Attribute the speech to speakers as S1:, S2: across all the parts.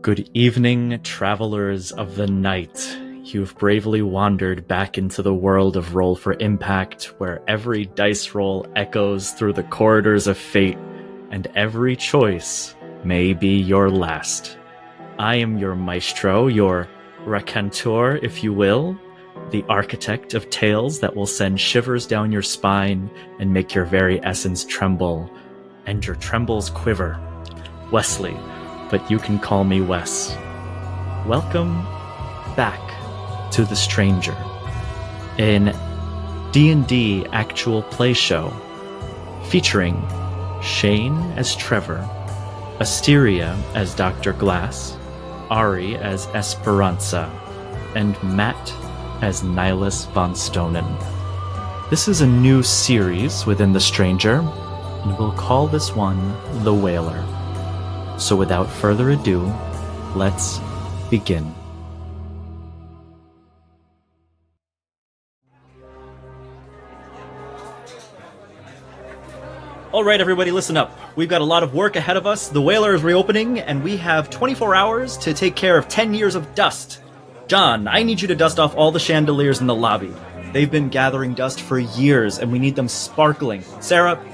S1: Good evening, travelers of the night. You've bravely wandered back into the world of Roll for Impact, where every dice roll echoes through the corridors of fate, and every choice may be your last. I am your maestro, your raconteur, if you will, the architect of tales that will send shivers down your spine and make your very essence tremble, and your trembles quiver. Wesley, but you can call me Wes. Welcome back to The Stranger, an D&D actual play show featuring Shane as Trevor, Asteria as Dr. Glass, Ari as Esperanza, and Matt as Nihilus von Stonen. This is a new series within The Stranger, and we'll call this one The Whaler. So without further ado, let's begin. Alright everybody, listen up. We've got a lot of work ahead of us. The Whaler is reopening, and we have 24 hours to take care of 10 years of dust. John, I need you to dust off all the chandeliers in the lobby. They've been gathering dust for years, and we need them sparkling. Sarah,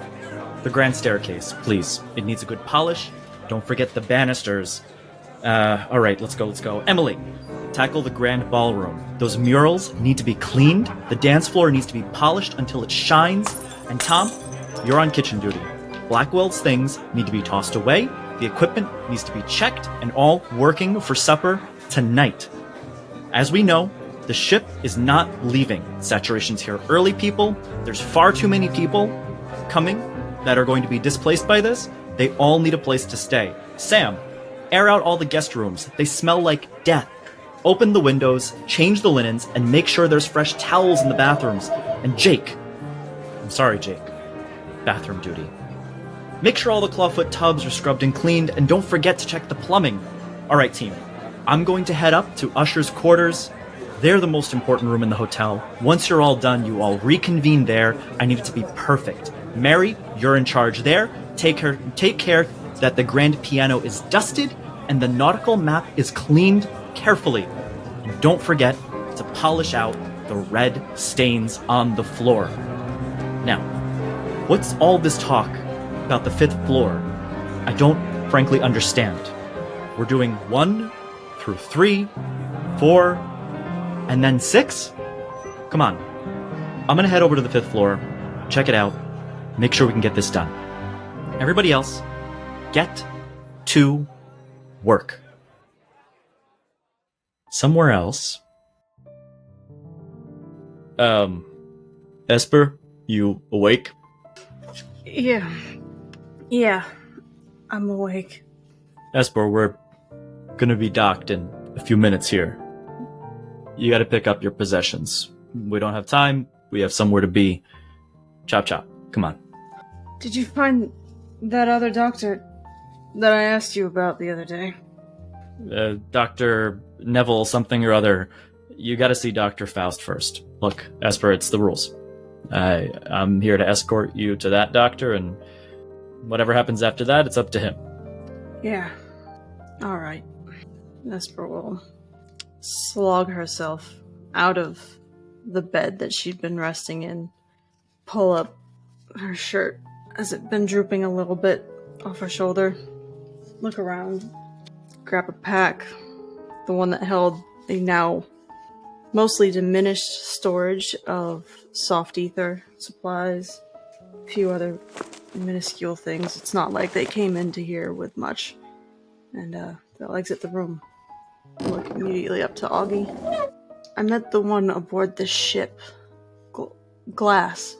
S1: the grand staircase, please. It needs a good polish. Don't forget the banisters. Alright, let's go. Emily, tackle the grand ballroom. Those murals need to be cleaned. The dance floor needs to be polished until it shines. And Tom, you're on kitchen duty. Blackwell's things need to be tossed away. The equipment needs to be checked and all working for supper tonight. As we know, the ship is not leaving. Saturation's here early, people. There's far too many people coming that are going to be displaced by this. They all need a place to stay. Sam, air out all the guest rooms. They smell like death. Open the windows, change the linens, and make sure there's fresh towels in the bathrooms. And Jake, I'm sorry, Jake, bathroom duty. Make sure all the clawfoot tubs are scrubbed and cleaned, and don't forget to check the plumbing. Alright, team, I'm going to head up to Usher's quarters. They're the most important room in the hotel. Once you're all done, you all reconvene there. I need it to be perfect. Mary, you're in charge there. Take care that the grand piano is dusted and the nautical map is cleaned carefully. And don't forget to polish out the red stains on the floor. Now, what's all this talk about the 5th floor? I don't frankly understand. We're doing 1 through 3, 4, and then 6? Come on. I'm gonna head over to the 5th floor, check it out, make sure we can get this done. Everybody else, get to work. Somewhere else. Esper, you awake?
S2: Yeah, I'm awake.
S1: Esper, we're gonna be docked in a few minutes here. You gotta pick up your possessions. We don't have time, we have somewhere to be. Chop chop, come on.
S2: Did you find that other doctor that I asked you about the other day?
S1: Dr. Neville something or other. You gotta see Dr. Faust first. Look, Esper, it's the rules. I'm here to escort you to that doctor, and whatever happens after that, it's up to him.
S2: Yeah. Alright. Esper will slog herself out of the bed that she'd been resting in, pull up her shirt as it been drooping a little bit off her shoulder, look around, grab a pack, the one that held a now mostly diminished storage of soft ether supplies, a few other minuscule things. It's not like they came into here with much. And they'll exit the room. Look immediately up to Augie. I met the one aboard the ship. Glass.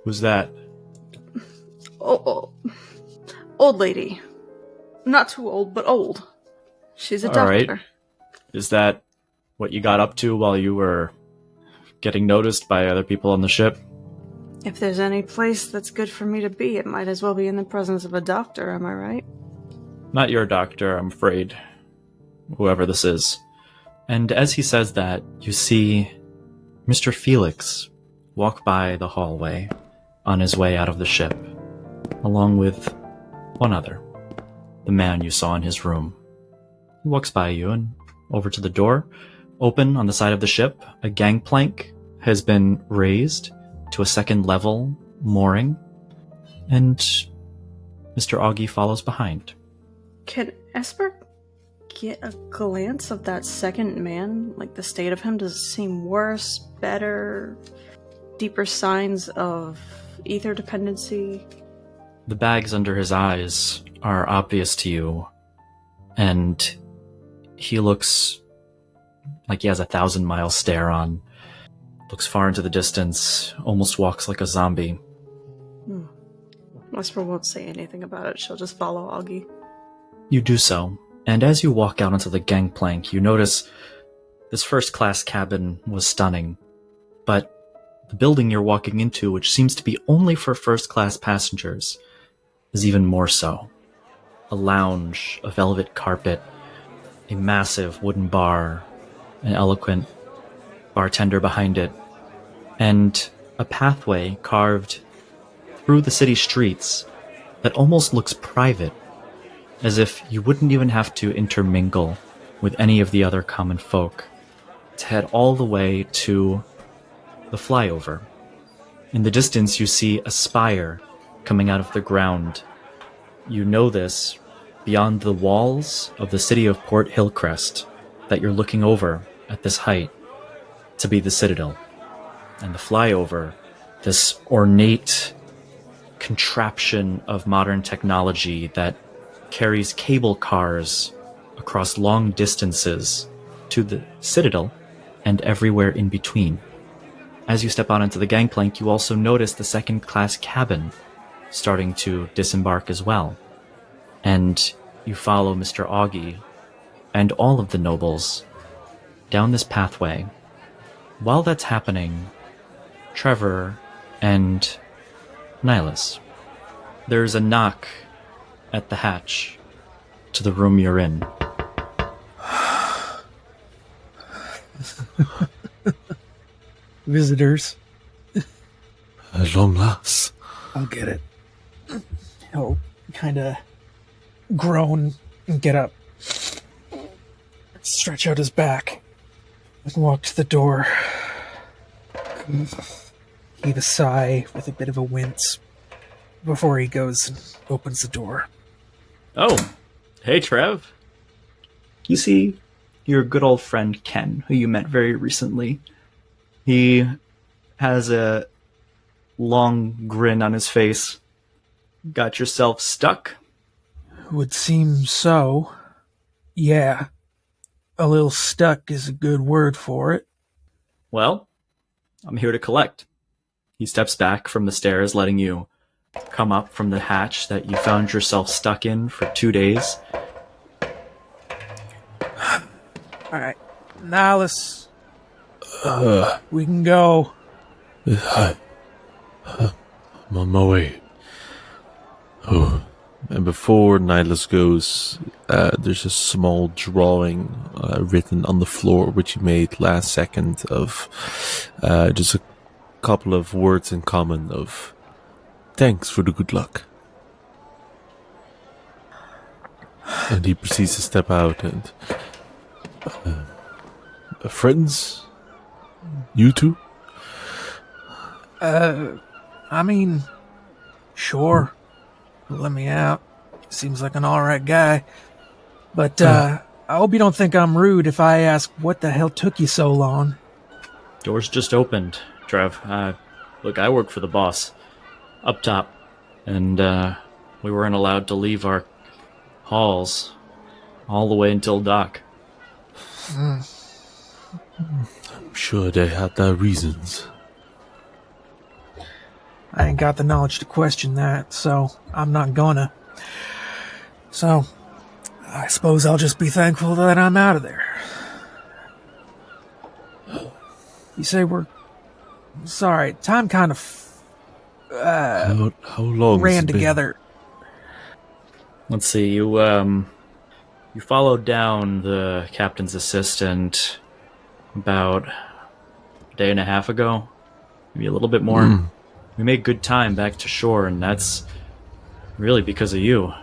S1: Who's that?
S2: Oh, old lady. Not too old, but old. She's a doctor.
S1: Alright. Is that what you got up to while you were getting noticed by other people on the ship?
S2: If there's any place that's good for me to be, it might as well be in the presence of a doctor, am I right?
S1: Not your doctor, I'm afraid. Whoever this is. And as he says that, you see Mr. Felix walk by the hallway on his way out of the ship, along with one other, the man you saw in his room. He walks by you and over to the door. Open on the side of the ship, a gangplank has been raised to a second level mooring, and Mr. Augie follows behind.
S2: Can Esper get a glance of that second man? Like, the state of him, does it seem worse, better, deeper signs of ether dependency?
S1: The bags under his eyes are obvious to you, and he looks like he has a 1,000-mile stare on. Looks far into the distance, almost walks like a zombie.
S2: Esper won't say anything about it. She'll just follow Augie.
S1: You do so, and as you walk out onto the gangplank, you notice this first-class cabin was stunning, but the building you're walking into, which seems to be only for first-class passengers, is even more so. A lounge, a velvet carpet, a massive wooden bar, an eloquent bartender behind it, and a pathway carved through the city streets that almost looks private, as if you wouldn't even have to intermingle with any of the other common folk to head all the way to the flyover. In the distance, you see a spire coming out of the ground. You know this beyond the walls of the city of Port Hillcrest that you're looking over at this height to be the Citadel. And the flyover, this ornate contraption of modern technology that carries cable cars across long distances to the Citadel and everywhere in between. As you step out onto the gangplank, you also notice the second-class cabin starting to disembark as well. And you follow Mr. Augie and all of the nobles down this pathway. While that's happening, Trevor and Nihilus, there's a knock at the hatch to the room you're in.
S3: Visitors.
S4: At long last.
S3: I'll get it. He'll kind of groan and get up. Stretch out his back and walk to the door. Heave a sigh with a bit of a wince before he goes and opens the door.
S1: Oh, hey Trev. You see your good old friend Ken, who you met very recently. He has a long grin on his face. Got yourself stuck?
S3: Would seem so. Yeah. A little stuck is a good word for it.
S1: Well, I'm here to collect. He steps back from the stairs, letting you come up from the hatch that you found yourself stuck in for 2 days.
S3: Alright. Now let's... we can go.
S4: Hi. I'm on my way. Oh, and before Nihilus goes, there's a small drawing written on the floor, which he made last second, of just a couple of words in common of thanks for the good luck. And he proceeds to step out and friends? You two?
S3: I mean, sure. Let me out. Seems like an alright guy. But, I hope you don't think I'm rude if I ask what the hell took you so long.
S1: Doors just opened, Trev. Look, I work for the boss up top, and we weren't allowed to leave our halls all the way until dock.
S4: I'm sure they had their reasons.
S3: I ain't got the knowledge to question that, so I'm not gonna. So, I suppose I'll just be thankful that I'm out of there. You say we're... Sorry, time kind of...
S4: How long
S3: ran
S4: has it been?
S3: together.
S1: Let's see, you followed down the captain's assistant about a day and a half ago, maybe a little bit more. We made good time back to shore, and that's really because of you.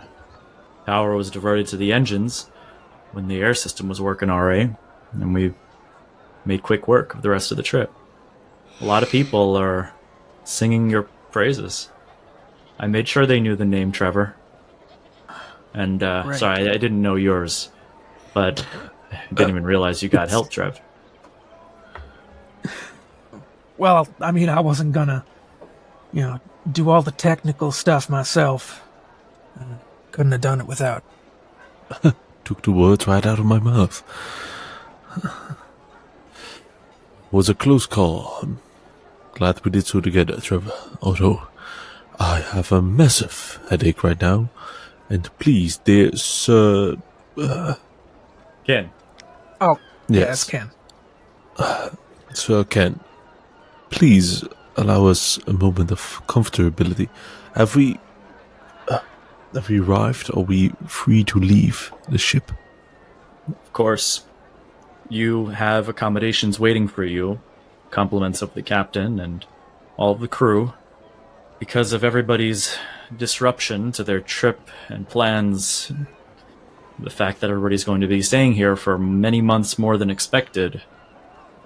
S1: Power was diverted to the engines, when the air system was working alright, and we made quick work of the rest of the trip. A lot of people are singing your praises. I made sure they knew the name Trevor. And,
S3: Great.
S1: sorry, I didn't know yours, but I didn't even realize you got help, Trev.
S3: Well, I mean, I wasn't gonna, do all the technical stuff myself. Couldn't have done it without.
S4: Took the words right out of my mouth. Was a close call. I'm glad we did so together, Trevor. Although I have a massive headache right now. And please, dear Sir...
S1: Ken.
S3: Oh,
S4: Yes.
S3: yes, Ken.
S4: Sir Ken, please allow us a moment of comfortability. Have we arrived? Are we free to leave the ship?
S1: Of course, you have accommodations waiting for you, compliments of the captain and all of the crew. Because of everybody's disruption to their trip and plans, the fact that everybody's going to be staying here for many months more than expected,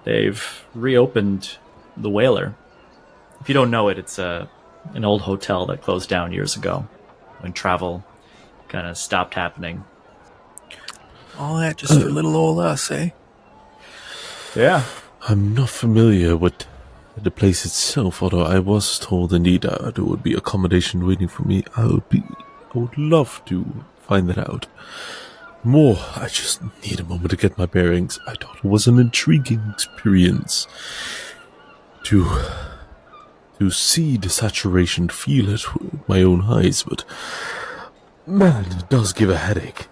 S1: they've reopened the Whaler. If you don't know it, it's an old hotel that closed down years ago when travel kind of stopped happening.
S3: All that just for little old us, eh?
S1: Yeah.
S4: I'm not familiar with the place itself, although I was told indeed there would be accommodation waiting for me. I would love to find that out. More, I just need a moment to get my bearings. I thought it was an intriguing experience to see the saturation, feel it with my own eyes, but man, it does give a headache.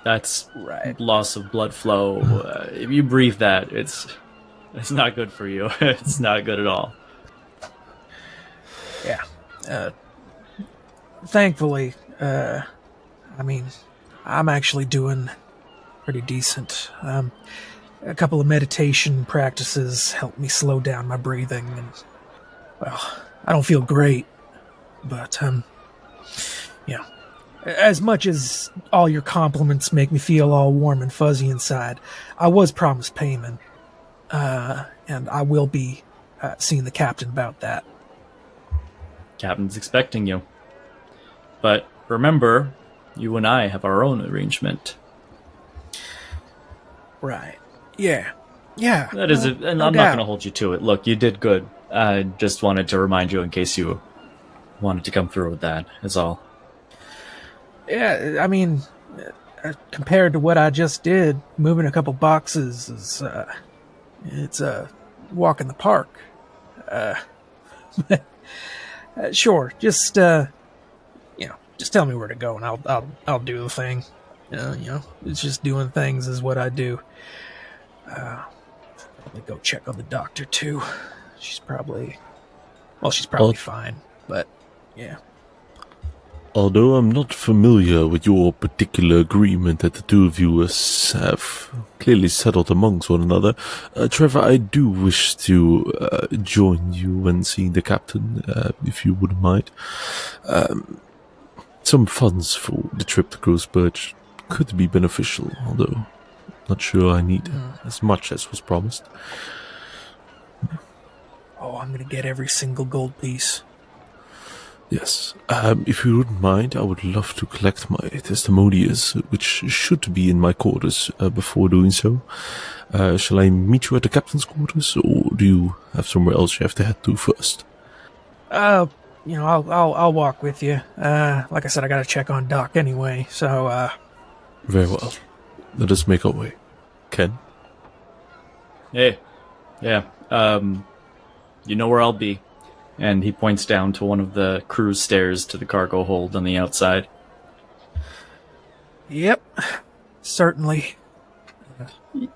S1: That's
S3: Right.
S1: loss of blood flow. If you breathe that, it's not good for you. It's not good at all.
S3: Yeah. Thankfully, I mean, I'm actually doing pretty decent. A couple of meditation practices help me slow down my breathing, and, well, I don't feel great, but, as much as all your compliments make me feel all warm and fuzzy inside, I was promised payment, and I will be seeing the captain about that.
S1: Captain's expecting you. But remember, you and I have our own arrangement.
S3: Right. Yeah. Yeah.
S1: That is, and I'm not
S3: doubt.
S1: going to hold you to it. Look, you did good. I just wanted to remind you in case you wanted to come through with that, is all.
S3: Yeah, I mean, compared to what I just did, moving a couple boxes is, it's a walk in the park. Sure, just tell me where to go and I'll do the thing. It's just doing things is what I do. Probably go check on the doctor too. She's probably fine, but yeah.
S4: Although I'm not familiar with your particular agreement that the two of you have clearly settled amongst one another, Trevor, I do wish to join you when seeing the captain, if you wouldn't mind. Some funds for the trip to Gross Birch could be beneficial, although not sure I need as much as was promised.
S3: Oh, I'm gonna get every single gold piece.
S4: Yes. If you wouldn't mind, I would love to collect my testimonials, which should be in my quarters before doing so. Shall I meet you at the captain's quarters, or do you have somewhere else you have to head to first?
S3: I'll walk with you. Like I said, I gotta check on Doc anyway, so,
S4: Very well. Let us make our way. Ken?
S1: Hey. Yeah. You know where I'll be. And he points down to one of the crew's stairs to the cargo hold on the outside.
S3: Yep. Certainly.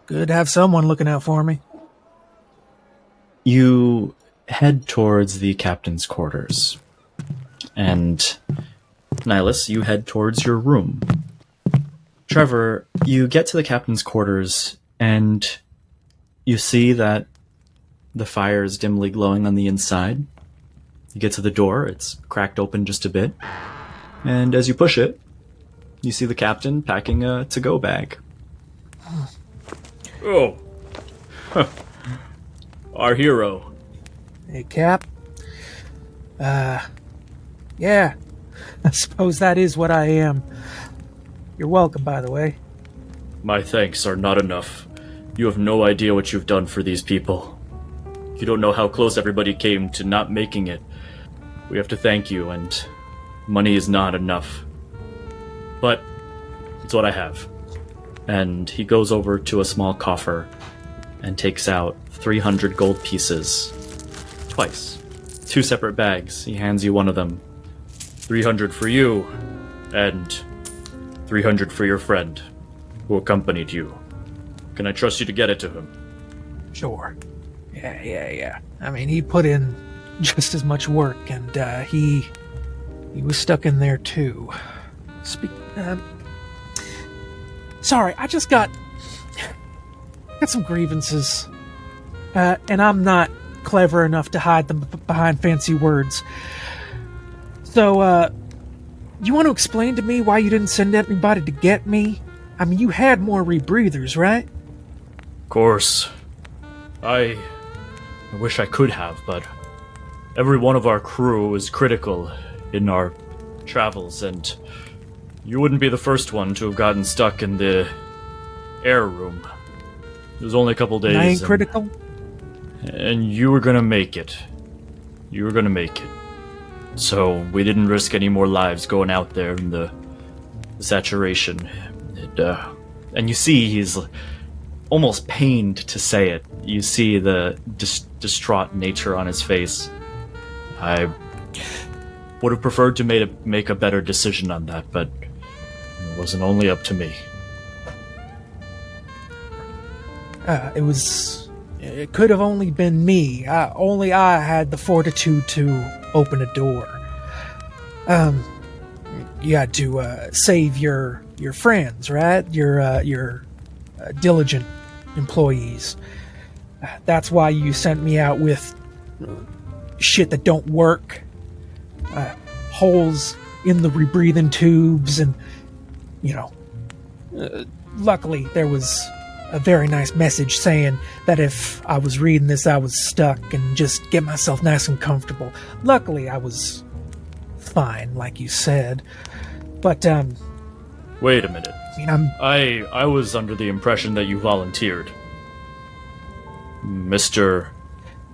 S3: Good to have someone looking out for me.
S1: You head towards the captain's quarters. And Nihilus, you head towards your room. Trevor, you get to the captain's quarters and you see that the fire is dimly glowing on the inside. You get to the door, it's cracked open just a bit. And as you push it, you see the captain packing a to-go bag. Oh. Our hero.
S3: Hey, Cap. Yeah. I suppose that is what I am. You're welcome, by the way.
S1: My thanks are not enough. You have no idea what you've done for these people. You don't know how close everybody came to not making it. We have to thank you, and money is not enough. But it's what I have. And he goes over to a small coffer and takes out 300 gold pieces. Twice. 2 separate bags. He hands you one of them. 300 for you, and 300 for your friend, who accompanied you. Can I trust you to get it to him?
S3: Sure. Yeah. I mean, he put in just as much work, and he was stuck in there too. Sorry, I just got some grievances, and I'm not clever enough to hide them behind fancy words. So, you want to explain to me why you didn't send anybody to get me? I mean, you had more rebreathers, right?
S1: Of course. I wish I could have, but every one of our crew is critical in our travels, and you wouldn't be the first one to have gotten stuck in the air room. It was only a couple days.
S3: I ain't critical?
S1: And you were gonna make it. You were gonna make it. So we didn't risk any more lives going out there in the saturation. And you see he's almost pained to say it. You see the distraught nature on his face. I would have preferred to make a better decision on that, but it wasn't only up to me.
S3: It could have only been me. Only I had the fortitude to open a door. You had to save your friends, right? Your diligent employees. That's why you sent me out with shit that don't work. Holes in the rebreathing tubes, and luckily there was a very nice message saying that if I was reading this, I was stuck and just get myself nice and comfortable. Luckily, I was fine, like you said. But,
S1: Wait a minute.
S3: I
S1: I was under the impression that you volunteered. Mr.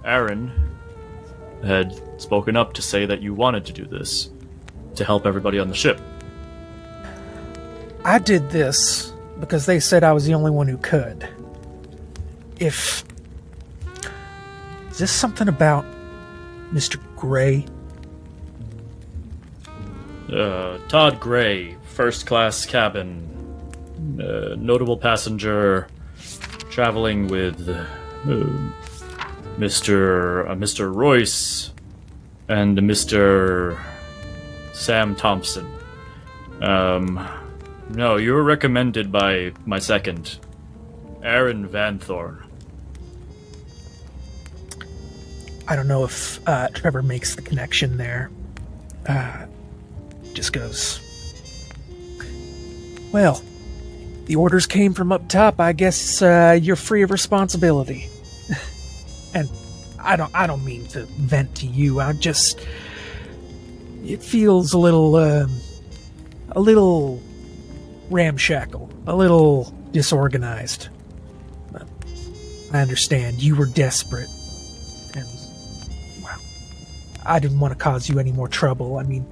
S1: Aaron had spoken up to say that you wanted to do this, to help everybody on the ship.
S3: I did this because they said I was the only one who could. Is this something about Mr. Gray?
S1: Todd Gray, first class cabin, notable passenger, traveling with Mr. Royce and Mr. Sam Thompson. No, you were recommended by my second, Aaron Van Thorn.
S3: I don't know if Trevor makes the connection there. Just goes, well, the orders came from up top. I guess you're free of responsibility. And I don't mean to vent to you. It feels a little ramshackle, a little disorganized. But I understand you were desperate, and well, I didn't want to cause you any more trouble. I mean,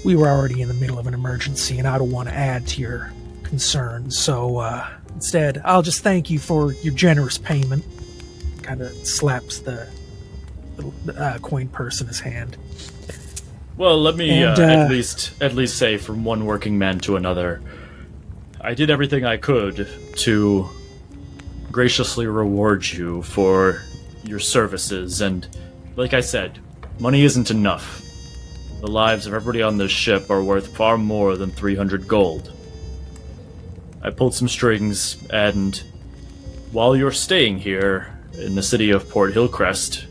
S3: we were already in the middle of an emergency, and I don't want to add to your concerns. So instead, I'll just thank you for your generous payment. Kind of slaps the little coin purse in his hand.
S1: Well, let me at least say from one working man to another, I did everything I could to graciously reward you for your services, and like I said, money isn't enough. The lives of everybody on this ship are worth far more than 300 gold. I pulled some strings, and while you're staying here in the city of Port Hillcrest,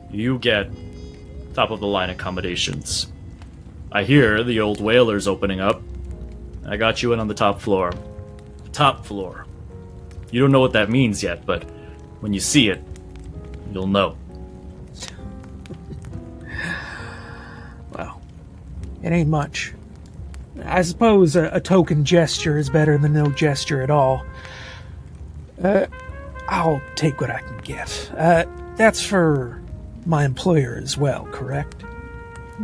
S1: you get top-of-the-line accommodations. I hear the old whaler's opening up, I got you in on the top floor. The top floor. You don't know what that means yet, but when you see it, you'll know.
S3: Well, it ain't much. I suppose a token gesture is better than no gesture at all. I'll take what I can get. That's for my employer as well, correct?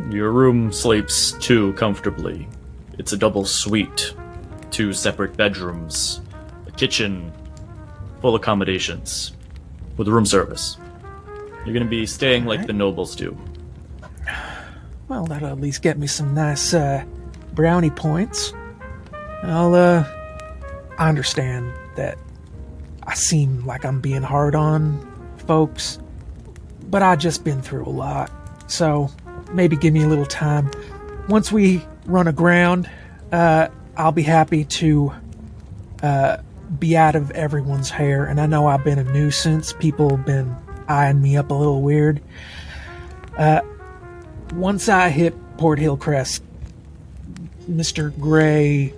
S1: Your room sleeps too comfortably. It's a double suite, 2 separate bedrooms, a kitchen, full accommodations, with room service. You're gonna be staying like the nobles do.
S3: Well, that'll at least get me some nice brownie points. I understand that I seem like I'm being hard on folks, but I've just been through a lot, so maybe give me a little time. Once we run aground, I'll be happy to be out of everyone's hair, and I know I've been a nuisance. People have been eyeing me up a little weird. Once I hit Port Hillcrest, Mr. Gray,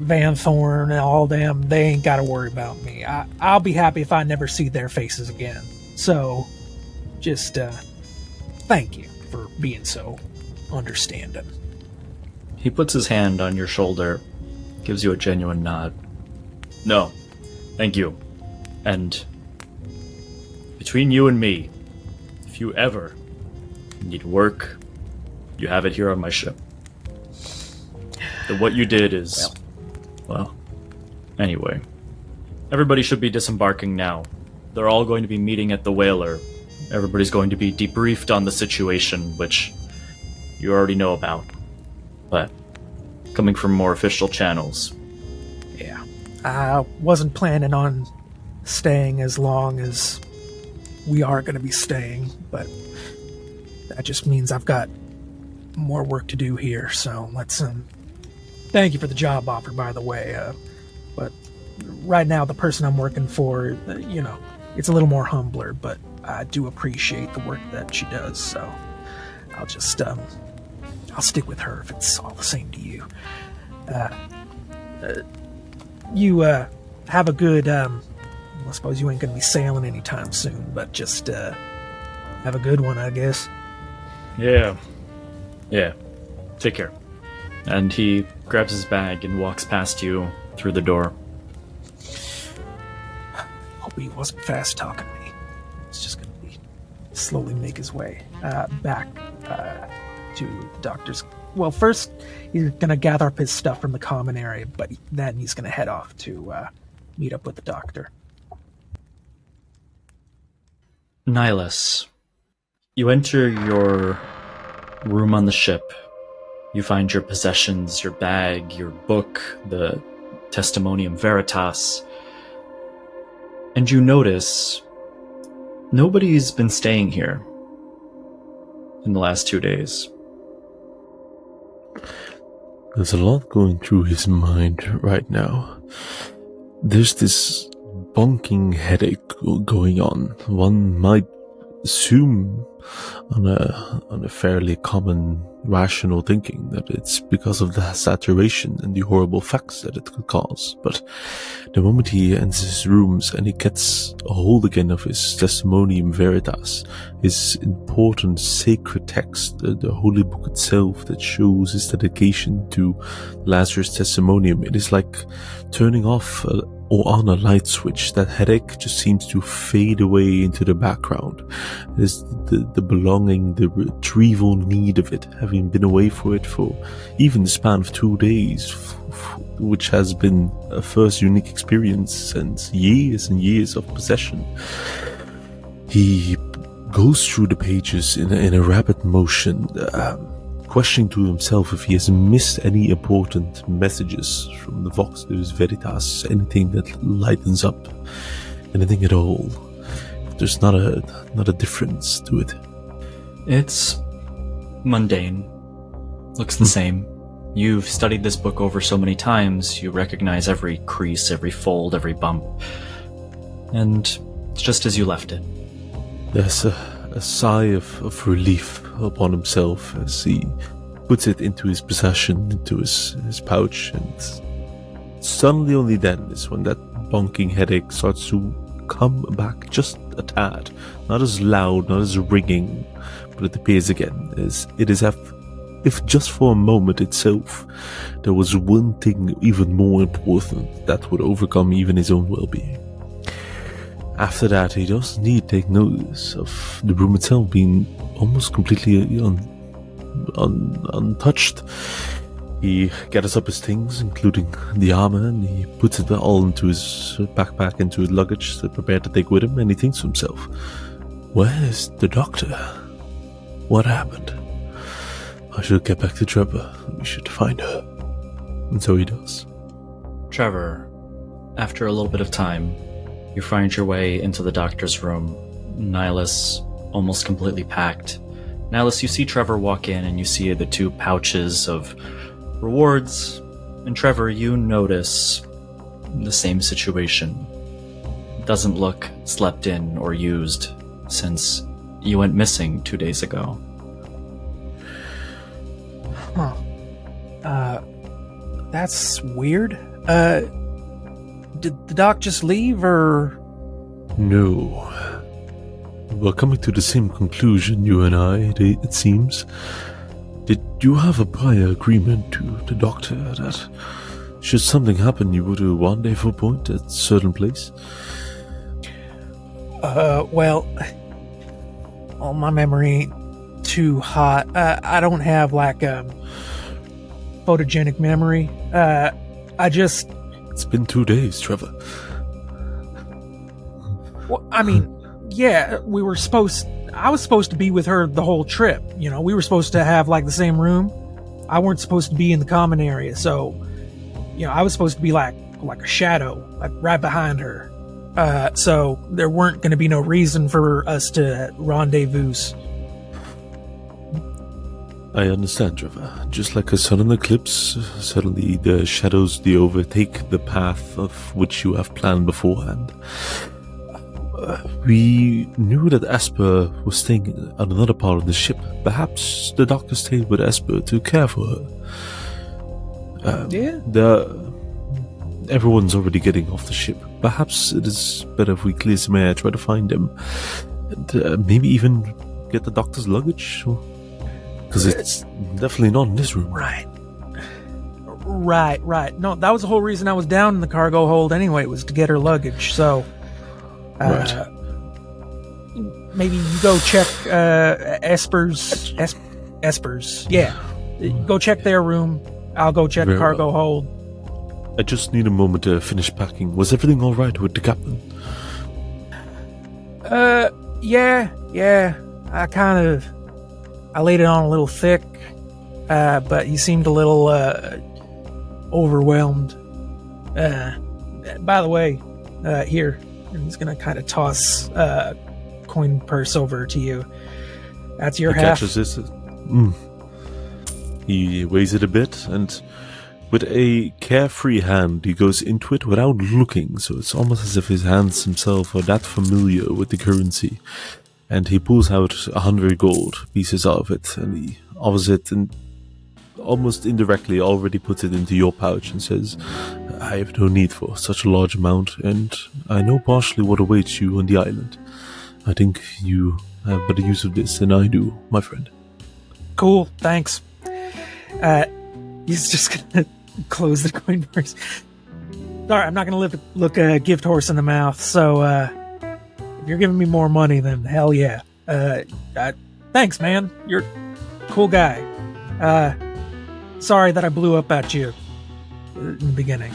S3: Van Thorn, and all them, they ain't got to worry about me. I'll be happy if I never see their faces again. So, just thank you for being so understanding.
S1: He puts his hand on your shoulder, gives you a genuine nod. No, thank you. And between you and me, if you ever need work, you have it here on my ship. What you did is, well, anyway. Everybody should be disembarking now. They're all going to be meeting at the Whaler. Everybody's going to be debriefed on the situation, which you already know about. But coming from more official channels.
S3: Yeah. I wasn't planning on staying as long as we are going to be staying, but that just means I've got more work to do here, so let's, thank you for the job offer, by the way, but right now the person I'm working for, it's a little more humbler, but I do appreciate the work that she does, so I'll just, I'll stick with her if it's all the same to you. You, have a good, I suppose you ain't gonna be sailing anytime soon, but just, have a good one, I guess.
S1: Yeah. Take care. And he grabs his bag and walks past you through the door.
S3: Hope he wasn't fast talking me. It's just gonna be slowly make his way back to the doctor's. Well, first he's gonna gather up his stuff from the common area, but then he's gonna head off to meet up with the doctor.
S1: Nihilus, you enter your room on the ship. You find your possessions, your bag, your book, the Testimonium Veritas, and you notice nobody's been staying here in the last 2 days.
S4: There's a lot going through his mind right now. There's this bonking headache going on. One might assume on a fairly common rational thinking that it's because of the saturation and the horrible facts that it could cause. But the moment he enters his rooms and he gets a hold again of his Testimonium Veritas, his important sacred text, the holy book itself that shows his dedication to Lazarus' testimonium, it is like turning off or on a light switch. That headache just seems to fade away into the background. It is the belonging, the retrieval need of it, having been away for it for even the span of 2 days, which has been a first unique experience since years and years of possession. He goes through the pages in a rapid motion, questioning to himself if he has missed any important messages from the Vox Deus Veritas, anything that lightens up, anything at all. There's not a difference to it.
S1: It's mundane. Looks the same. You've studied this book over so many times, you recognize every crease, every fold, every bump. And it's just as you left it.
S4: There's a sigh of relief upon himself as he puts it into his possession, into his pouch, and suddenly only then is when that bonking headache starts to come back just a tad. Not as loud, not as ringing, but it appears again. It is if just for a moment itself there was one thing even more important that would overcome even his own well-being. After that, he doesn't need to take notice of the room itself being almost completely untouched. He gathers up his things, including the armor, and he puts it all into his backpack, into his luggage, prepared to take with him, and he thinks to himself, where's the doctor? What happened? I should get back to Trevor. We should find her. And so he does.
S1: Trevor, after a little bit of time, you find your way into the doctor's room. Nihilus almost completely packed. Nihilus, you see Trevor walk in and you see the 2 pouches of rewards. And Trevor, you notice the same situation. It doesn't look slept in or used since you went missing 2 days ago.
S3: Huh. That's weird. Did the doc just leave, or?
S4: No. We're coming to the same conclusion, you and I, it seems. Did you have a prior agreement to the doctor that should something happen, you would rendezvous point at a certain place?
S3: Well, my memory ain't too hot. I don't have, photogenic memory.
S4: It's been 2 days, Trevor.
S3: Well, I mean, yeah, I was supposed to be with her the whole trip. We were supposed to have, the same room. I weren't supposed to be in the common area, so, I was supposed to be like a shadow, right behind her. So there weren't going to be no reason for us to rendezvous.
S4: I understand, Trevor. Just like a sudden eclipse, suddenly the shadows overtake the path of which you have planned beforehand. We knew that Esper was staying on another part of the ship. Perhaps the doctor stayed with Esper to care for her. Everyone's already getting off the ship. Perhaps it is better if we clear some air, try to find them, and maybe even get the doctor's luggage. Because it's definitely not in this room.
S3: Right. No, that was the whole reason I was down in the cargo hold anyway, was to get her luggage, so...
S4: Right.
S3: Maybe you go check Esper's. Yeah. Go check their room. I'll go check
S4: Very
S3: cargo
S4: well.
S3: hold.
S4: I just need a moment to finish packing. Was everything alright with the captain?
S3: Yeah. I laid it on a little thick, but you seemed a little overwhelmed. By the way, here, I'm just gonna kind of toss a coin purse over to you. That's your
S4: He
S3: half.
S4: catches this. He weighs it a bit, and with a carefree hand, he goes into it without looking, so it's almost as if his hands himself are that familiar with the currency. And he pulls out 100 gold pieces out of it, and he offers it, and almost indirectly already puts it into your pouch and says, I have no need for such a large amount, and I know partially what awaits you on the island. I think you have better use of this than I do, my friend.
S3: Cool, thanks. He's just gonna close the coin purse. Sorry, I'm not gonna look a gift horse in the mouth, so if you're giving me more money, then hell yeah. Thanks, man. You're a cool guy. Sorry that I blew up at you in the beginning.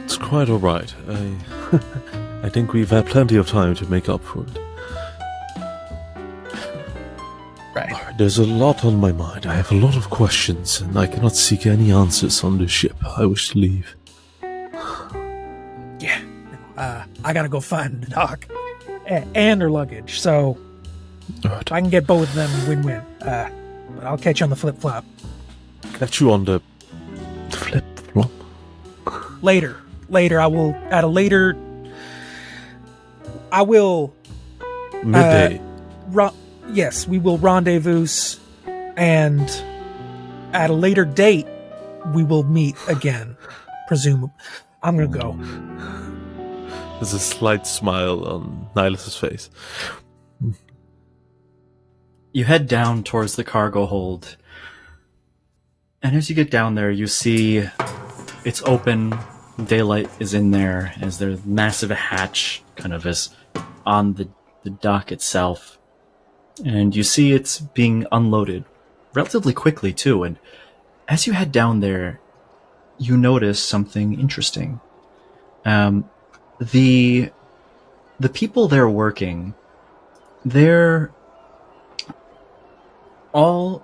S4: It's quite alright. I think we've had plenty of time to make up for it.
S3: Right.
S4: There's a lot on my mind. I have a lot of questions, and I cannot seek any answers on this ship. I wish to leave.
S3: Yeah. I gotta go find the doc and her luggage, so
S4: Alright.
S3: if I can get both of them, win-win. But I'll catch you on the flip-flop.
S4: Catch you on the flip-flop.
S3: Later. I will, at a later... I will...
S4: Midday.
S3: Yes, we will rendezvous And at a later date, we will meet again, presumably. I'm gonna go.
S4: There's a slight smile on Nihilus' face.
S1: You head down towards the cargo hold. And as you get down there, you see it's open. Daylight is in there as there's massive hatch kind of is on the dock itself. And you see it's being unloaded relatively quickly too. And as you head down there, you notice something interesting. The people there working, they're all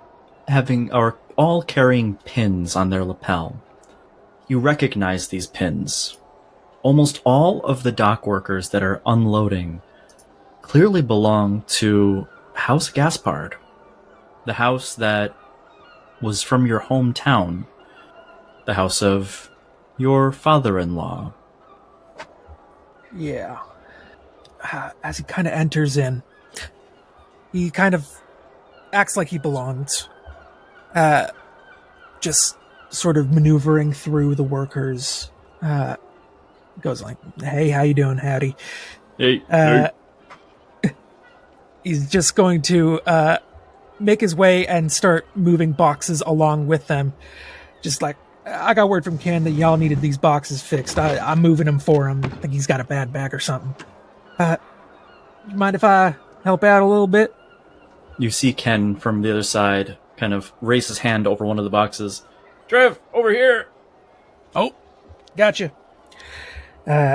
S1: carrying pins on their lapel. You recognize these pins. Almost all of the dock workers that are unloading clearly belong to House Gaspard, the house that was from your hometown, the house of your father-in-law.
S3: Yeah. As he kind of enters in, he kind of acts like he belongs. Just sort of maneuvering through the workers. Goes like, "Hey, how you doing, Howdy?"
S1: Hey.
S3: He's just going to make his way and start moving boxes along with them. Just like, I got word from Ken that y'all needed these boxes fixed. I'm moving them for him. I think he's got a bad back or something. You mind if I help out a little bit?
S1: You see Ken from the other side kind of raise his hand over one of the boxes. Trev, over here!
S3: Oh, gotcha.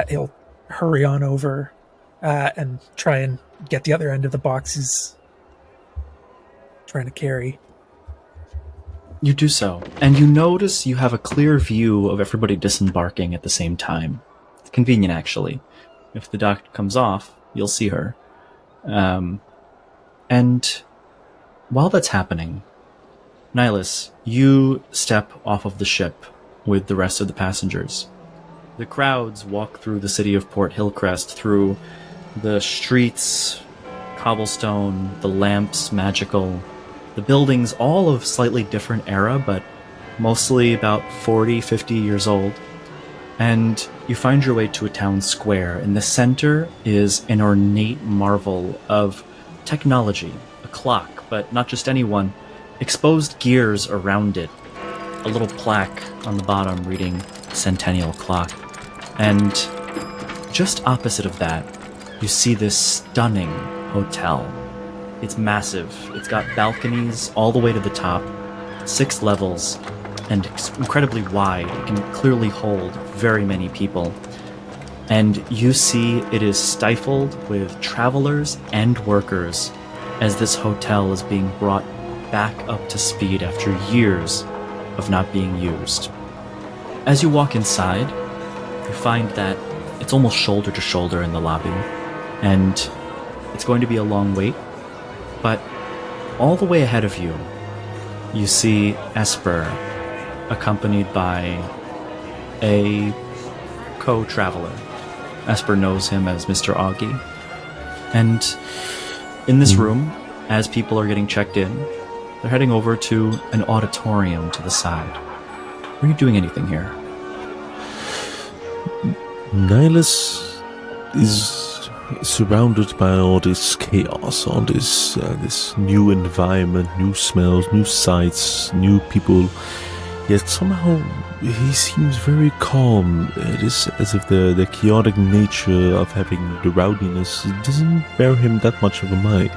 S3: He'll hurry on over and try and get the other end of the box he's trying to carry.
S1: You do so, and you notice you have a clear view of everybody disembarking at the same time. It's convenient, actually. If the dock comes off, you'll see her. And while that's happening, Nihilus, you step off of the ship with the rest of the passengers. The crowds walk through the city of Port Hillcrest, through the streets, cobblestone, the lamps, magical, the buildings, all of slightly different era, but mostly about 40, 50 years old. And you find your way to a town square. In the center is an ornate marvel of technology, a clock, but not just any one, exposed gears around it, a little plaque on the bottom reading Centennial Clock. And just opposite of that, you see this stunning hotel. It's massive. It's got balconies all the way to the top, 6 levels, and it's incredibly wide. It can clearly hold very many people. And you see it is stifled with travelers and workers as this hotel is being brought back up to speed after years of not being used. As you walk inside, you find that it's almost shoulder to shoulder in the lobby, and it's going to be a long wait, but all the way ahead of you, you see Esper accompanied by a co-traveler. Esper knows him as Mr. Augie. And in this room, as people are getting checked in, they're heading over to an auditorium to the side. Are you doing anything here?
S4: Nihilus is surrounded by all this chaos, all this new environment, new smells, new sights, new people. Yet somehow he seems very calm. It is as if the chaotic nature of having the rowdiness doesn't bear him that much of a mind.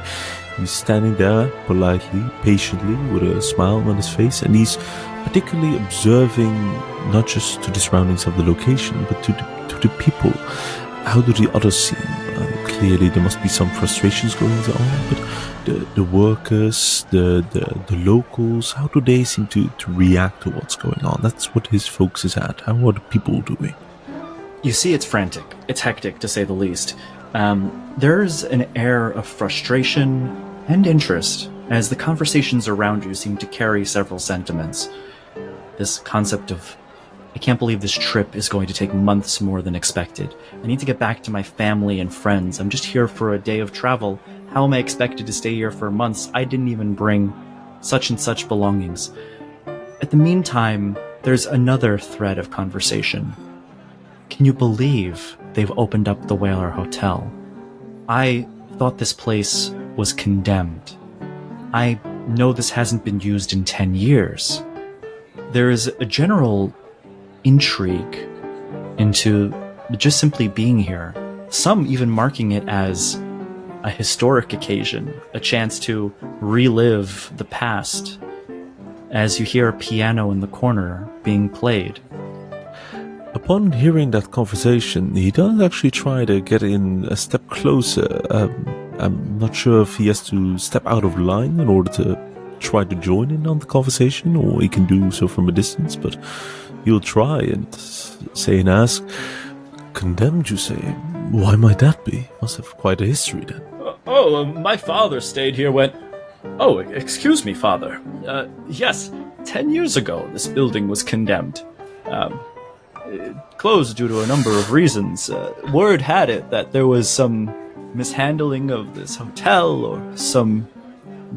S4: He's standing there politely, patiently, with a smile on his face, and he's particularly observing not just to the surroundings of the location, but to the people. How do the others seem? Clearly there must be some frustrations going on, but the workers, the locals, how do they seem to react to what's going on? That's what his focus is at. How are the people doing?
S1: You see it's frantic. It's hectic, to say the least. There's an air of frustration and interest, as the conversations around you seem to carry several sentiments. This concept of, I can't believe this trip is going to take months more than expected. I need to get back to my family and friends. I'm just here for a day of travel. How am I expected to stay here for months? I didn't even bring such and such belongings. At the meantime, there's another thread of conversation. Can you believe they've opened up the Whaler Hotel? I thought this place was condemned. I know this hasn't been used in 10 years. There is a general intrigue into just simply being here. Some even marking it as a historic occasion, a chance to relive the past, as you hear a piano in the corner being played.
S4: Upon hearing that conversation, he does actually try to get in a step closer. I'm not sure if he has to step out of line in order to try to join in on the conversation, or he can do so from a distance, but he'll try and say and ask, "Condemned, you say? Why might that be? Must have quite a history then."
S1: My father stayed here when... Oh, excuse me, father. Yes, 10 years ago this building was condemned. It closed due to a number of reasons. Word had it that there was some mishandling of this hotel or some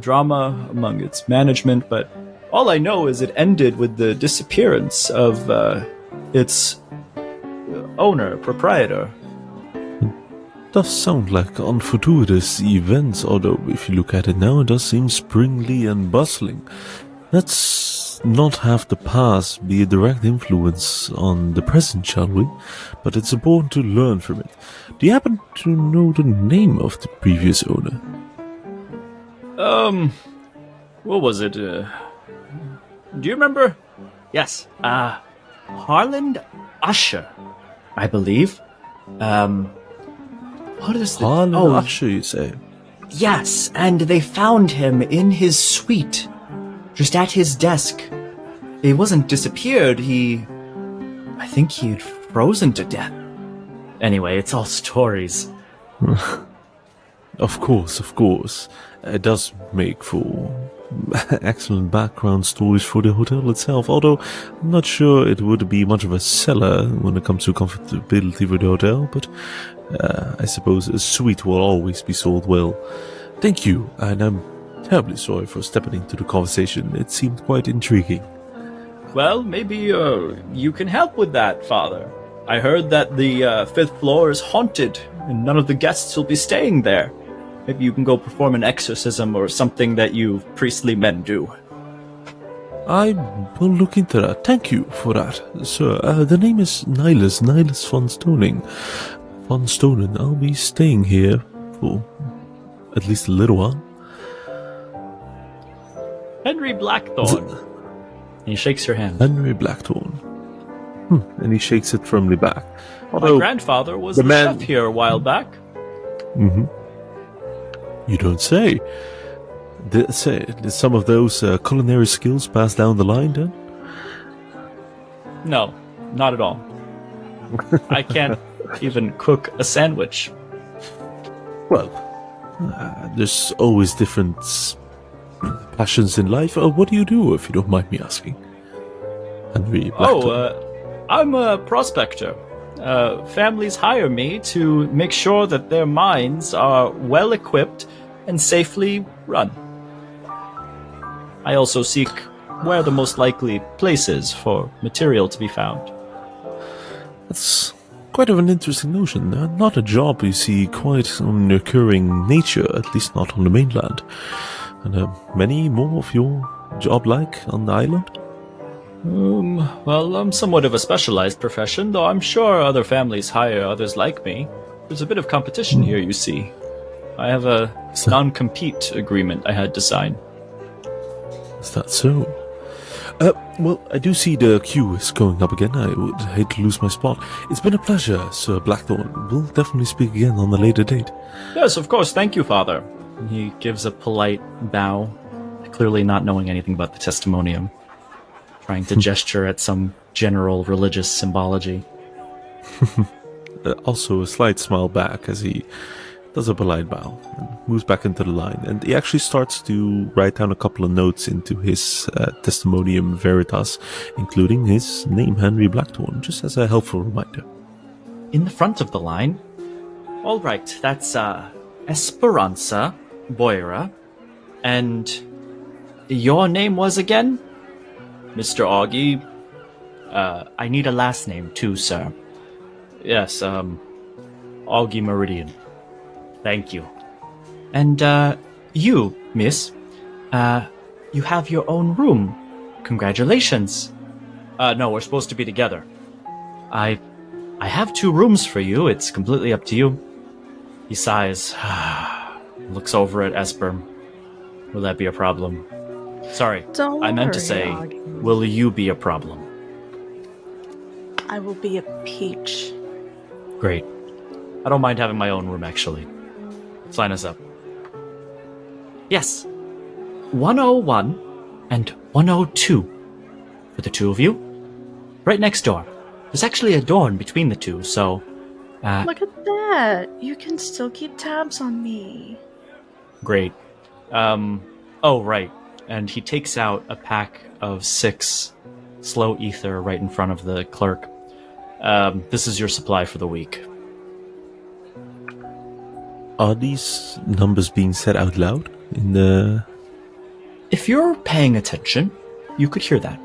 S1: drama among its management, but all I know is it ended with the disappearance of its owner, proprietor.
S4: Does sound like unfortuitous events, although if you look at it now, it does seem springly and bustling. Let's not have the past be a direct influence on the present, shall we? But it's important to learn from it. Do you happen to know the name of the previous owner?
S1: What was it? Do you remember? Yes, Harland Usher, I believe. What is the...
S4: Harlan Usher, you say?
S1: Yes, and they found him in his suite, just at his desk. He wasn't disappeared, I think he'd frozen to death. Anyway, it's all stories.
S4: Of course. It does make for excellent background stories for the hotel itself, although I'm not sure it would be much of a seller when it comes to comfortability for the hotel, but I suppose a suite will always be sold well. Thank you, and I'm terribly sorry for stepping into the conversation. It seemed quite intriguing.
S1: Well, maybe you can help with that, Father. I heard that the fifth floor is haunted, and none of the guests will be staying there. Maybe you can go perform an exorcism or something that you priestly men do.
S4: I will look into that. Thank you for that, sir. The name is Nihilus von Stoning. Von Stonen. I'll be staying here for at least a little while.
S1: Henry Blackthorne. He shakes your hand.
S4: Henry Blackthorne. And he shakes it firmly back.
S1: My grandfather was the chef here a while back.
S4: Mm-hmm. You don't say. Did some of those culinary skills pass down the line then?
S1: No, not at all. I can't even cook a sandwich.
S4: Well, there's always different passions in life. What do you do, if you don't mind me asking? Henry Blackthorne.
S1: I'm a prospector. Families hire me to make sure that their mines are well equipped and safely run. I also seek where the most likely places for material to be found.
S4: That's quite of an interesting notion. Not a job you see quite on recurring nature, at least not on the mainland. And many more of your job-like on the island?
S1: Well, I'm somewhat of a specialized profession, though I'm sure other families hire others like me. There's a bit of competition here, you see. I have a non-compete agreement I had to sign.
S4: Is that so? Well, I do see the queue is going up again. I would hate to lose my spot. It's been a pleasure, Sir Blackthorne. We'll definitely speak again on a later date.
S1: Yes, of course. Thank you, Father. He gives a polite bow, clearly not knowing anything about the testimonium, trying to gesture at some general religious symbology.
S4: Also a slight smile back as he does a polite bow and moves back into the line. And he actually starts to write down a couple of notes into his testimonium veritas, including his name, Henry Blackthorne, just as a helpful reminder.
S1: In the front of the line? All right, that's Esperanza Boira. And your name was again? Mr. Augie? I need a last name too, sir. Yes, Augie Meridian. Thank you. And, you, miss, you have your own room. Congratulations. No, we're supposed to be together. I have 2 rooms for you. It's completely up to you. He sighs, looks over at Esper. Will that be a problem? Sorry,
S2: Don't
S1: I meant to
S2: worry,
S1: say,
S2: Augie.
S1: will you be a problem?
S2: I will be a peach.
S1: Great. I don't mind having my own room, actually. Sign us up. Yes. 101 and 102 for the 2 of you. Right next door. There's actually a door in between the 2, so...
S2: Look at that! You can still keep tabs on me.
S1: Great. Oh, right. And he takes out a pack of 6 slow ether right in front of the clerk. This is your supply for the week.
S4: Are these numbers being said out loud in the...
S1: If you're paying attention, you could hear that.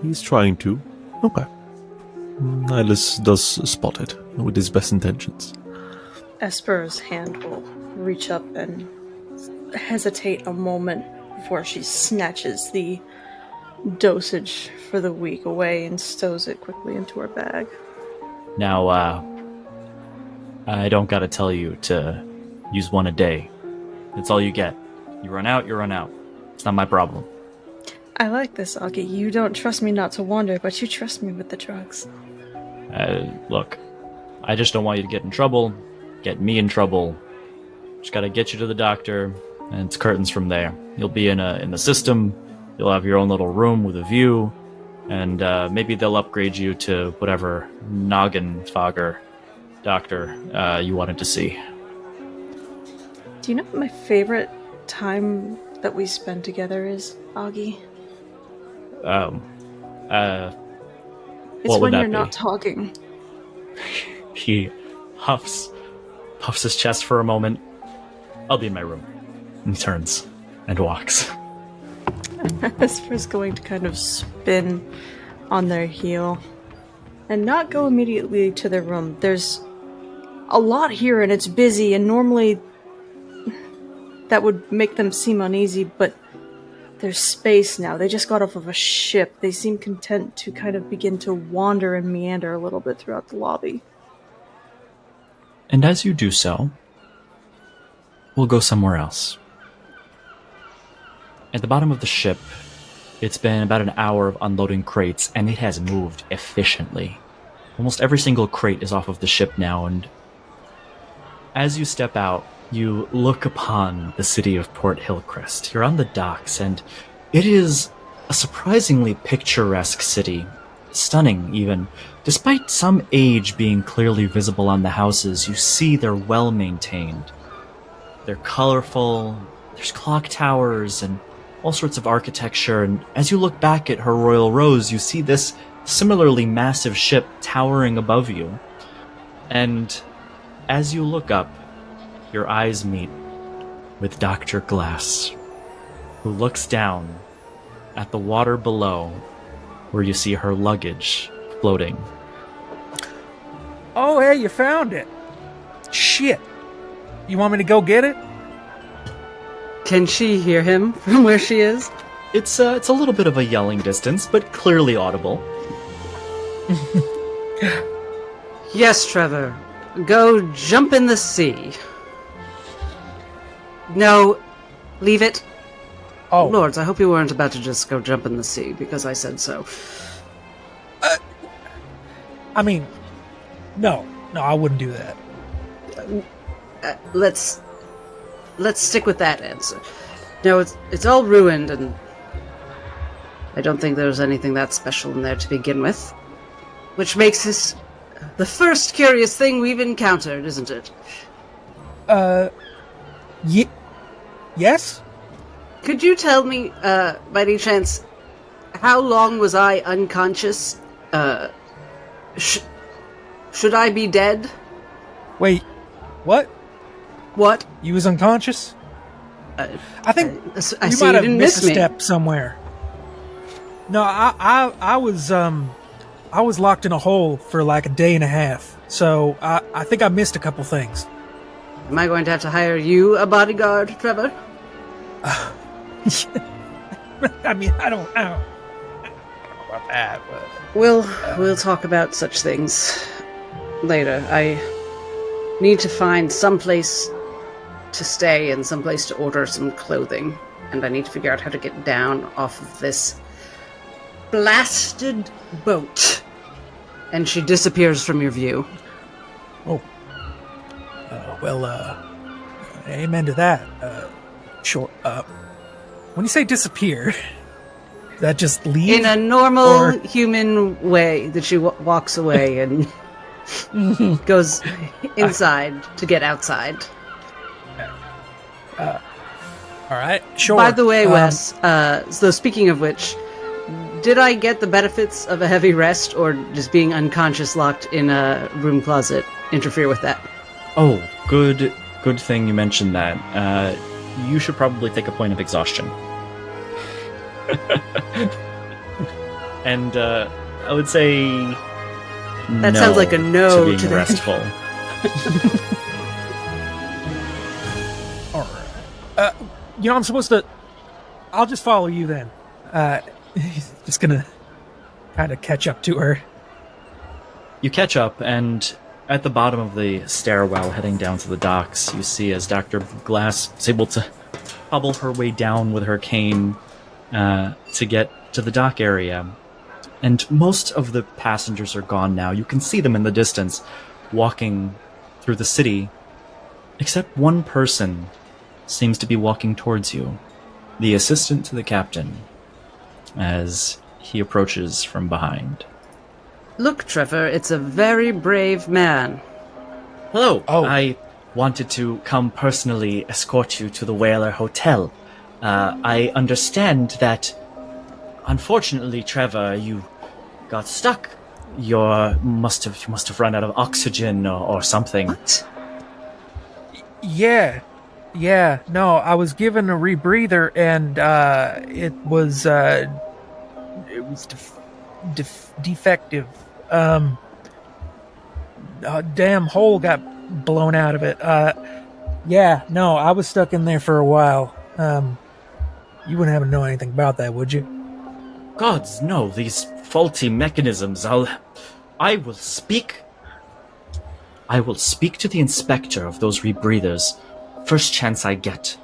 S4: He's trying to. Okay. Nihilus does spot it with his best intentions.
S2: Esper's hand will reach up and hesitate a moment before she snatches the dosage for the week away and stows it quickly into her bag.
S1: Now, I don't gotta tell you to use 1 a day. That's all you get. You run out, you run out. It's not my problem.
S2: I like this, Augie. You don't trust me not to wander, but you trust me with the drugs.
S1: Look, I just don't want you to get in trouble, get me in trouble. Just gotta get you to the doctor, and it's curtains from there. You'll be in the system, you'll have your own little room with a view, and maybe they'll upgrade you to whatever noggin fogger doctor you wanted to see.
S2: Do you know what my favorite time that we spend together is, Augie? It's
S1: What would
S2: when
S1: that
S2: you're
S1: be?
S2: not talking.
S1: He puffs his chest for a moment. I'll be in my room. And he turns and walks.
S2: Esper's going to kind of spin on their heel and not go immediately to their room. There's a lot here and it's busy, and normally that would make them seem uneasy, but there's space now. They just got off of a ship. They seem content to kind of begin to wander and meander a little bit throughout the lobby.
S1: And as you do so, we'll go somewhere else. At the bottom of the ship, it's been about an hour of unloading crates, and it has moved efficiently. Almost every single crate is off of the ship now, and as you step out, you look upon the city of Port Hillcrest. You're on the docks, and it is a surprisingly picturesque city. Stunning, even. Despite some age being clearly visible on the houses, you see they're well maintained. They're colorful, there's clock towers, and all sorts of architecture, and as you look back at her Royal Rose, you see this similarly massive ship towering above you. And as you look up, your eyes meet with Dr. Glass, who looks down at the water below, where you see her luggage floating.
S3: Oh, hey, you found it. Shit. You want me to go get it?
S5: Can she hear him from where she is?
S1: It's a little bit of a yelling distance, but clearly audible.
S5: Yes, Trevor. Go jump in the sea. No, leave it.
S3: Oh,
S5: Lords, I hope you weren't about to just go jump in the sea because I said so.
S3: I mean, no, I wouldn't do that.
S5: Let's stick with that answer. No, it's all ruined, and I don't think there's anything that special in there to begin with. Which makes this the first curious thing we've encountered, isn't it?
S3: Yes?
S5: Could you tell me, by any chance, how long was I unconscious? Should I be dead?
S3: Wait, what?
S5: What?
S3: You was unconscious? I think
S5: I
S3: we
S5: see
S3: might
S5: you
S3: have
S5: didn't
S3: missed
S5: miss
S3: a
S5: me.
S3: step somewhere. No, I was locked in a hole for like a day and a half, so I think I missed a couple things.
S5: Am I going to have to hire you a bodyguard, Trevor?
S3: I mean, I don't know about that, but
S5: We'll talk about such things later. I need to find some place to stay and some place to order some clothing, and I need to figure out how to get down off of this blasted boat. And she disappears from your view.
S3: amen to that. Sure. When you say disappear, that just leave?
S5: In a normal
S3: Or-
S5: human way, that she walks away and goes inside to get outside.
S3: All right, sure.
S5: By the way, Wes, so speaking of which, did I get the benefits of a heavy rest, or just being unconscious locked in a room closet interfere with that?
S1: Oh, good thing you mentioned that. You should probably take a point of exhaustion. And I would say
S5: That sounds like a no
S1: to being
S5: to that.
S1: restful.
S3: All right. I'm supposed to. I'll just follow you then. Just gonna kind of catch up to her.
S1: You catch up, and at the bottom of the stairwell heading down to the docks, you see as Dr. Glass is able to hobble her way down with her cane to get to the dock area. And most of the passengers are gone now. You can see them in the distance, walking through the city, except one person seems to be walking towards you. The assistant to the captain, as he approaches from behind.
S5: Look, Trevor, it's a very brave man.
S1: Hello.
S3: Oh.
S1: I wanted to come personally escort you to the Whaler Hotel. I understand that, unfortunately, Trevor, you got stuck. You must have run out of oxygen or something.
S5: What?
S3: Yeah. No, I was given a rebreather, and it was defective. A damn hole got blown out of it. Yeah. No, I was stuck in there for a while. You wouldn't happen to know anything about that, would you?
S1: Gods, no, these faulty mechanisms. I will speak to the inspector of those rebreathers first chance I get.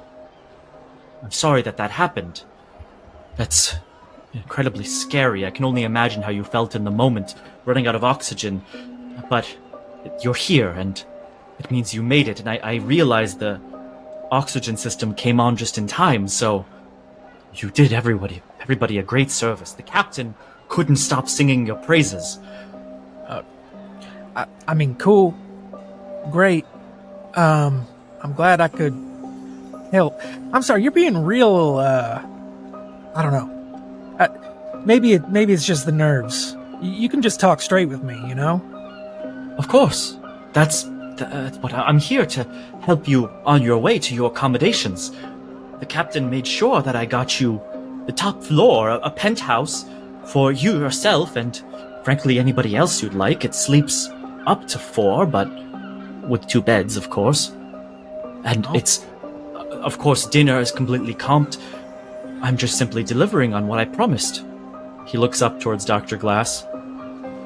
S1: I'm sorry that happened. That's incredibly scary. I can only imagine how you felt in the moment, running out of oxygen. But you're here, and it means you made it, and I realize the oxygen system came on just in time, so you did everybody a great service. The captain couldn't stop singing your praises.
S3: I mean, cool. Great. I'm glad I could help. I'm sorry, you're being real, I don't know. Maybe it's just the nerves. You can just talk straight with me, you know?
S1: Of course. That's what I'm here to help you on your way to your accommodations. The captain made sure that I got you the top floor, a penthouse for you yourself and frankly anybody else you'd like. It sleeps up to 4, but with 2 beds, of course. And it's, of course, dinner is completely comped. I'm just simply delivering on what I promised. He looks up towards Dr. Glass.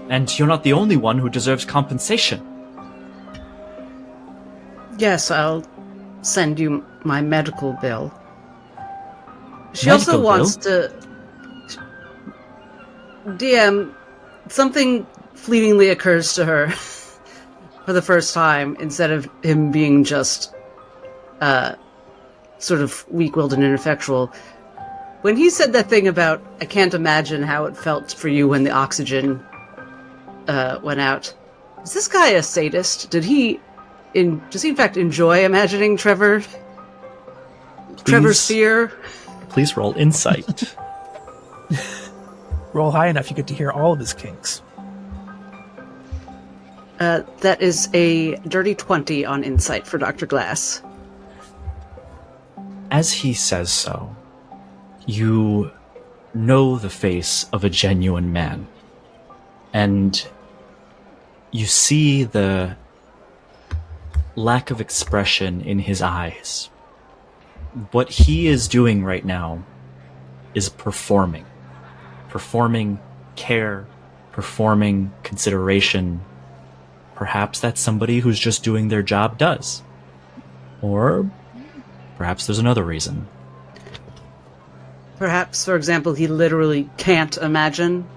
S1: And you're not the only one who deserves compensation.
S5: Yes, I'll send you my medical bill. She
S1: Medical
S5: also
S1: bill?
S5: wants to... DM, something fleetingly occurs to her for the first time, instead of him being just sort of weak-willed and ineffectual. When he said that thing about, I can't imagine how it felt for you when the oxygen went out, is this guy a sadist? Does he in fact enjoy imagining Trevor's fear?
S1: Please roll insight.
S3: Roll high enough, you get to hear all of his kinks.
S5: That is a dirty 20 on insight for Dr. Glass.
S1: as he says so, you know the face of a genuine man. And you see the lack of expression in his eyes. What he is doing right now is performing. Performing care, performing consideration. Perhaps that's somebody who's just doing their job does. Or perhaps there's another reason.
S5: Perhaps, for example, he literally can't imagine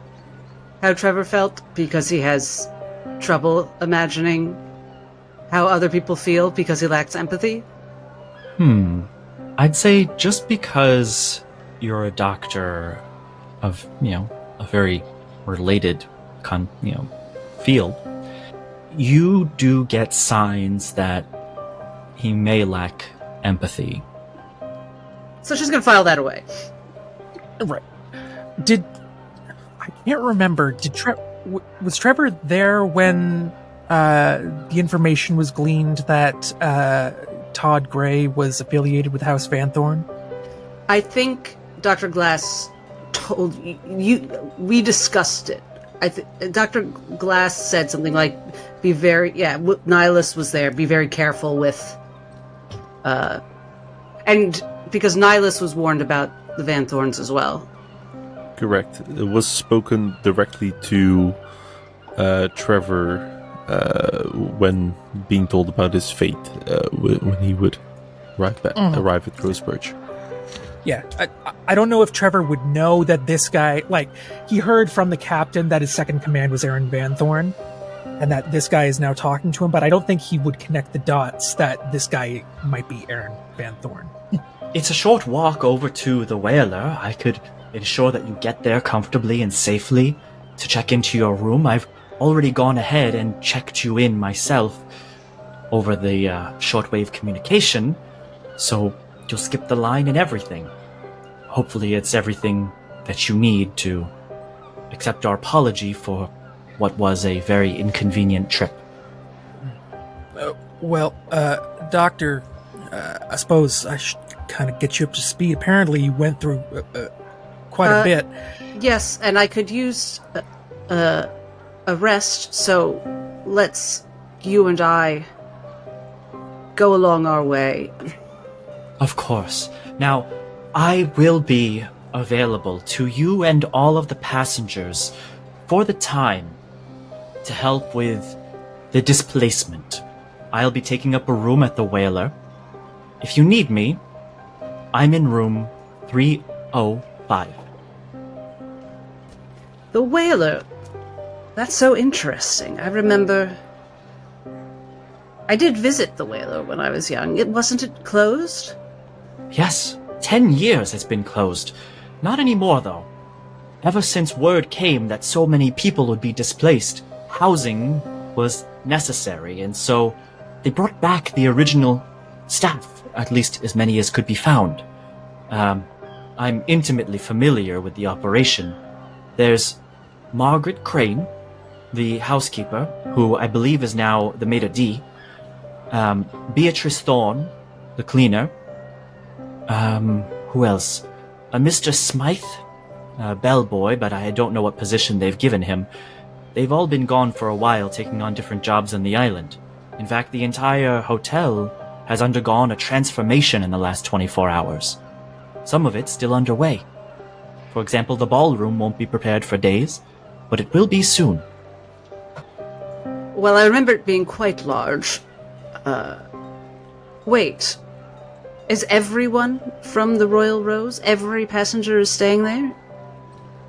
S5: how Trevor felt because he has trouble imagining how other people feel because he lacks empathy.
S1: I'd say just because you're a doctor of, a very related field, you do get signs that he may lack empathy.
S5: So she's gonna file that away.
S3: Right. I can't remember. Was Trevor there when the information was gleaned that Todd Gray was affiliated with House Van Thorn?
S5: I think Dr. Glass told you. We discussed it. Dr. Glass said something like, "Be very." Yeah, Nihilus was there. Be very careful with. And because Nihilus was warned about the Van Thorns as well.
S4: Correct. It was spoken directly to Trevor when being told about his fate when he would arrive at Rosebridge.
S3: Yeah, I don't know if Trevor would know that this guy, he heard from the captain that his second command was Aaron Van Thorn, and that this guy is now talking to him, but I don't think he would connect the dots that this guy might be Aaron Van Thorn.
S1: It's a short walk over to the Whaler. I could ensure that you get there comfortably and safely to check into your room. I've already gone ahead and checked you in myself over the shortwave communication, so you'll skip the line and everything. Hopefully it's everything that you need to accept our apology for what was a very inconvenient trip.
S3: Doctor, I suppose I should kind of get you up to speed. Apparently you went through quite a bit.
S5: Yes, and I could use a rest, so let's you and I go along our way.
S1: Of course. Now, I will be available to you and all of the passengers for the time to help with the displacement. I'll be taking up a room at the Whaler. If you need me, I'm in room 305.
S5: The Whaler. That's so interesting. I remember I did visit the Whaler when I was young. Wasn't it closed?
S1: Yes, 10 years it's been closed. Not anymore, though. Ever since word came that so many people would be displaced, housing was necessary, and so they brought back the original staff, at least as many as could be found. I'm intimately familiar with the operation. There's Margaret Crane, the housekeeper, who I believe is now the maître d', Beatrice Thorne, the cleaner, who else? Mr. Smythe, bellboy, but I don't know what position they've given him. They've all been gone for a while, taking on different jobs on the island. In fact, the entire hotel has undergone a transformation in the last 24 hours. Some of it's still underway. For example, the ballroom won't be prepared for days, but it will be soon.
S5: Well, I remember it being quite large. Wait. Is everyone from the Royal Rose? Every passenger is staying there?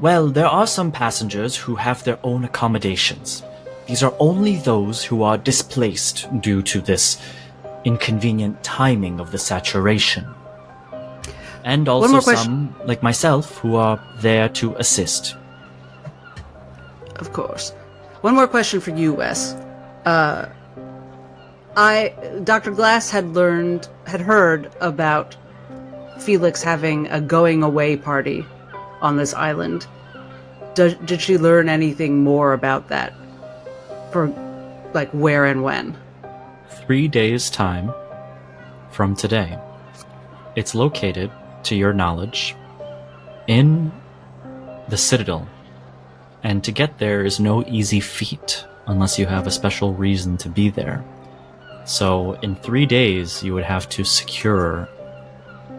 S1: Well, there are some passengers who have their own accommodations. These are only those who are displaced due to this inconvenient timing of the saturation. And also some, like myself, who are there to assist.
S5: Of course. One more question for you, Wes. Dr. Glass had heard about Felix having a going away party on this island. Did she learn anything more about that? For, where and when?
S1: 3 days' time from today. It's located, to your knowledge, in the Citadel. And to get there is no easy feat unless you have a special reason to be there. So in 3 days, you would have to secure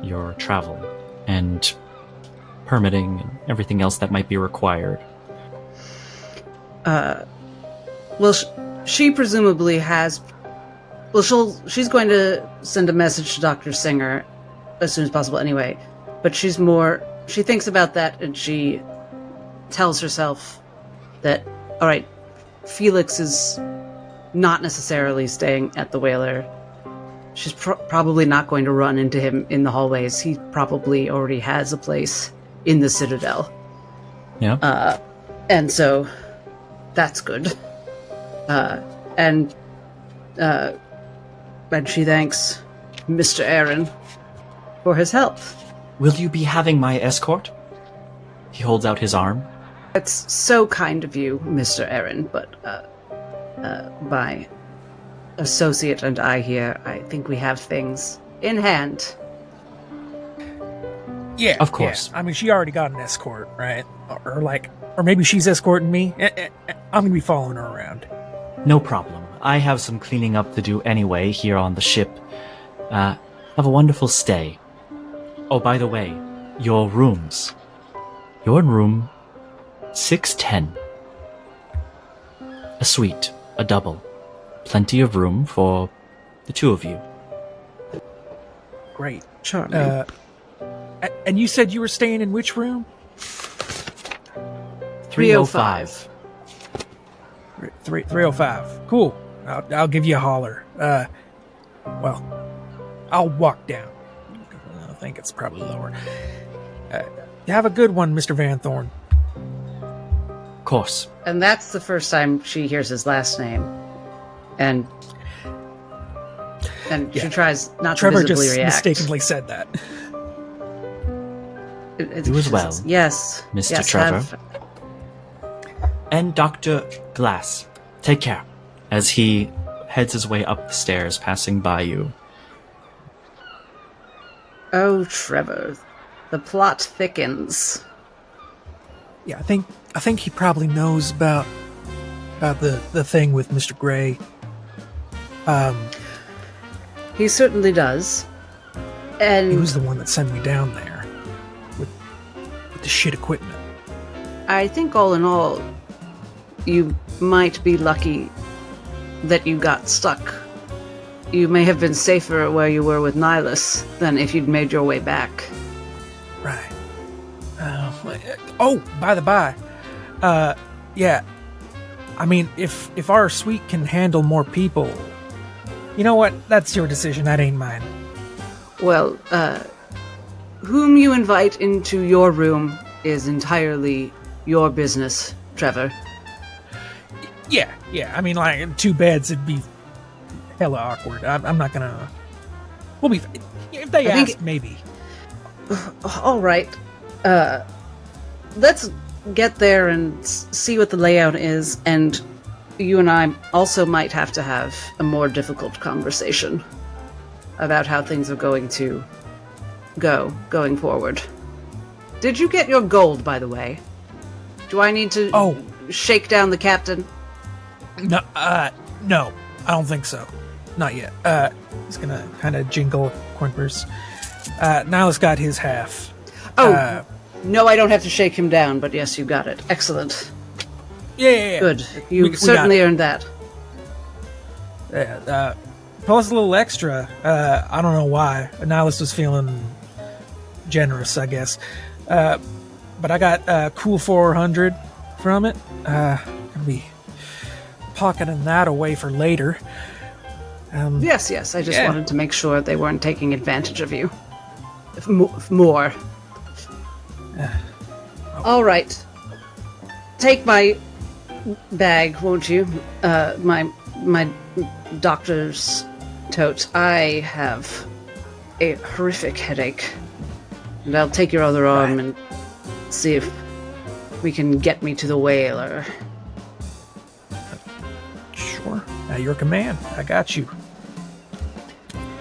S1: your travel and permitting and everything else that might be required.
S5: Well, she presumably has. Well, she's going to send a message to Dr. Singer as soon as possible anyway. But she thinks about that and she tells herself that, all right, Felix is not necessarily staying at the Whaler. She's probably not going to run into him in the hallways. He probably already has a place in the Citadel.
S1: Yeah.
S5: And so that's good. And she thanks Mr. Aaron for his help.
S1: Will you be having my escort? He holds out his arm.
S5: It's so kind of you, Mr. Aaron, but my associate and I here, I think we have things in hand.
S3: Yeah,
S1: Of course.
S3: yeah. I mean, she already got an escort, right? Or maybe she's escorting me. I'm gonna be following her around.
S1: No problem. I have some cleaning up to do anyway here on the ship. Have a wonderful stay. Oh, by the way, your rooms. You're in room 610. A suite, a double. Plenty of room for the two of you.
S3: Great.
S5: Charming.
S3: And you said you were staying in which room?
S1: 305.
S3: 305. Cool. I'll give you a holler. Well, I'll walk down. I think it's probably lower. Have a good one, Mr. Van Thorn.
S1: Of course.
S5: And that's the first time she hears his last name. And she tries not
S3: Trevor
S5: to visibly
S3: just
S5: react.
S3: mistakenly said that.
S1: You as well,
S5: Yes.
S1: Mr.
S5: Yes,
S1: Trevor. And Dr. Glass. Take care. As he heads his way up the stairs, passing by you.
S5: Oh, Trevor. The plot thickens.
S3: Yeah, I think he probably knows about the thing with Mr. Gray.
S5: He certainly does. And
S3: He was the one that sent me down there with the shit equipment.
S5: I think all in all, you might be lucky that you got stuck. You may have been safer where you were with Nihilus than if you'd made your way back.
S3: Right. Oh, by the by, yeah. I mean, if our suite can handle more people, you know what? That's your decision. That ain't mine.
S5: Well, whom you invite into your room is entirely your business, Trevor.
S3: Yeah. I mean, like 2 beds, it'd be hella awkward. I'm not gonna. We'll be. If they
S5: I think-
S3: ask, maybe.
S5: All right. Let's get there and see what the layout is, and you and I also might have to have a more difficult conversation about how things are going to going forward. Did you get your gold, by the way? Do I need to shake down the captain?
S3: No, no, I don't think so. Not yet. He's gonna kind of jingle coin purse. Nihilus got his half.
S5: No, I don't have to shake him down, but yes, you got it. Excellent.
S3: Yeah.
S5: Good. You
S3: We
S5: certainly
S3: got it.
S5: earned that.
S3: Plus a little extra. I don't know why. Nihilus was feeling generous, I guess. But I got cool 400 from it. Gonna be pocketing that away for later.
S5: Yes. I just wanted to make sure they weren't taking advantage of you. More. All right. Take my bag, won't you? My doctor's tote. I have a horrific headache, and I'll take your other arm and see if we can get me to the Whaler.
S3: Sure. At your command. I got you.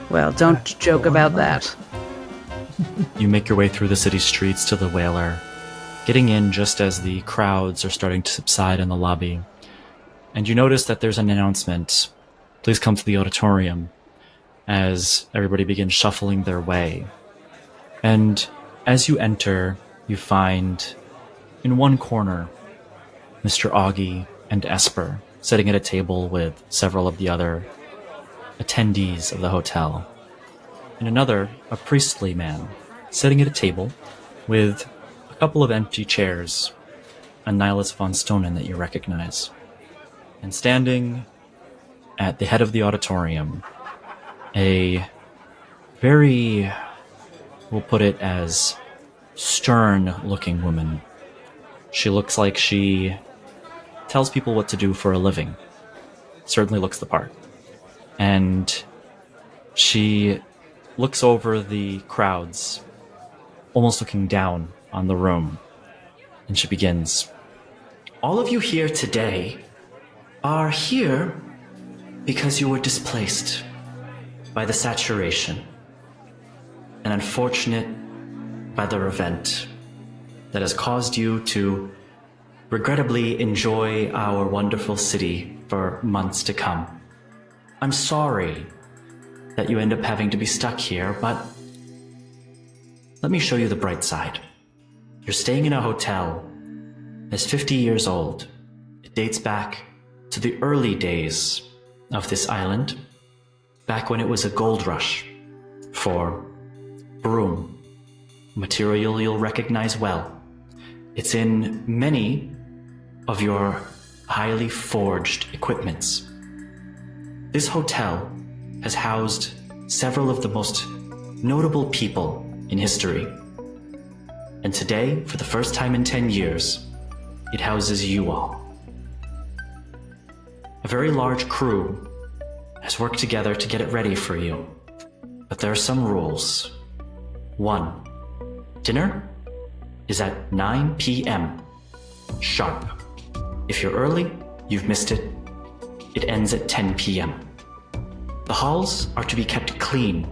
S5: Well, don't joke
S3: go
S5: about
S3: on.
S5: that.
S1: You make your way through the city streets to the Whaler, getting in just as the crowds are starting to subside in the lobby. And you notice that there's an announcement. Please come to the auditorium, as everybody begins shuffling their way. And as you enter, you find in one corner Mr. Augie and Esper sitting at a table with several of the other attendees of the hotel. In another, a priestly man sitting at a table with a couple of empty chairs, a Nihilus von Stonen that you recognize. And standing at the head of the auditorium, a very, we'll put it as, stern-looking woman. She looks like she tells people what to do for a living. Certainly looks the part. And she looks over the crowds, almost looking down on the room. And she begins, "All of you here today are here because you were displaced by the saturation, an unfortunate weather event that has caused you to regrettably enjoy our wonderful city for months to come. I'm sorry that you end up having to be stuck here, but let me show you the bright side. You're staying in a hotel that's 50 years old. It dates back to the early days of this island, back when it was a gold rush for broom, material you'll recognize well. It's in many of your highly forged equipments. This hotel has housed several of the most notable people in history. And today, for the first time in 10 years, it houses you all. A very large crew has worked together to get it ready for you. But there are some rules. 1. Dinner is at 9 p.m. sharp. If you're early, you've missed it. It ends at 10 p.m. The halls are to be kept clean.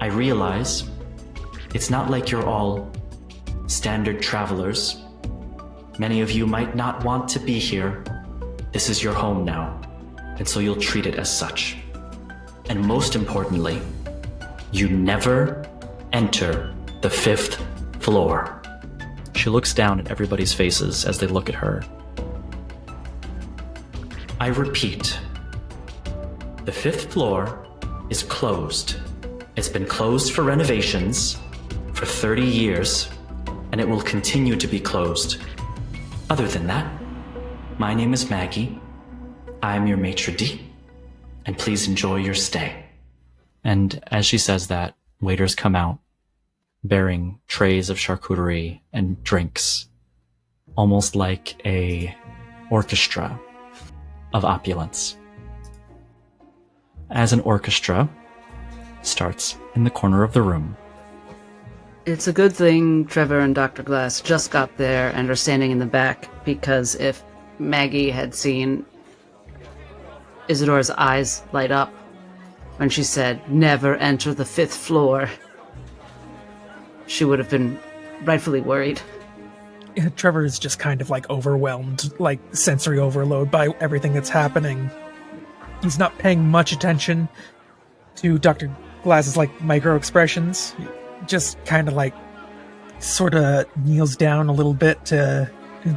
S1: I realize it's not like you're all standard travelers. Many of you might not want to be here. This is your home now, and so you'll treat it as such. And most importantly, you never enter the 5th floor. She looks down at everybody's faces as they look at her. I repeat, the 5th floor is closed. It's been closed for renovations for 30 years, and it will continue to be closed. Other than that, my name is Maggie. I am your maitre d', and please enjoy your stay. And as she says that, waiters come out, bearing trays of charcuterie and drinks, almost like a orchestra of opulence. As an orchestra starts in the corner of the room.
S5: It's a good thing Trevor and Dr. Glass just got there and are standing in the back, because if Maggie had seen Isadora's eyes light up when she said, "Never enter the 5th floor," she would have been rightfully worried.
S3: Trevor is just kind of like overwhelmed, like sensory overload by everything that's happening. He's not paying much attention to Dr. Glass's like micro expressions. Just kind of like sort of kneels down a little bit to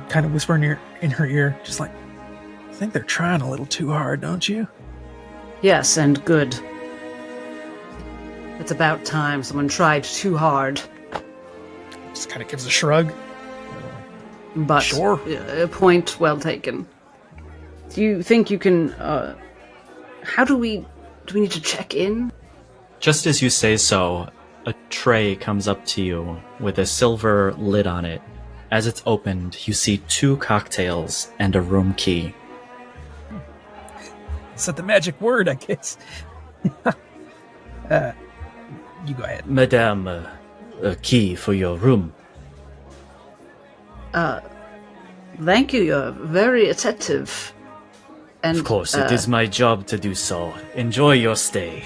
S3: kind of whisper in her ear, just like, "I think they're trying a little too hard, don't you?"
S5: Yes, and good. It's about time someone tried too hard.
S3: Just kind of gives a shrug.
S5: But
S3: Sure.
S5: A point well taken. Do you think you can? How do we need to check in?
S1: Just as you say so, a tray comes up to you with a silver lid on it. As it's opened, you see 2 cocktails and a room key.
S3: Said the magic word, I guess. You go ahead.
S1: Madame, a key for your room.
S5: Thank you. You're very attentive. And
S1: Of course, it is my job to do so. Enjoy your stay.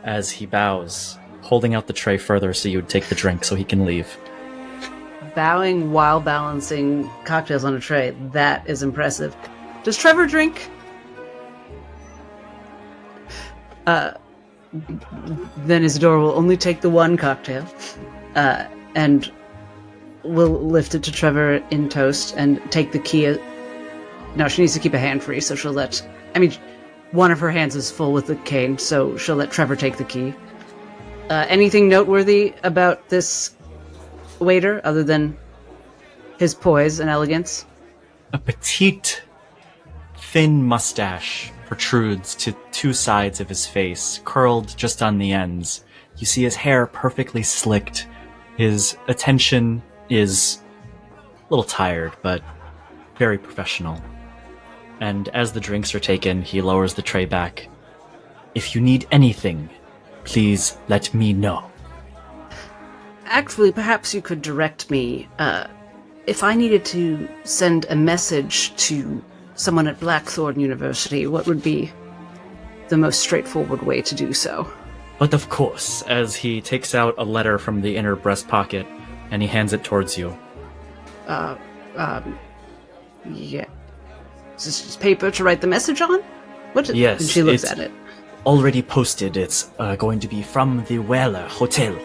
S1: As he bows holding out the tray further so you would take the drink so he can leave.
S5: Bowing while balancing cocktails on a tray. That is impressive. Does Trevor drink? Then Isidore will only take the one cocktail, and will lift it to Trevor in toast and take the key. No, she needs to keep a hand free, so she'll let... I mean, one of her hands is full with the cane, so she'll let Trevor take the key. Anything noteworthy about this waiter, other than his poise and elegance?
S1: A petite, thin mustache protrudes to two sides of his face, curled just on the ends. You see his hair perfectly slicked. His attention is a little tired, but very professional. And as the drinks are taken, he lowers the tray back. If you need anything, please let me know.
S5: Actually, perhaps you could direct me. If I needed to send a message to someone at Blackthorn University, what would be the most straightforward way to do so?
S1: But of course, as he takes out a letter from the inner breast pocket, and he hands it towards you.
S5: Yeah. Is this just paper to write the message on? What?
S1: Yes,
S5: And she looks
S1: it's
S5: at it.
S1: already posted. It's going to be from the Whaler Hotel.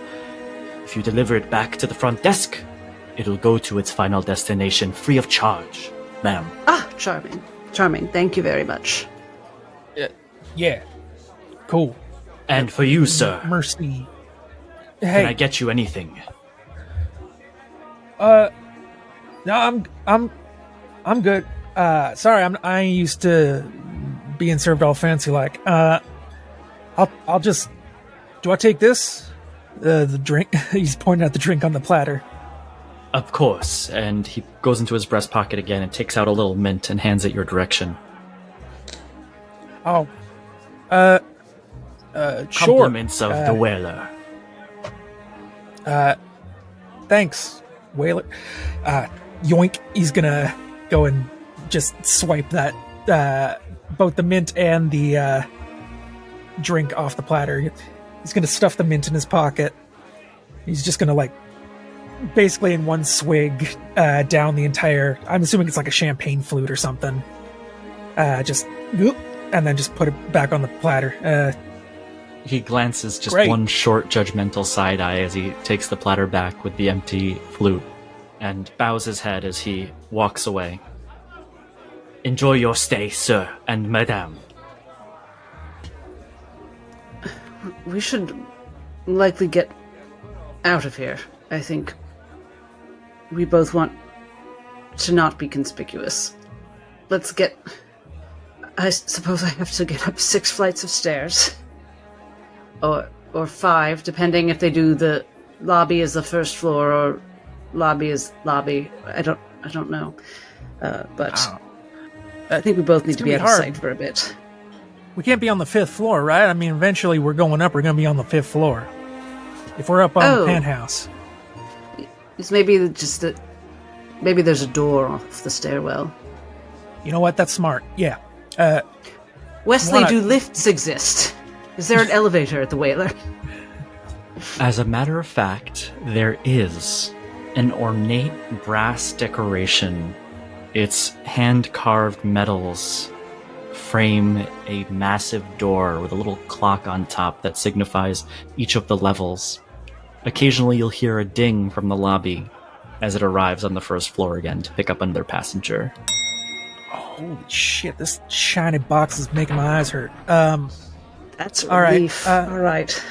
S1: If you deliver it back to the front desk, it'll go to its final destination free of charge, ma'am.
S5: Ah, charming. Charming. Thank you very much.
S3: Yeah. Cool.
S1: And for you, sir,
S3: Mercy.
S1: can I
S3: Hey.
S1: get you anything?
S3: No, I'm good. Sorry, I ain't used to being served all fancy like. I'll just. Do I take this? The drink. He's pointing at the drink on the platter.
S1: Of course. And he goes into his breast pocket again and takes out a little mint and hands it your direction.
S3: Oh. Sure.
S1: Compliments of the Whaler.
S3: Thanks, Whaler. Yoink. He's gonna go and just swipe that, both the mint and the drink off the platter. He's gonna stuff the mint in his pocket. He's just gonna, like, basically in one swig, down the entire... I'm assuming it's like a champagne flute or something. Just... whoop, and then just put it back on the platter.
S1: He glances just
S3: Great.
S1: one short judgmental side eye as he takes the platter back with the empty flute and bows his head as he walks away. Enjoy your stay, sir and madame.
S5: We should likely get out of here. I think we both want to not be conspicuous. Let's get... I suppose I have to get up 6 flights of stairs. Or 5, depending if they do the lobby as the first floor or lobby as lobby. I don't know. But I think we both need to be
S3: gonna
S5: out
S3: be
S5: of
S3: hard.
S5: sight for a bit.
S3: We can't be on the 5th floor, right? I mean, eventually we're going up. We're going to be on the 5th floor. If we're up on the
S5: Oh.
S3: penthouse.
S5: It's maybe just that... Maybe there's a door off the stairwell.
S3: You know what? That's smart. Yeah.
S5: Wesley,
S3: Wanna-
S5: do lifts exist? Is there an elevator at the Whaler?
S1: As a matter of fact, there is an ornate brass decoration. Its hand-carved metals frame a massive door with a little clock on top that signifies each of the levels. Occasionally you'll hear a ding from the lobby as it arrives on the first floor again to pick up another passenger.
S3: Holy shit, this shiny box is making my eyes hurt.
S5: That's a
S3: All right,
S5: relief. All right.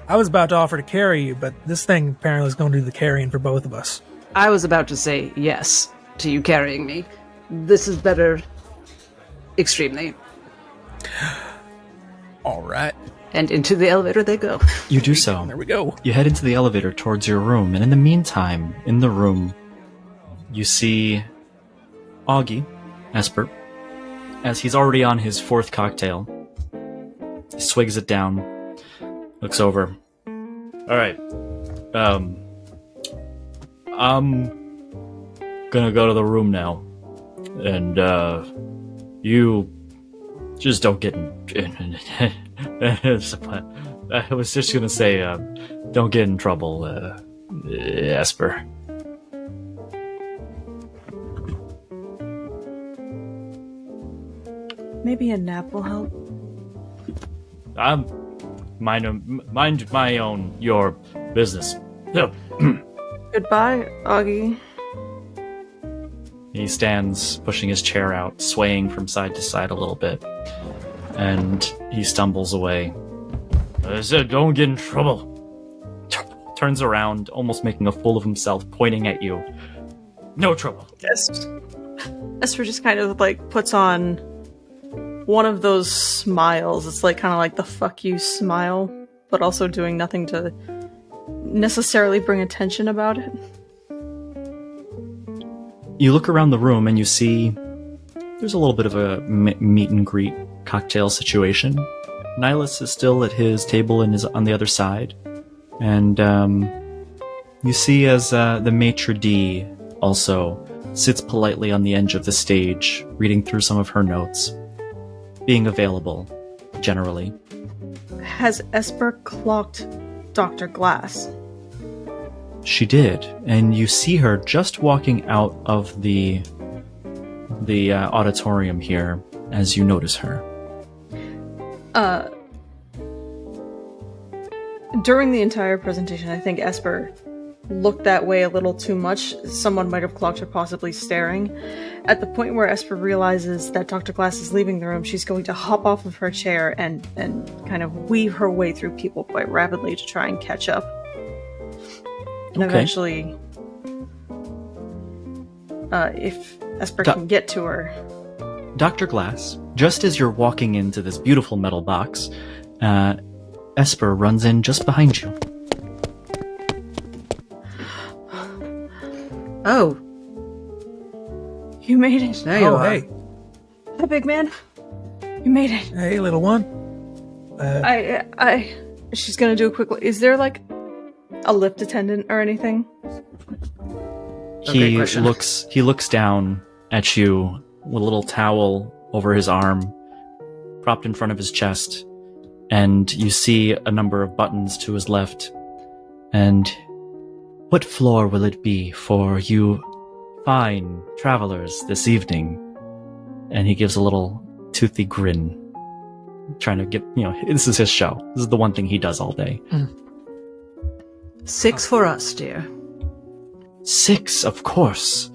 S3: I was about to offer to carry you, but this thing apparently is going to do the carrying for both of us.
S5: I was about to say yes to you carrying me. This is better. Extremely.
S3: All right.
S5: And into the elevator they go.
S1: You do so.
S3: There we go.
S1: You head into the elevator towards your room, and in the meantime, in the room, you see Augie, Esper, as he's already on his 4th cocktail. He swigs it down, looks over. Alright, I'm gonna go to the room now, and, you just don't get in. I was just gonna say, don't get in trouble, Esper.
S2: Maybe a nap will help.
S1: Mind my own, your business. Yep.
S2: Goodbye, Augie.
S1: He stands, pushing his chair out, swaying from side to side a little bit, and he stumbles away. I said, don't get in trouble. Turns around, almost making a fool of himself, pointing at you. No trouble.
S2: Esper just kind of like puts on one of those smiles. It's like kind of like the fuck you smile, but also doing nothing to necessarily bring attention about it.
S1: You look around the room and you see there's a little bit of a meet and greet cocktail situation. Nihilus is still at his table and is on the other side. And you see as the maitre d' also sits politely on the edge of the stage, reading through some of her notes, being available, generally.
S2: Has Esper clocked Dr. Glass?
S1: She did, and you see her just walking out of the auditorium here as you notice her.
S2: During the entire presentation, I think Esper looked that way a little too much. Someone might have clocked her, possibly staring. At the point where Esper realizes that Dr. Glass is leaving the room, she's going to hop off of her chair and kind of weave her way through people quite rapidly to try and catch up. And eventually, if Esper can get to her...
S1: Dr. Glass, just as you're walking into this beautiful metal box, Esper runs in just behind you.
S5: Oh.
S2: You made it.
S5: There you are.
S3: Hey.
S2: Hi, big man. You made it.
S3: Hey, little one.
S2: She's gonna do a quick... Is there, like, a lift attendant or anything?
S1: He looks down at you with a little towel over his arm, propped in front of his chest, and you see a number of buttons to his left. And what floor will it be for you fine travelers this evening? And he gives a little toothy grin, trying to get, this is his show. This is the one thing he does all day.
S5: 6 for us, dear.
S1: 6, of course.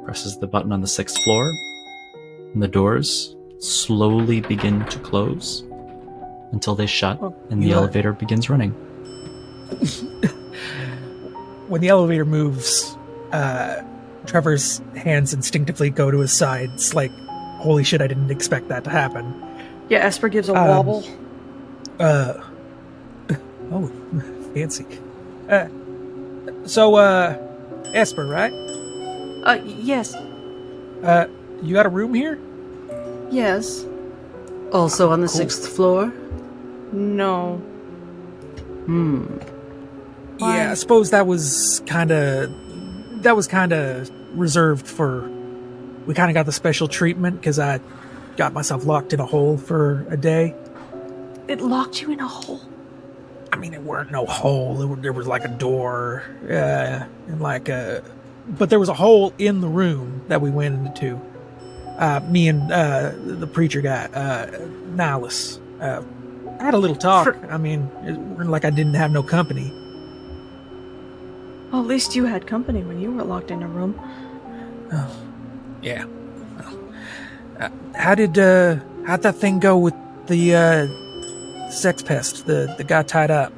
S1: Presses the button on the 6th floor, and the doors slowly begin to close until they shut, and the elevator begins running.
S3: When the elevator moves, Trevor's hands instinctively go to his sides, like, holy shit, I didn't expect that to happen.
S2: Yeah, Esper gives a wobble.
S3: Oh, fancy. Esper, right?
S2: Yes.
S3: You got a room here?
S2: Yes.
S5: Also on the 6th floor?
S2: No.
S3: Yeah, I suppose that was kind of reserved for... We kind of got the special treatment because I got myself locked in a hole for a day.
S2: It locked you in a hole?
S3: I mean, it weren't no hole. There was like a door, and like a... But there was a hole in the room that we went into. Me and the preacher guy, Nihilus, had a little talk. I mean, it wasn't like I didn't have no company.
S2: Well, at least you had company when you were locked in a room.
S3: Oh, yeah. Well, how'd that thing go with the sex pest, the guy tied up?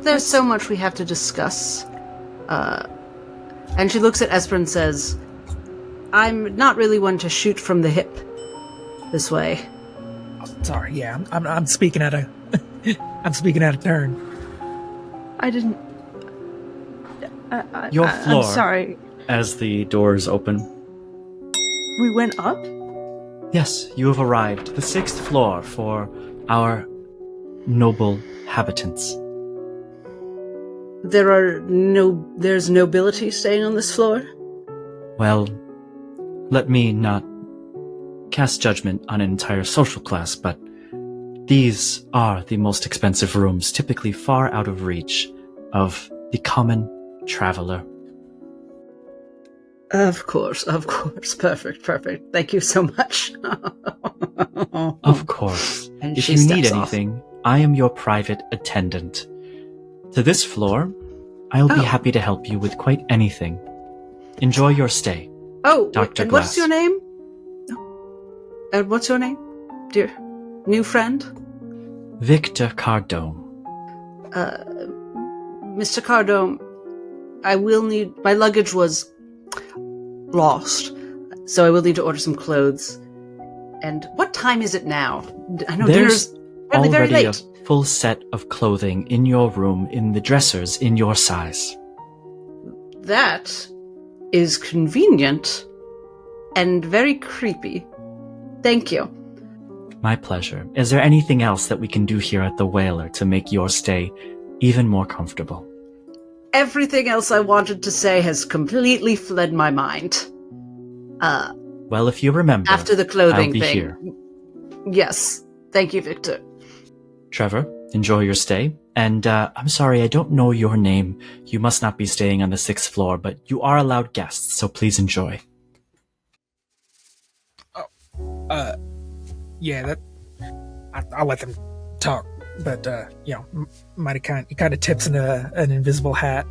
S5: There's so much we have to discuss. And she looks at Esper and says, I'm not really one to shoot from the hip this way.
S3: Oh, sorry, yeah, I'm speaking out of I'm speaking out of turn.
S2: I didn't...
S1: Your floor.
S2: I'm sorry.
S1: As the doors open.
S2: We went up?
S1: Yes, you have arrived. The 6th floor for our noble habitants.
S5: There's nobility staying on this floor?
S1: Well, let me not cast judgment on an entire social class, but These are the most expensive rooms, typically far out of reach of the common traveler.
S5: Of course. Perfect. Thank you so much.
S1: Of course.
S5: And
S1: If
S5: she
S1: you need
S5: steps off.
S1: anything, I am your private attendant. To this floor, I'll be
S5: Oh.
S1: happy to help you with quite anything. Enjoy your stay.
S5: Oh,
S1: Dr.
S5: and what's
S1: Glass.
S5: your name? And what's your name, dear new friend?
S1: Victor Cardone.
S5: Mr. Cardone, I will need... My luggage was lost, so I will need to order some clothes. And what time is it now? I know
S1: There's
S5: dinner's really very
S1: already
S5: late.
S1: a full set of clothing in your room in the dressers in your size.
S5: That is convenient and very creepy. Thank you.
S1: My pleasure. Is there anything else that we can do here at the Whaler to make your stay even more comfortable?
S5: Everything else I wanted to say has completely fled my mind.
S1: Well, if you remember,
S5: After the clothing
S1: I'll be
S5: thing.
S1: here.
S5: Yes. Thank you, Victor.
S1: Trevor, enjoy your stay. And I'm sorry, I don't know your name. You must not be staying on the 6th floor, but you are allowed guests, so please enjoy.
S3: Yeah, I'll let them talk. But he kind of tips in an invisible hat.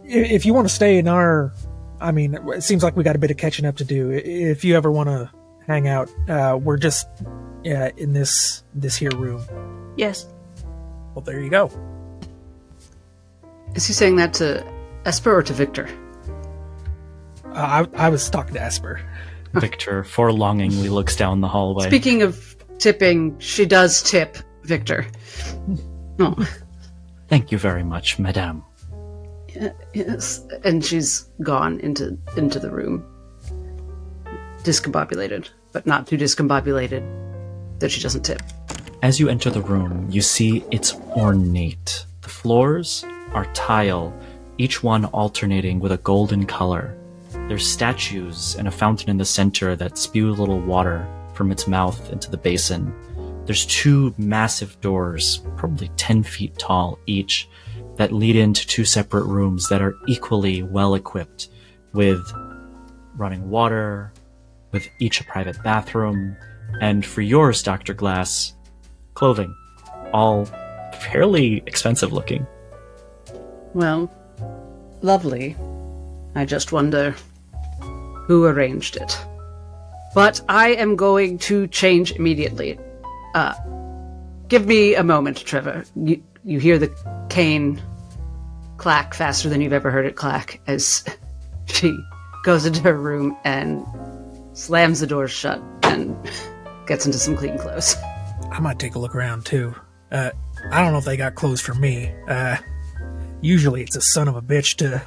S3: If you want to stay in our, I mean, it seems like we got a bit of catching up to do. If you ever want to hang out, we're just in this here room.
S2: Yes.
S3: Well, there you go.
S5: Is he saying that to Esper or to Victor?
S3: I was talking to Esper.
S1: Victor forlongingly looks down the hallway.
S5: Speaking of tipping, she does tip Victor. Oh,
S1: Thank you very much, madame.
S5: yes. And she's gone into the room. Discombobulated, but not too discombobulated that she doesn't tip.
S1: As you enter the room, you see it's ornate. The floors are tile, each one alternating with a golden color. There's statues and a fountain in the center that spew a little water from its mouth into the basin. There's 2 massive doors, probably 10 feet tall each, that lead into 2 separate rooms that are equally well equipped with running water, with each a private bathroom, and for yours, Dr. Glass, clothing. All fairly expensive looking.
S5: Well, lovely. I just wonder who arranged it. But I am going to change immediately. Give me a moment, Trevor. You hear the cane clack faster than you've ever heard it clack as she goes into her room and slams the door shut and gets into some clean clothes.
S3: I might take a look around too. I don't know if they got clothes for me. Usually it's a son of a bitch to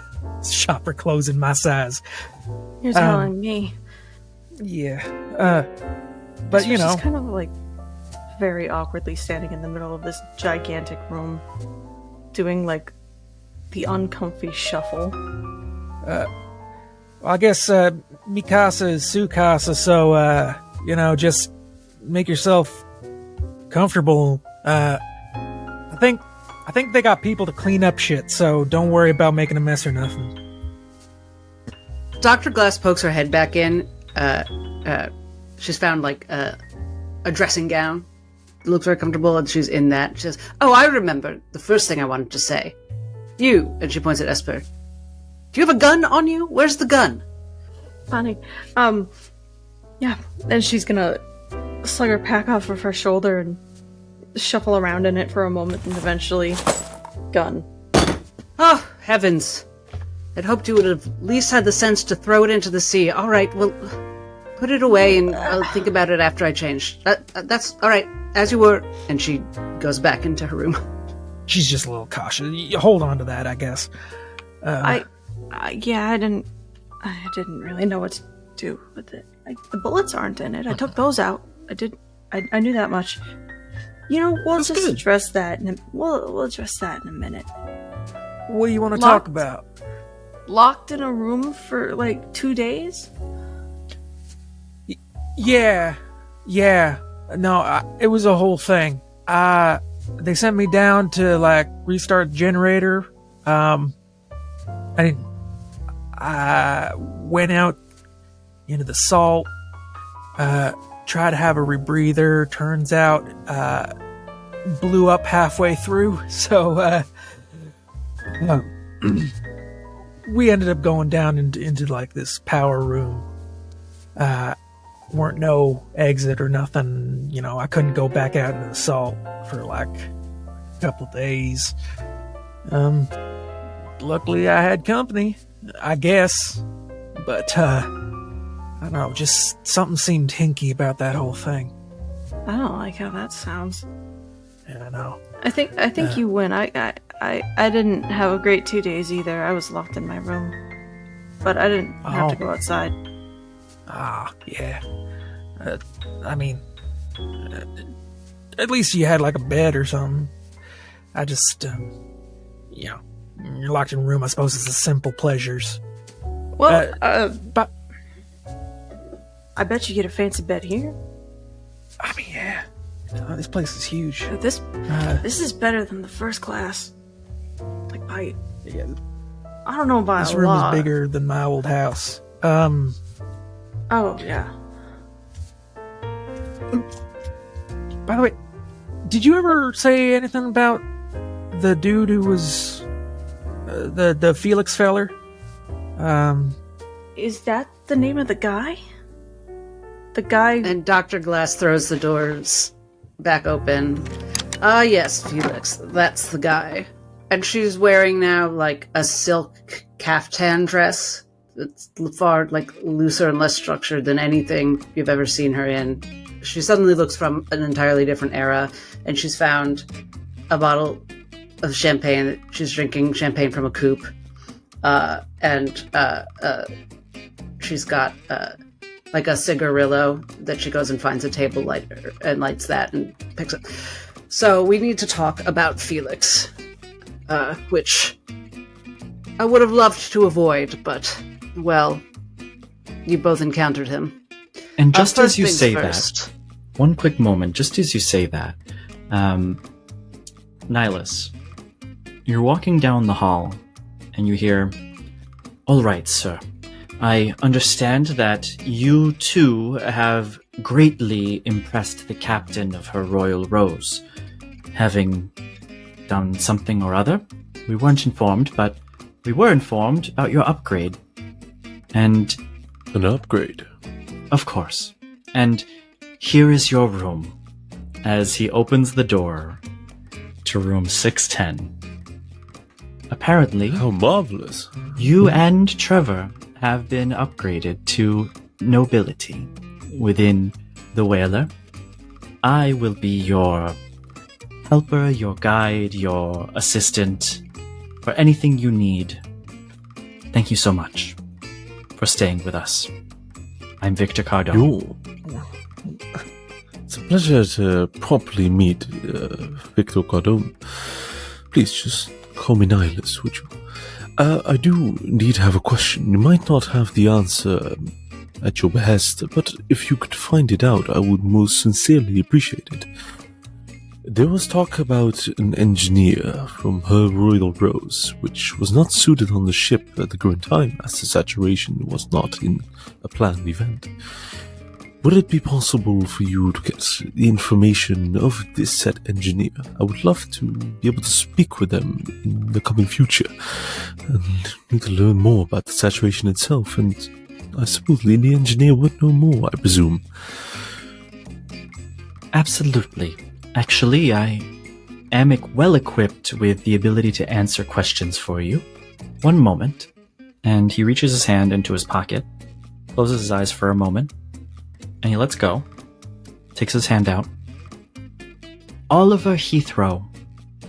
S3: shop for clothes in my size.
S2: You're telling me.
S3: Yeah. But you know,
S2: She's kind of like very awkwardly standing in the middle of this gigantic room, doing like the uncomfy shuffle.
S3: I guess Mikasa is Sukasa, so just make yourself comfortable. I think they got people to clean up shit, so don't worry about making a mess or nothing.
S5: Dr. Glass pokes her head back in. She's found like a dressing gown. It looks very comfortable, and she's in that. She says, "Oh, I remember the first thing I wanted to say. You," and she points at Esper. "Do you have a gun on you? Where's the gun?"
S2: Funny. Yeah. And she's gonna slug her pack off of her shoulder and shuffle around in it for a moment, and eventually, gun.
S5: Oh, heavens. I'd hoped you would have at least had the sense to throw it into the sea. All right, well, put it away, and I'll think about it after I change. That's all right, as you were. And she goes back into her room.
S3: She's just a little cautious. You hold on to that, I guess.
S2: I didn't really know what to do with it. The bullets aren't in it. I took those out. I knew that much. We'll
S3: That's
S2: just
S3: good.
S2: address that. We'll address that in a minute.
S3: What do you want to
S2: Locked.
S3: talk about?
S2: Locked in a room for like 2 days?
S3: Yeah. No, it was a whole thing. They sent me down to like restart the generator. I went out into the salt. Tried to have a rebreather. Turns out, blew up halfway through. So, we ended up going down into like this power room. Weren't no exit or nothing. You know, I couldn't go back out into the salt for like a couple days. Luckily I had company, I guess. But, I don't know, just something seemed hinky about that whole thing.
S2: I don't like how that sounds.
S3: Yeah, I know.
S2: I think you win. I didn't have a great 2 days either. I was locked in my room. But I didn't have to go outside.
S3: Yeah. I mean, at least you had like a bed or something. I just, you know, you're locked in a room. I suppose it's the simple pleasures.
S2: Well,
S3: But
S2: I bet you get a fancy bed here.
S3: I mean, yeah, this place is huge.
S2: This is better than the first class. Like by,
S3: Yeah,
S2: I don't know by
S3: this
S2: a
S3: room
S2: lot.
S3: is bigger than my old house.
S2: Oh yeah.
S3: By the way, did you ever say anything about the dude who was the Felix feller?
S2: Is that the name of the guy? The guy.
S5: And Dr. Glass throws the doors back open. Yes, Felix, that's the guy. And she's wearing now like a silk caftan dress. It's far like looser and less structured than anything you've ever seen her in. She suddenly looks from an entirely different era, and she's found a bottle of champagne. She's drinking champagne from a coupe, and she's got like a cigarillo that she goes and finds a table lighter and lights that and picks up. So we need to talk about Felix, which I would have loved to avoid, but, well, you both encountered him.
S1: And just
S5: First
S1: as you
S5: things
S1: say
S5: first.
S1: that, one quick moment, just as you say that, Nihilus, you're walking down the hall, and you hear, "All right, sir. I understand that you too have greatly impressed the captain of her Royal Rose, having done something or other. We weren't informed, but we were informed about your upgrade. And,
S4: An upgrade.
S1: of course, and here is your room," as he opens the door to room 610. Apparently,
S4: How marvelous.
S1: you and Trevor have been upgraded to nobility within the Whaler. I will be your helper, your guide, your assistant, for anything you need. Thank you so much for staying with us. I'm Victor Cardone.
S4: It's a pleasure to properly meet Victor Cardone. Please just call me Nihilus, would you? I do indeed have a question. You might not have the answer at your behest, but if you could find it out, I would most sincerely appreciate it. There was talk about an engineer from Her Royal Rose, which was not suited on the ship at the current time, as the saturation was not in a planned event. Would it be possible for you to get the information of this said engineer? I would love to be able to speak with them in the coming future, and need to learn more about the saturation itself, and I suppose the engineer would know more, I presume.
S1: Absolutely. Actually, I am well equipped with the ability to answer questions for you. One moment. And he reaches his hand into his pocket, closes his eyes for a moment, and he lets go, takes his hand out. Oliver Heathrow,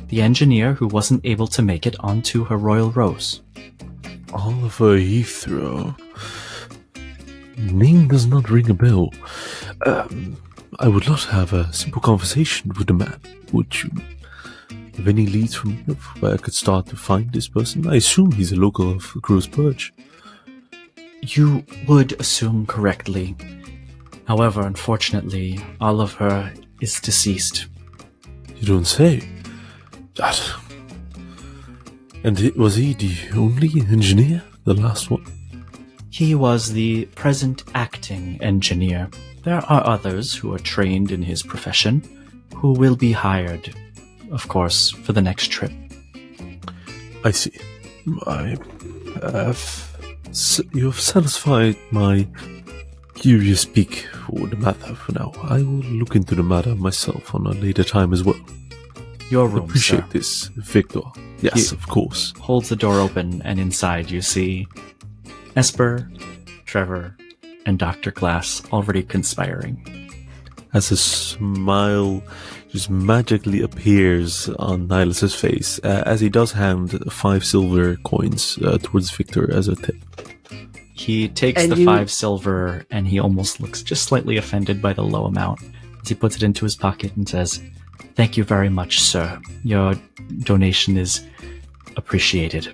S1: the engineer who wasn't able to make it onto Her Royal Rose.
S4: Oliver Heathrow. Name does not ring a bell. I would love to have a simple conversation with the man. Would you have any leads from you where I could start to find this person? I assume he's a local of Crow's Perch.
S1: You would assume correctly. However, unfortunately, Oliver is deceased.
S4: You don't say. That. And was he the only engineer? The last one?
S1: He was the present acting engineer. There are others who are trained in his profession who will be hired, of course, for the next trip.
S4: I see. You have satisfied my curious peak for the matter for now. I will look into the matter myself on a later time as well.
S1: Your room,
S4: Appreciate
S1: sir.
S4: this, Victor. Yes, of course.
S1: Holds the door open, and inside you see Esper, Trevor, and Dr. Glass already conspiring.
S4: As a smile just magically appears on Nilus's face, as he does hand 5 silver coins towards Victor as a tip.
S1: He takes
S5: And
S1: the
S5: you-
S1: 5 silver, and he almost looks just slightly offended by the low amount as he puts it into his pocket and says, "Thank you very much, sir. Your donation is appreciated."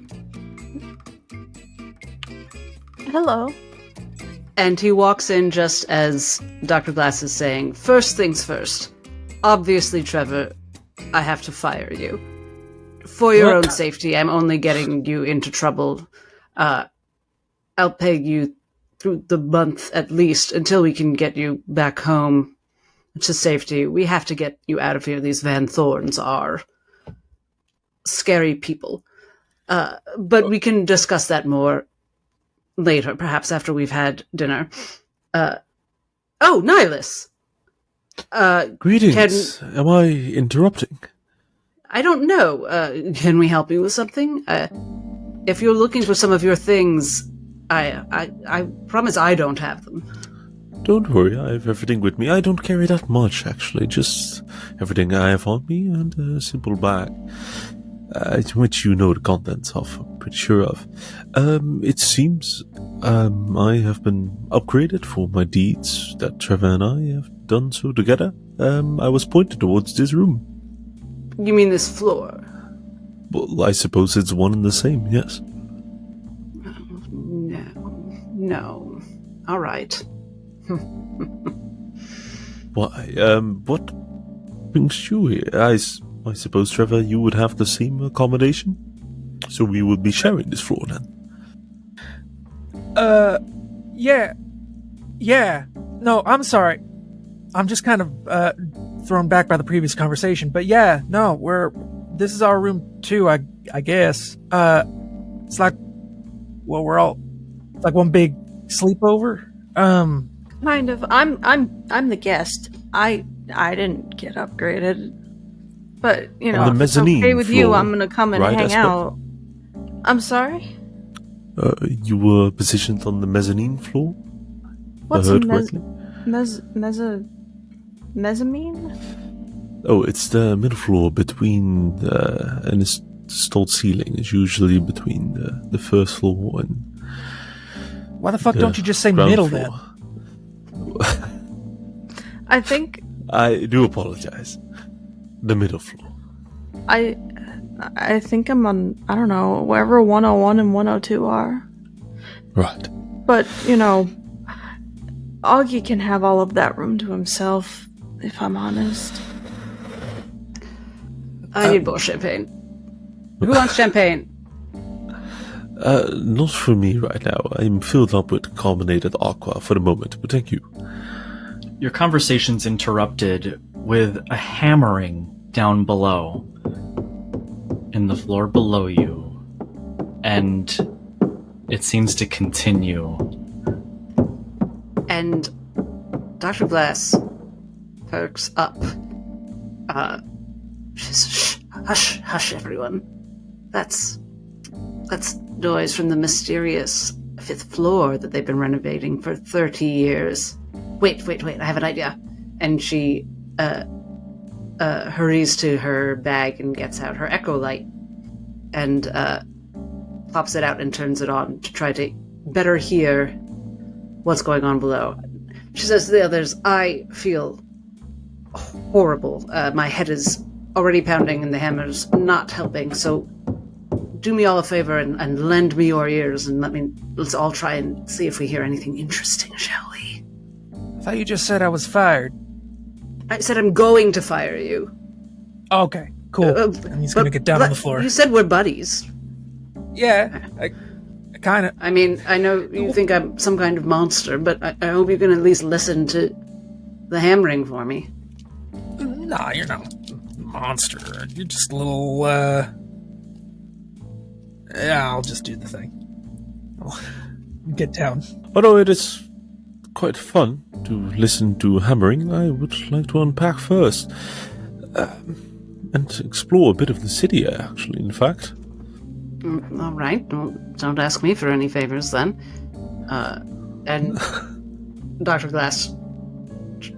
S2: Hello.
S5: And he walks in just as Dr. Glass is saying, "First things first. Obviously, Trevor, I have to fire you. For your
S3: What?
S5: own safety, I'm only getting you into trouble. I'll pay you through the month at least until we can get you back home to safety. We have to get you out of here. These Van Thorns are scary people. But we can discuss that more later, perhaps after we've had dinner. Nihilus!
S4: Greetings. Am I interrupting?
S5: I don't know. Can we help you with something? If you're looking for some of your things, I promise I don't have them.
S4: Don't worry, I have everything with me. I don't carry that much, actually. Just everything I have on me and a simple bag. Which you know the contents of, I'm pretty sure of. It seems I have been upgraded for my deeds that Trevor and I have done so together. I was pointed towards this room.
S5: You mean this floor?
S4: Well, I suppose it's one and the same, yes.
S5: No. All right.
S4: Why, what brings you here? I suppose, Trevor, you would have the same accommodation? So we would be sharing this floor then?
S3: Yeah. No, I'm sorry. I'm just kind of thrown back by the previous conversation. But yeah, no, this is our room too, I guess. It's like, well, it's like one big sleepover.
S2: Kind of. I'm the guest. I didn't get upgraded. But, you know,
S4: On the
S2: if it's okay
S4: mezzanine
S2: with you,
S4: floor,
S2: I'm gonna come and
S4: right,
S2: hang
S4: Esper?
S2: out. I'm sorry?
S4: You were positioned on the mezzanine floor?
S2: What's
S4: I
S2: a
S4: heard correctly?
S2: mezzanine?
S4: Oh, it's the middle floor between and its installed ceiling is usually between the first floor and
S3: Why the fuck
S4: the
S3: don't you just say
S4: ground
S3: middle
S4: floor.
S3: then?
S2: I think
S4: I do apologize. The middle floor.
S2: I think I'm on, I don't know, wherever 101 and 102 are.
S4: Right.
S2: But, you know, Augie can have all of that room to himself, if I'm honest.
S5: I need more champagne. Who wants champagne?
S4: Not for me right now. I'm filled up with carbonated aqua for the moment, but thank you.
S1: Your conversation's interrupted with a hammering down below in the floor below you, and it seems to continue.
S5: And Dr. Glass perks up. She's, hush, everyone. That's noise from the mysterious 5th floor that they've been renovating for 30 years. Wait, I have an idea. And she hurries to her bag and gets out her echo light and pops it out and turns it on to try to better hear what's going on below. She says to the others, "I feel horrible. My head is already pounding and the hammer's not helping, so do me all a favor and lend me your ears and let's all try and see if we hear anything interesting, shall we?"
S3: I thought you just said I was fired.
S5: I said I'm going to fire you.
S3: Okay, cool. And he's gonna get down on the floor.
S5: You said we're buddies.
S3: Yeah, I kind of.
S5: I mean, I know you think I'm some kind of monster, but I hope you can at least listen to the hammering for me.
S3: Nah, you're not a monster. You're just a little, Yeah, I'll just do the thing. Get down.
S4: Although it is quite fun to listen to hammering, I would like to unpack first. And explore a bit of the city, actually, in fact.
S5: All right. Well, don't ask me for any favors, then. And Dr. Glass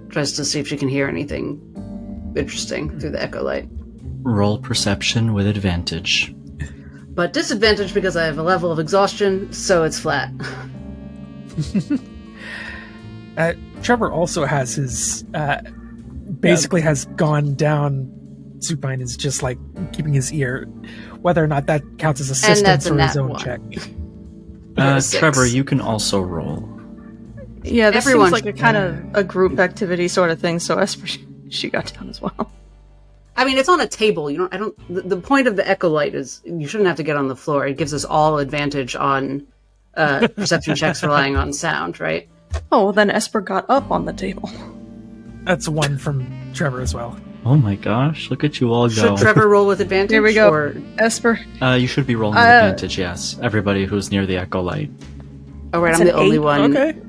S5: tries to see if she can hear anything interesting through the echo light.
S1: Roll perception with advantage.
S5: But disadvantage because I have a level of exhaustion, so it's flat.
S3: Trevor also has his, basically has gone down. Supine is just like keeping his ear, whether or not that counts as assistance for his own
S5: one.
S3: check.
S1: Trevor, you can also roll.
S2: Yeah, this
S5: Everyone
S2: seems like a kind of a group activity sort of thing, so Esper, she got down as well.
S5: I mean, it's on a table. The point of the echo light is you shouldn't have to get on the floor. It gives us all advantage on perception checks relying on sound, right?
S2: Oh, well, then Esper got up on the table.
S3: That's one from Trevor as well.
S1: Oh my gosh, look at you all go.
S5: Should Trevor roll with advantage?
S2: Here we go.
S5: Or...
S2: Esper.
S1: You should be rolling with advantage, yes. Everybody who's near the echo light.
S5: Oh, right,
S2: It's
S5: I'm
S2: an
S5: the only
S2: 8.
S5: one.
S3: Okay.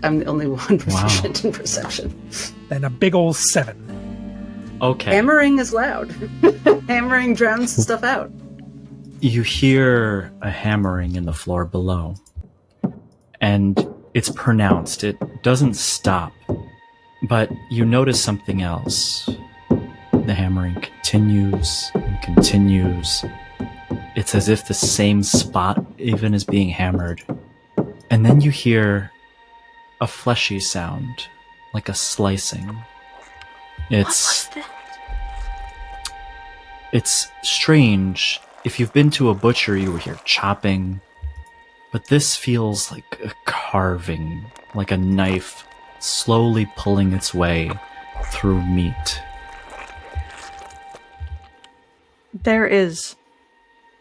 S5: I'm the only one proficient in perception.
S3: Then a big old 7.
S1: Okay.
S5: Hammering is loud. Hammering drowns stuff out.
S1: You hear a hammering in the floor below. And it's pronounced. It doesn't stop. But you notice something else. The hammering continues and continues. It's as if the same spot even is being hammered. And then you hear a fleshy sound, like a slicing. It's strange. If you've been to a butcher, you will hear chopping. But this feels like a carving, like a knife slowly pulling its way through meat.
S2: There is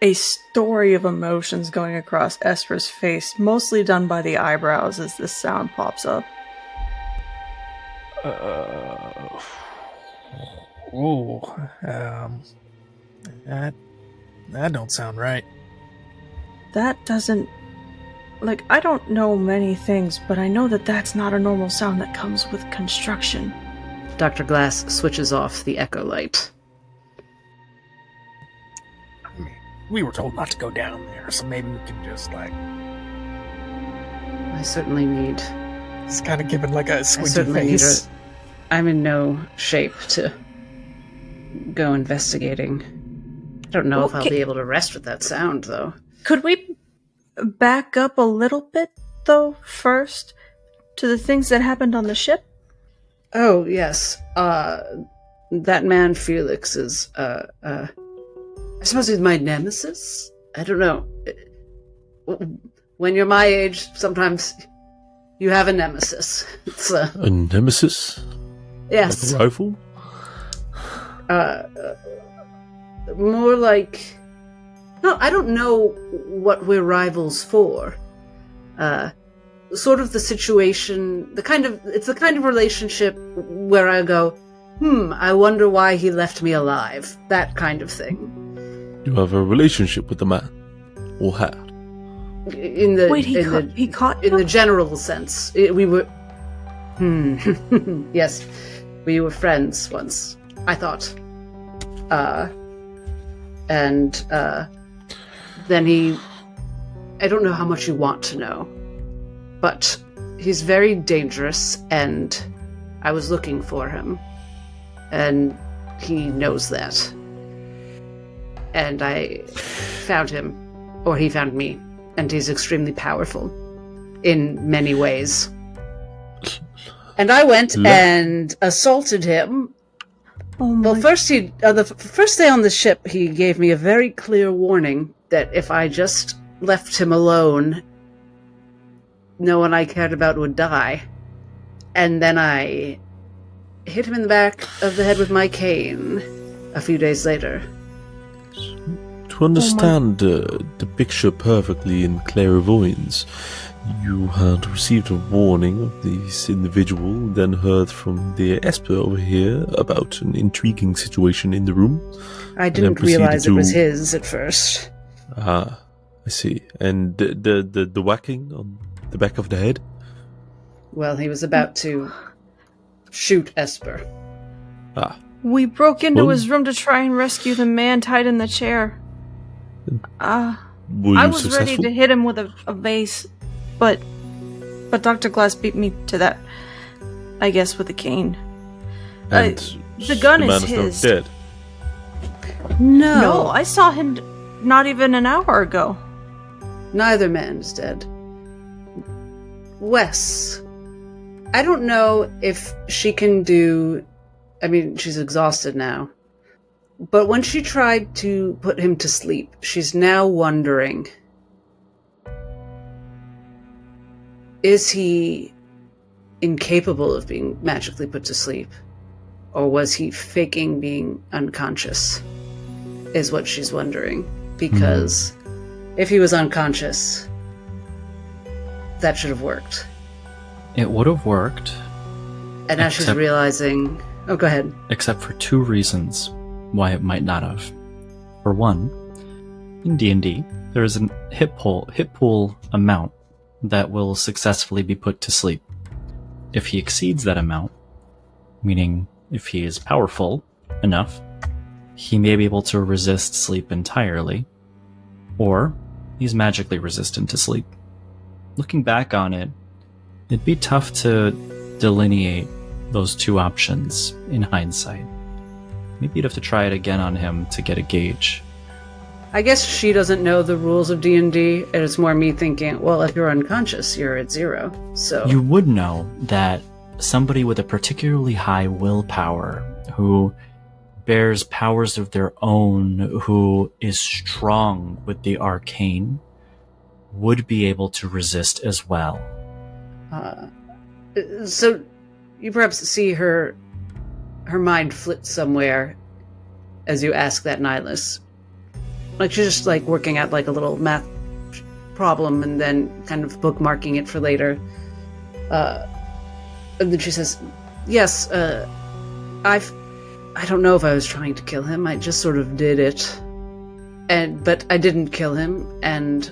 S2: a story of emotions going across Esper's face, mostly done by the eyebrows as this sound pops up.
S3: That don't sound right.
S2: That doesn't... Like, I don't know many things, but I know that that's not a normal sound that comes with construction.
S5: Dr. Glass switches off the echo light.
S3: I mean, we were told not to go down there, so maybe we can just, like...
S5: I certainly need...
S3: He's kind of giving, like, a
S5: I
S3: squinty
S5: certainly need
S3: face.
S5: I'm in no shape to go investigating. I don't know if I'll be able to rest with that sound, though.
S2: Could we back up a little bit, though, first? To the things that happened on the ship?
S5: Oh, yes. That man Felix is, I suppose he's my nemesis? I don't know. When you're my age, sometimes you have a nemesis. It's,
S4: A nemesis?
S5: yes.
S4: Like a rival?
S5: More like... No, I don't know what we're rivals for. Sort of the situation, it's the kind of relationship where I go, I wonder why he left me alive. That kind of thing.
S4: You have a relationship with the man? Or had?
S5: In the
S2: Wait, he caught you?
S5: in the general sense, we were. Yes, we were friends once. I thought. Then he. I don't know how much you want to know, but he's very dangerous, and I was looking for him, and he knows that. And I found him, or he found me. And he's extremely powerful in many ways. And I went and assaulted him.
S2: Oh my...
S5: Well, first the first day on the ship, he gave me a very clear warning that if I just left him alone, no one I cared about would die. And then I hit him in the back of the head with my cane a few days later.
S4: To understand the picture perfectly in clairvoyance, you had received a warning of this individual, then heard from the Esper over here about an intriguing situation in the room.
S5: I didn't realize it was his at first.
S4: Ah, I see. And the whacking on the back of the head?
S5: Well, he was about to shoot Esper.
S4: Ah.
S2: We broke into
S4: Well-
S2: his room to try and rescue the man tied in the chair.
S4: Were you
S2: I was
S4: successful?
S2: ready to hit him with a vase, but Dr. Glass beat me to that, I guess, with a cane.
S4: And
S2: the gun
S4: the man
S2: is
S4: now
S2: his.
S4: dead.
S2: No, I saw him not even an hour ago.
S5: Neither man is dead. Wes, I don't know if she can do... I mean, she's exhausted now. But when she tried to put him to sleep, she's now wondering... Is he incapable of being magically put to sleep? Or was he faking being unconscious? Is what she's wondering. Because if he was unconscious, that should have worked.
S1: It would have worked,
S5: And now she's
S1: Except-
S5: realizing... Oh, go ahead.
S1: except for two reasons why it might not have. For one, in D&D, there is a hit pool amount that will successfully be put to sleep. If he exceeds that amount, meaning if he is powerful enough, he may be able to resist sleep entirely, or he's magically resistant to sleep. Looking back on it, it'd be tough to delineate those two options in hindsight. Maybe you'd have to try it again on him to get a gauge.
S5: I guess she doesn't know the rules of D&D, and it's more me thinking, well, if you're unconscious, you're at 0. So
S1: You would know that somebody with a particularly high willpower, who bears powers of their own, who is strong with the arcane, would be able to resist as well.
S5: So you perhaps see her mind flit somewhere as you ask that, Nihilus. Like she's just like working out like a little math problem and then kind of bookmarking it for later. And then she says, yes, I don't know if I was trying to kill him. I just sort of did it. But I didn't kill him, and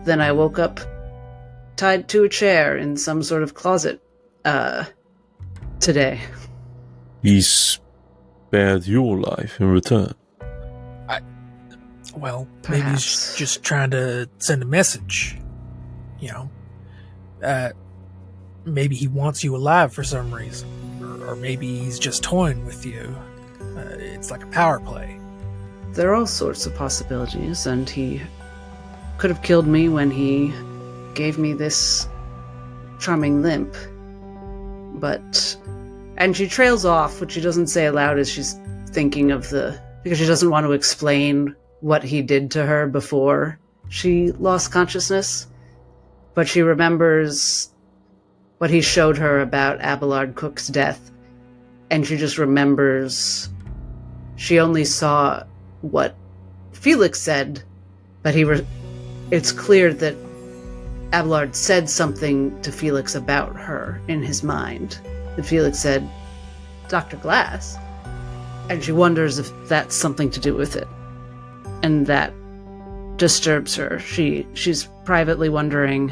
S5: then I woke up tied to a chair in some sort of closet, today.
S4: He spared your life in return.
S3: Well, maybe he's
S5: Perhaps.
S3: just trying to send a message. You know, maybe he wants you alive for some reason, or maybe he's just toying with you. It's like a power play.
S5: There are all sorts of possibilities, and he could have killed me when he gave me this charming limp. And she trails off, which she doesn't say aloud as she's thinking of because she doesn't want to explain what he did to her before she lost consciousness. But she remembers what he showed her about Abelard Cook's death, and she just remembers she only saw what Felix said, but it's clear that Abelard said something to Felix about her in his mind. That Felix said, Dr. Glass. And she wonders if that's something to do with it. And that disturbs her. She's privately wondering,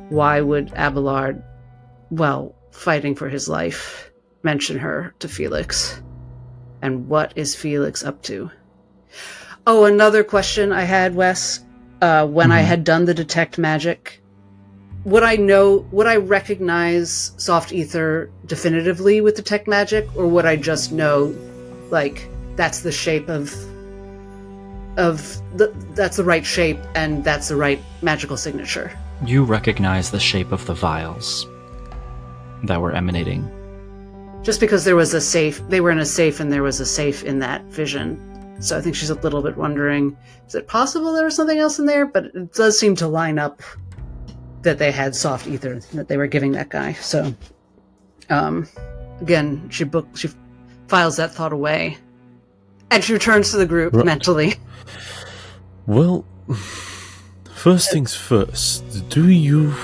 S5: why would Abelard, fighting for his life, mention her to Felix? And what is Felix up to? Oh, another question I had, Wes. When I had done the detect magic, would I recognize soft ether definitively with detect magic, or would I just know, like, that's the shape that's the right shape and that's the right magical signature?
S1: You recognize the shape of the vials that were emanating.
S5: Just because there was a safe, they were in a safe and there was a safe in that vision. So I think she's a little bit wondering, is it possible there was something else in there? But it does seem to line up that they had soft ether that they were giving that guy. So Again, she files that thought away. And she returns to the group mentally.
S4: Well, first things first, do you,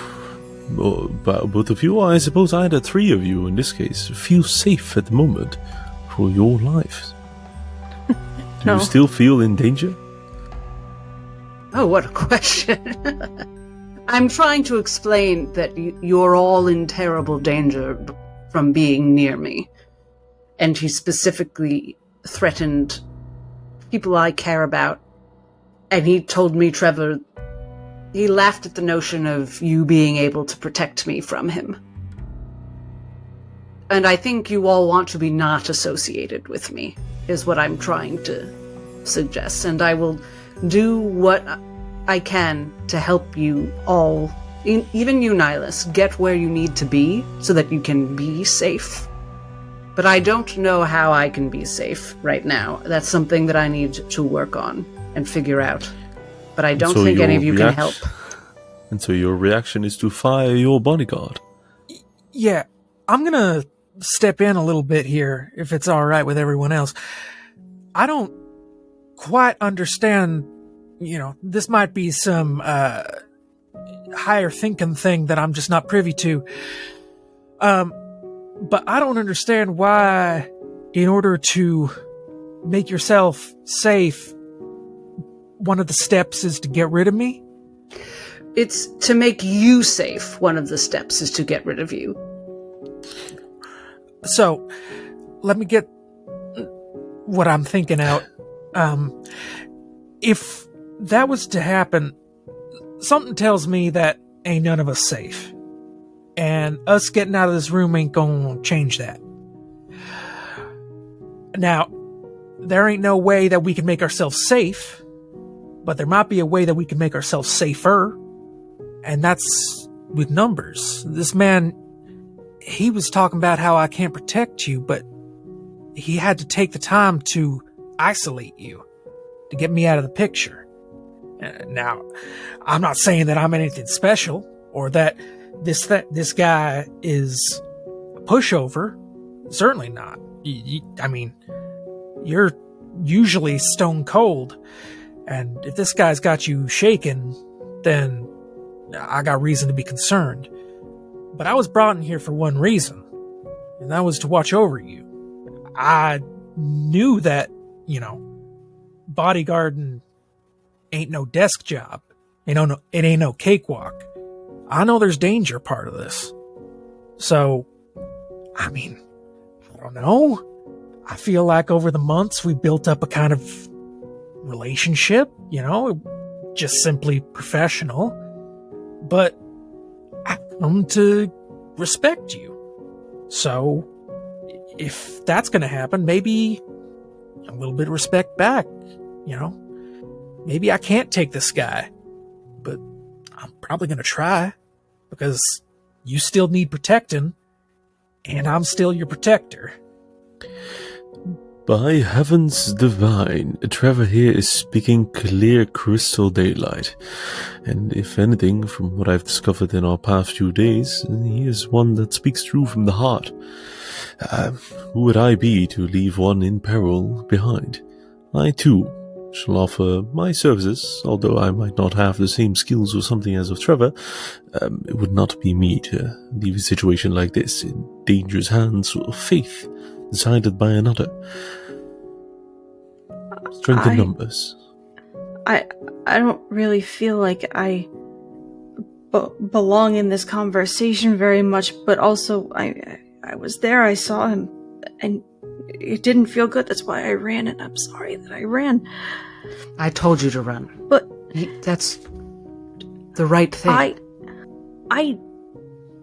S4: both of you, or I suppose either three of you in this case, feel safe at the moment for your lives? Do
S2: No.
S4: you still feel in danger?
S5: Oh, what a question. I'm trying to explain that you're all in terrible danger from being near me. And he specifically threatened people I care about. And he told me, Trevor, he laughed at the notion of you being able to protect me from him. And I think you all want to be not associated with me, is what I'm trying to suggest. And I will do what I can to help you all, even you, Nihilus, get where you need to be so that you can be safe. But I don't know how I can be safe right now. That's something that I need to work on and figure out. But I don't think any of you can help.
S4: And so your reaction is to fire your bodyguard?
S3: Yeah, I'm gonna step in a little bit here, if it's alright with everyone else. I don't quite understand, this might be some higher thinking thing that I'm just not privy to. But I don't understand why, in order to make yourself safe, one of the steps is to get rid of me?
S5: It's to make you safe. One of the steps is to get rid of you.
S3: So, let me get what I'm thinking out. If that was to happen, something tells me that ain't none of us safe. And us getting out of this room ain't gonna change that. Now, there ain't no way that we can make ourselves safe, but there might be a way that we can make ourselves safer. And that's with numbers. This man, he was talking about how I can't protect you, but he had to take the time to isolate you, to get me out of the picture. Now, I'm not saying that I'm anything special, or that this guy is a pushover. Certainly not. I mean, you're usually stone cold, and if this guy's got you shaken, then I got reason to be concerned. But I was brought in here for one reason, and that was to watch over you. I knew that, bodyguarding ain't no desk job. It ain't no cakewalk. I know there's danger part of this. So, I mean, I don't know. I feel like over the months we built up a kind of relationship, just simply professional. But I've come to respect you. So, if that's going to happen, maybe a little bit of respect back, Maybe I can't take this guy, but I'm probably going to try, because you still need protecting, and I'm still your protector.
S4: By heavens divine, Trevor here is speaking clear crystal daylight. And if anything, from what I've discovered in our past few days, he is one that speaks true from the heart. Who would I be to leave one in peril behind? I too shall offer my services, although I might not have the same skills or something as of Trevor. It would not be me to leave a situation like this in dangerous hands or faith decided by another. Strength in numbers.
S2: I don't really feel like I belong in this conversation very much, but also I was there, I saw him, and it didn't feel good. That's why I ran, and I'm sorry that I ran.
S5: I told you to run.
S2: But
S5: that's the right thing.
S2: I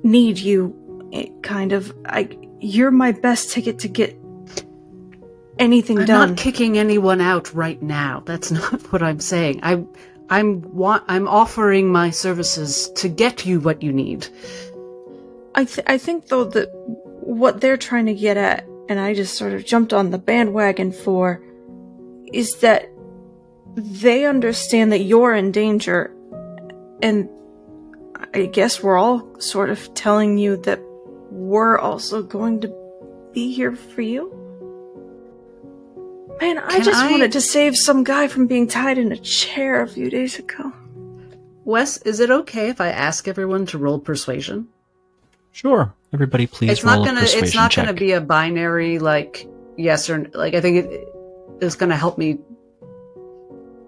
S2: need you, you're my best ticket to get anything done.
S5: I'm not kicking anyone out right now. That's not what I'm saying. I'm offering my services to get you what you need.
S2: I think though that what they're trying to get at, and I just sort of jumped on the bandwagon for, is that they understand that you're in danger, and I guess we're all sort of telling you that we're also going to be here for you? Man, I wanted to save some guy from being tied in a chair a few days ago.
S5: Wes, is it okay if I ask everyone to roll persuasion?
S1: Sure. Everybody, please
S5: It's
S1: roll
S5: not
S1: a
S5: gonna.
S1: persuasion
S5: It's not
S1: check.
S5: gonna be a binary like yes or like. I think it's gonna help me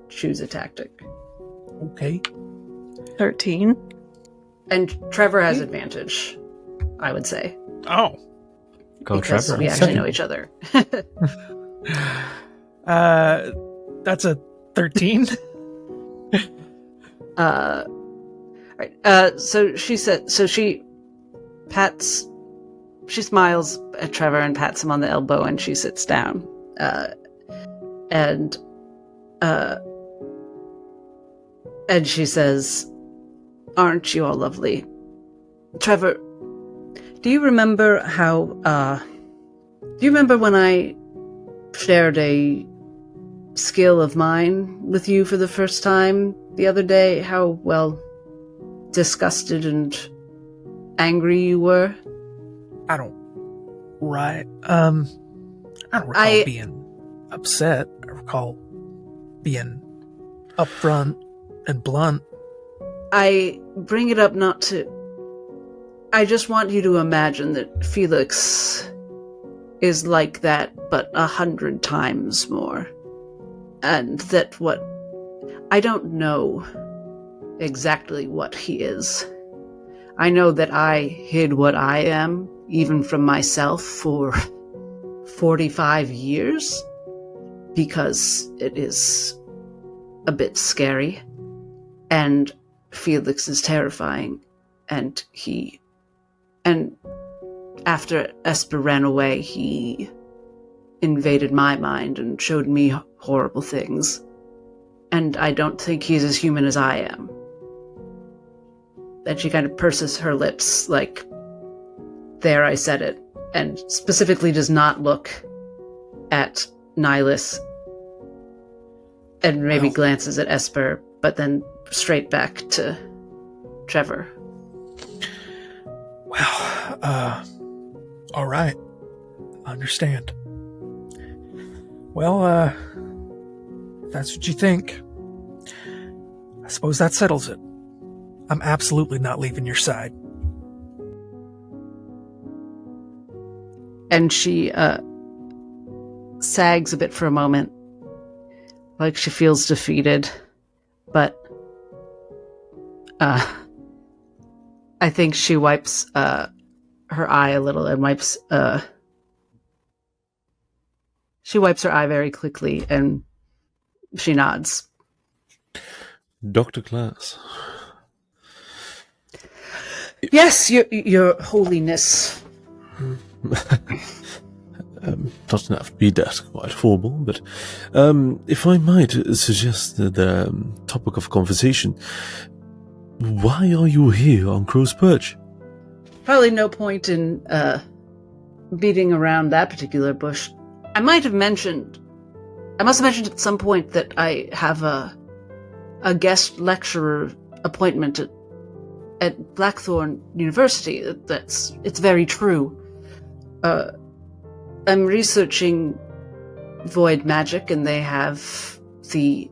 S5: choose a tactic.
S3: Okay.
S2: 13.
S5: And Trevor has advantage, I would say,
S3: Oh.
S1: Go,
S5: because
S1: Trevor.
S5: we actually know each other.
S3: That's a 13.
S5: Right. So she said. So she smiles at Trevor and pats him on the elbow, and she sits down. And she says, "Aren't you all lovely, Trevor? Do you remember how? Do you remember when I shared a skill of mine with you for the first time the other day? How, well, disgusted and angry you were?"
S3: I don't recall being upset. I recall being upfront and blunt.
S5: I bring it up not to... I just want you to imagine that Felix is like that, but 100 times more. And that what... I don't know exactly what he is. I know that I hid what I am, even from myself, for 45 years, because it is a bit scary, and Felix is terrifying, and after Esper ran away, he invaded my mind and showed me horrible things, and I don't think he's as human as I am. Then she kind of purses her lips, like, there, I said it, and specifically does not look at Nihilus, and maybe glances at Esper, but then straight back to Trevor.
S3: Well, all right. I understand. Well, if that's what you think, I suppose that settles it. I'm absolutely not leaving your side.
S5: And she sags a bit for a moment, like she feels defeated, but I think she wipes her eye a little and she wipes her eye very quickly, and she nods.
S4: Dr. Class.
S5: Yes, your holiness.
S4: Doesn't have to be that quite formal, but if I might suggest the topic of conversation, why are you here on Crow's Perch?
S5: Probably no point in beating around that particular bush. I must have mentioned at some point that I have a guest lecturer appointment at Blackthorn University. It's very true. I'm researching void magic, and they have the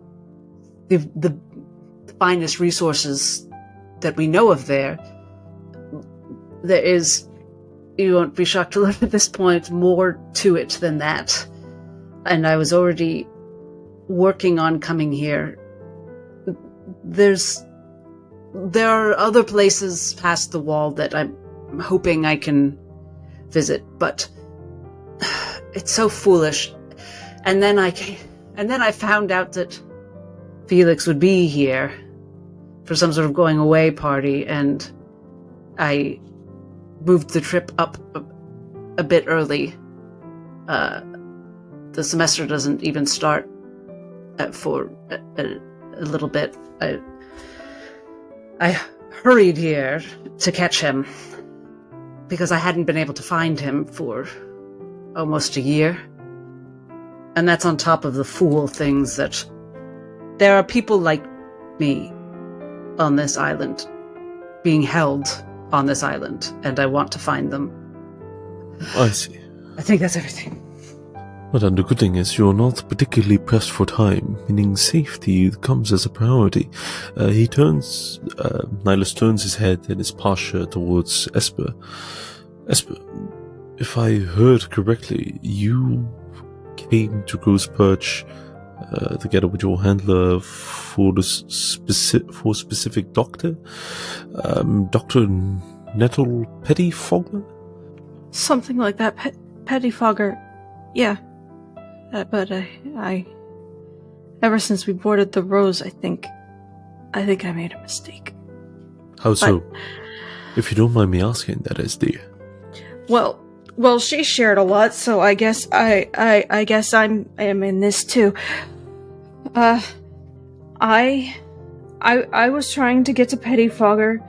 S5: finest resources that we know of there. There is, you won't be shocked to learn at this point, more to it than that. And I was already working on coming here. There are other places past the wall that I'm hoping I can visit, but it's so foolish. And then I found out that Felix would be here for some sort of going away party, and I moved the trip up a bit early. The semester doesn't even start for a little bit. I hurried here to catch him because I hadn't been able to find him for almost a year. And that's on top of the fool things that there are people like me on this island, being held on this island, and I want to find them.
S4: I see.
S5: I think that's everything.
S4: But the good thing is you're not particularly pressed for time, meaning safety comes as a priority. Nihilus turns his head and his posture towards Esper. Esper, if I heard correctly, you came to Crow's Perch together with your handler for a specific doctor? Dr. Nettle Pettyfogler?
S2: Something like that. Pettyfogger. Yeah. But I... Ever since we boarded the Rose, I think I made a mistake.
S4: How so? If you don't mind me asking, that is, dear.
S2: Well, she shared a lot, so I guess I guess I am in this too. I was trying to get to Pettyfogger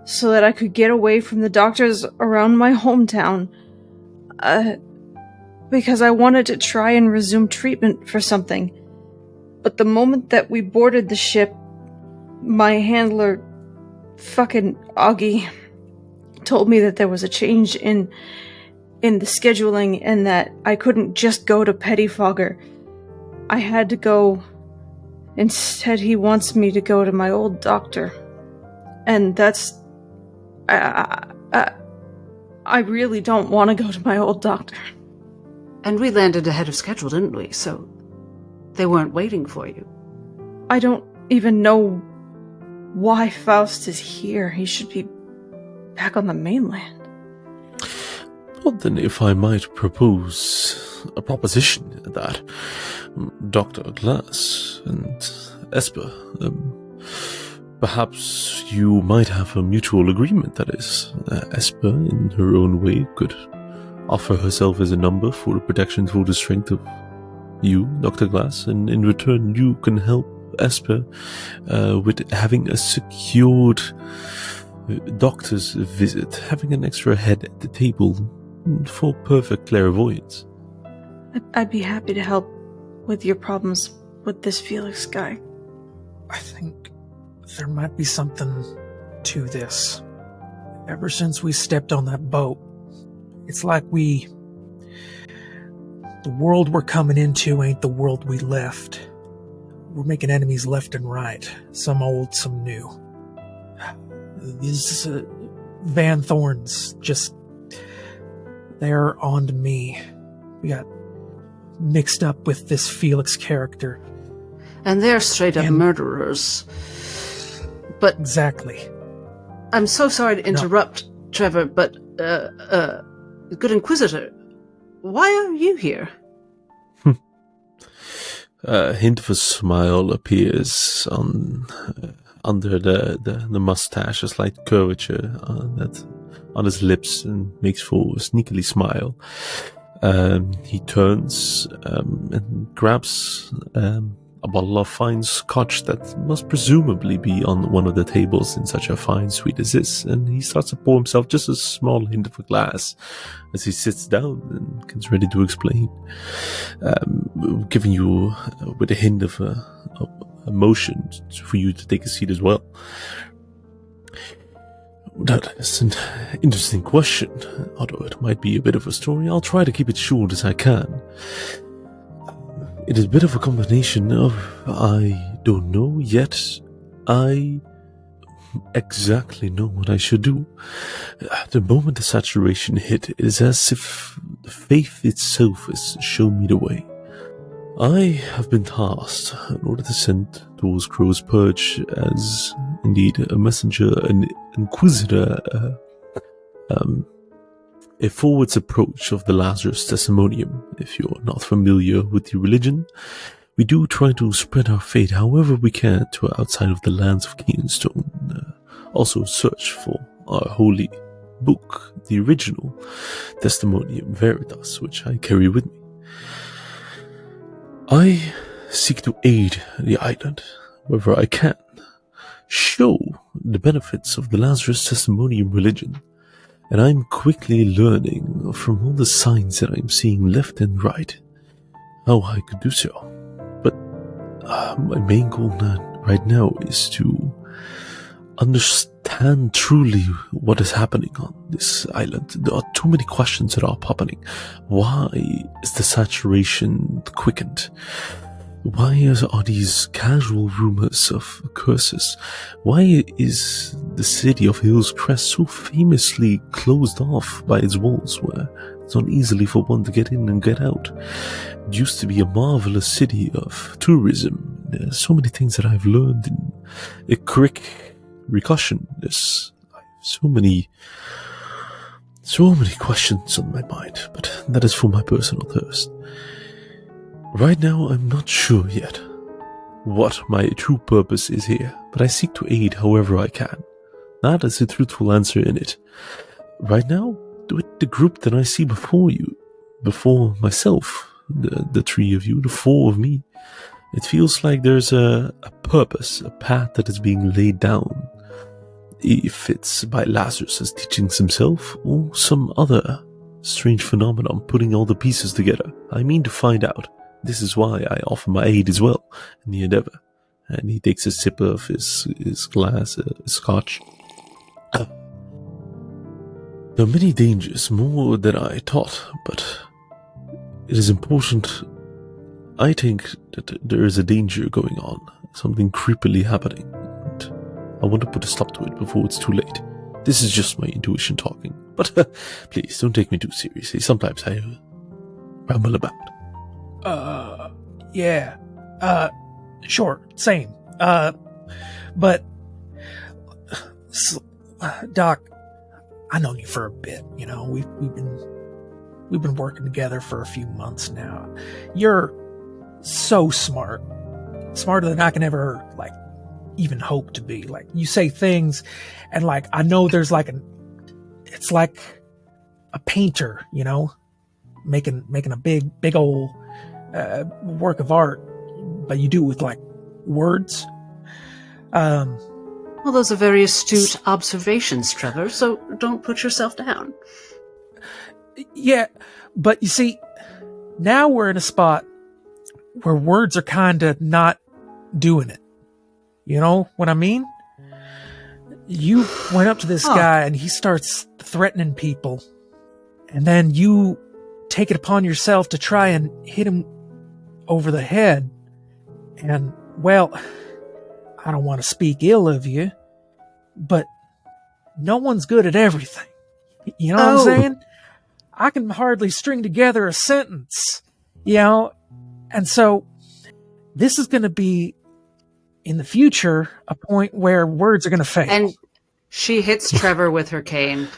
S2: so that I could get away from the doctors around my hometown. Because I wanted to try and resume treatment for something. But the moment that we boarded the ship, my handler, fucking Augie, told me that there was a change in the scheduling and that I couldn't just go to Pettyfogger. I had to go. Instead, he wants me to go to my old doctor. And that's... I really don't want to go to my old doctor.
S5: And we landed ahead of schedule, didn't we? So they weren't waiting for you.
S2: I don't even know why Faust is here. He should be back on the mainland.
S4: Well, then, if I might propose a proposition that Dr. Glass and Esper, perhaps you might have a mutual agreement, that is. Esper, in her own way, could offer herself as a number for the protection for the strength of you, Dr. Glass, and in return you can help Esper with having a secured doctor's visit, having an extra head at the table for perfect clairvoyance.
S2: I'd be happy to help with your problems with this Felix guy.
S3: I think there might be something to this. Ever since we stepped on that boat, it's like the world we're coming into ain't the world we left. We're making enemies left and right, some old, some new. These Van Thorns, they're on to me. We got mixed up with this Felix character.
S5: And they're straight up murderers. But
S3: exactly.
S5: I'm so sorry to interrupt, Trevor, but, Good Inquisitor, why are you here?
S4: A hint of a smile appears under the mustache, a slight curvature on his lips, and makes for a sneakily smile. He turns and grabs a bottle of fine scotch that must presumably be on one of the tables in such a fine suite as this, and he starts to pour himself just a small hint of a glass as he sits down and gets ready to explain, giving you with a hint of a motion for you to take a seat as well. That is an interesting question. Although it might be a bit of a story, I'll try to keep it short as I can. It is a bit of a combination of I don't know, yet I exactly know what I should do. The moment the saturation hit, it is as if the faith itself has shown me the way. I have been tasked in order to send towards Crow's Perch as indeed a messenger, an inquisitor, a forwards approach of the Lazarus Testimonium. If you're not familiar with the religion, we do try to spread our faith however we can to outside of the lands of Keenstone. Also search for our holy book, the original Testimonium Veritas, which I carry with me. I seek to aid the island wherever I can, show the benefits of the Lazarus Testimonium religion, and I'm quickly learning from all the signs that I'm seeing left and right how I could do so. But my main goal right now is to understand truly what is happening on this island. There are too many questions that are popping. Why is the saturation quickened? Why are these casual rumors of curses? Why is the city of Hill's Crest so famously closed off by its walls, where it's not easily for one to get in and get out? It used to be a marvelous city of tourism. There's so many things that I've learned in a quick recussion. There's so many questions on my mind, but that is for my personal thirst. Right now, I'm not sure yet what my true purpose is here, but I seek to aid however I can. That is the truthful answer in it. Right now, with the group that I see before you, before myself, the three of you, the four of me, it feels like there's a purpose, a path that is being laid down. If it's by Lazarus as teachings himself, or some other strange phenomenon putting all the pieces together, I mean to find out. This is why I offer my aid as well in the endeavor. And he takes a sip of his glass, scotch. There are many dangers, more than I thought, but it is important. I think that there is a danger going on, something creepily happening, and I want to put a stop to it before it's too late. This is just my intuition talking, but please don't take me too seriously. Sometimes I ramble about.
S3: Yeah. Sure, same. But, Doc, I known you for a bit, you know, we've been working together for a few months now. You're so smart. Smarter than I can ever, even hope to be. You say things, and, I know there's, it's like a painter, you know, making a big old work of art, but you do it with words.
S5: Well, those are very astute observations, Trevor, so don't put yourself down.
S3: Yeah, but you see, now we're in a spot where words are kind of not doing it. You know what I mean? You went up to this guy and he starts threatening people, and then you take it upon yourself to try and hit him over the head. And, well, I don't want to speak ill of you, but no one's good at everything. You know what I'm saying? I can hardly string together a sentence, you know? And so this is going to be, in the future, a point where words are going to fail.
S5: And she hits Trevor with her cane.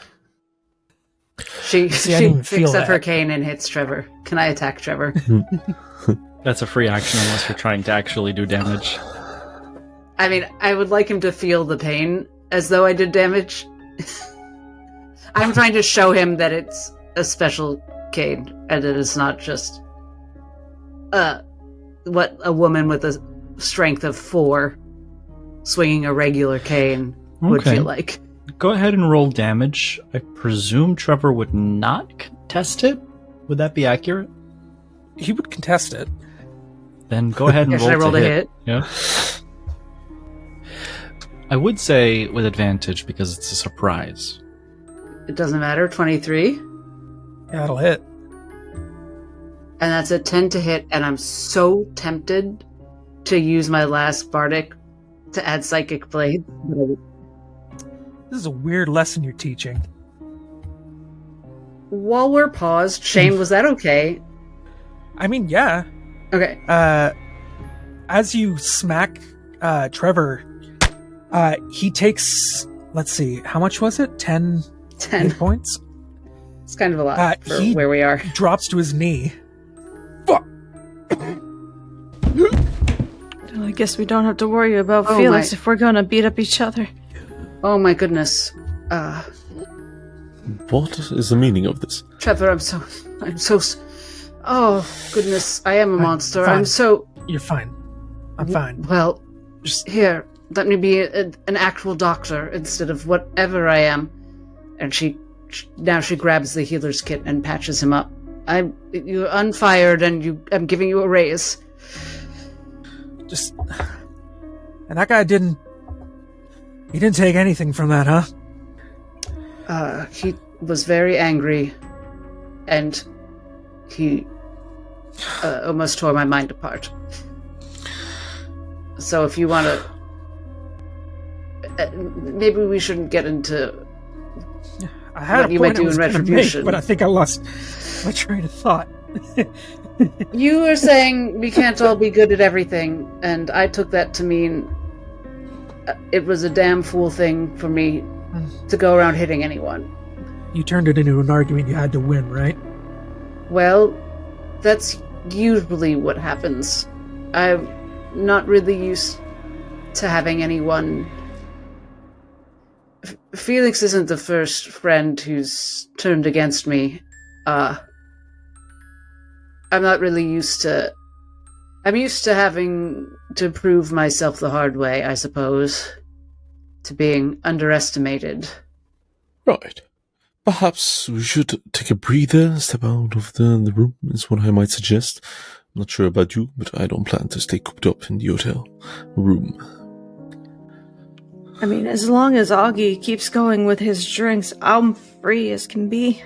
S5: She picks up her cane and hits Trevor. Can I attack Trevor?
S1: That's a free action unless you're trying to actually do damage.
S5: I mean, I would like him to feel the pain as though I did damage. I'm trying to show him that it's a special cane and that it's not just what a woman with a strength of 4 swinging a regular cane would feel like.
S1: Go ahead and roll damage. I presume Trevor would not contest it. Would that be accurate?
S3: He would contest it.
S1: Then go ahead and roll.
S5: Should I roll to hit?
S1: Yeah. I would say with advantage because it's a surprise.
S5: It doesn't matter. 23.
S3: Yeah, that'll hit.
S5: And that's a 10 to hit, and I'm so tempted to use my last bardic to add Psychic Blade.
S3: This is a weird lesson you're teaching.
S5: While we're paused, Shane, was that okay?
S3: I mean, yeah.
S5: Okay.
S3: As you smack Trevor, he takes, let's see, how much was it? 10 hit points?
S5: It's kind of a lot for
S3: he
S5: where we are.
S3: Drops to his knee. Fuck!
S2: Well, I guess we don't have to worry about Felix if we're gonna beat up each other.
S5: Oh my goodness.
S4: What is the meaning of this?
S5: Trevor, I'm so... Oh, goodness, I am a monster.
S3: Fine.
S5: I'm so...
S3: You're fine. I'm fine.
S5: Well, just here, let me be an actual doctor instead of whatever I am. And she grabs the healer's kit and patches him up. You're unfired, and I'm giving you a raise.
S3: And that guy didn't You didn't take anything from that, huh?
S5: He was very angry, and he almost tore my mind apart. So if you want to... maybe we shouldn't get into
S3: I had
S5: what
S3: a
S5: you
S3: point
S5: might do
S3: I was
S5: in
S3: gonna
S5: retribution.
S3: make, but I think I lost my train of thought.
S5: You were saying we can't all be good at everything, and I took that to mean it was a damn fool thing for me to go around hitting anyone.
S3: You turned it into an argument you had to win, right?
S5: Well, that's usually what happens. I'm not really used to having anyone... Felix isn't the first friend who's turned against me. I'm not really used to... I'm used to having to prove myself the hard way, I suppose. To being underestimated.
S4: Right. Perhaps we should take a breather and step out of the room, is what I might suggest. I'm not sure about you, but I don't plan to stay cooped up in the hotel room.
S2: I mean, as long as Augie keeps going with his drinks, I'm free as can be.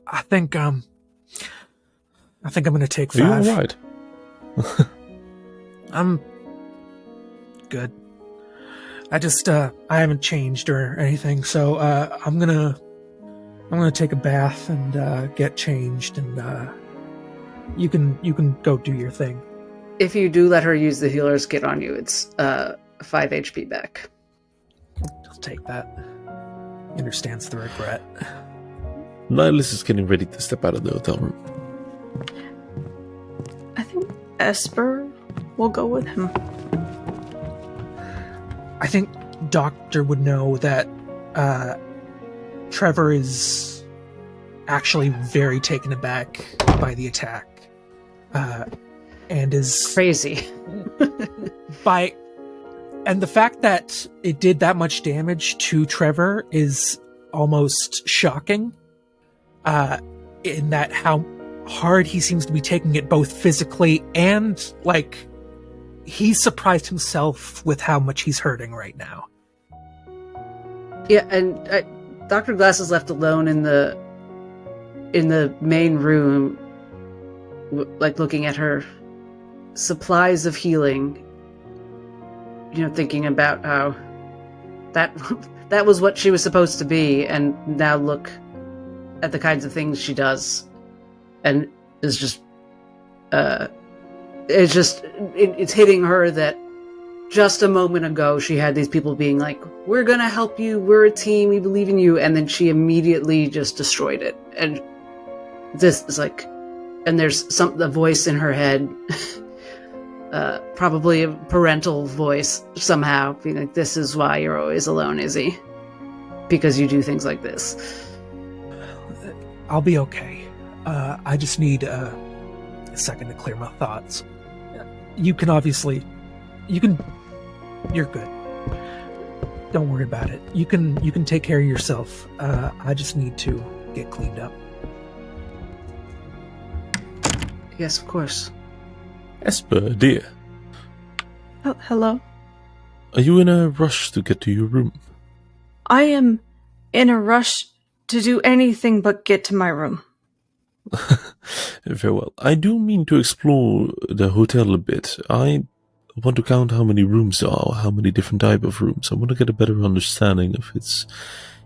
S3: I think I'm gonna take
S4: Are you
S3: 5.
S4: alright?
S3: I'm good. I haven't changed or anything, so I'm gonna take a bath and get changed, and you can go do your thing.
S5: If you do let her use the healer's kit on you, it's 5 HP back.
S3: I'll take that. He understands the regret.
S4: Nihilus is getting ready to step out of the hotel room.
S2: I think Esper will go with him.
S3: I think Doctor would know that Trevor is actually very taken aback by the attack, and is
S5: Crazy.
S3: and the fact that it did that much damage to Trevor is almost shocking. In that how hard he seems to be taking it, both physically and he's surprised himself with how much he's hurting right now.
S5: Yeah, and Dr. Glass is left alone in the main room, looking at her supplies of healing. Thinking about how that was what she was supposed to be, and now look at the kinds of things she does, and is just it's hitting her that just a moment ago she had these people being like, we're gonna help you, we're a team, we believe in you, and then she immediately just destroyed it. And this is and there's the voice in her head, probably a parental voice somehow, being like, this is why you're always alone, Izzy, because you do things like this.
S3: I'll be okay. I just need a second to clear my thoughts. You're good. Don't worry about it. You can take care of yourself. I just need to get cleaned up.
S5: Yes, of course.
S4: Esper, dear,
S2: Oh, hello?
S4: are you in a rush to get to your room?
S2: I am in a rush to do anything but get to my room.
S4: Very well. I do mean to explore the hotel a bit. I want to count how many rooms there are, how many different type of rooms. I want to get a better understanding of its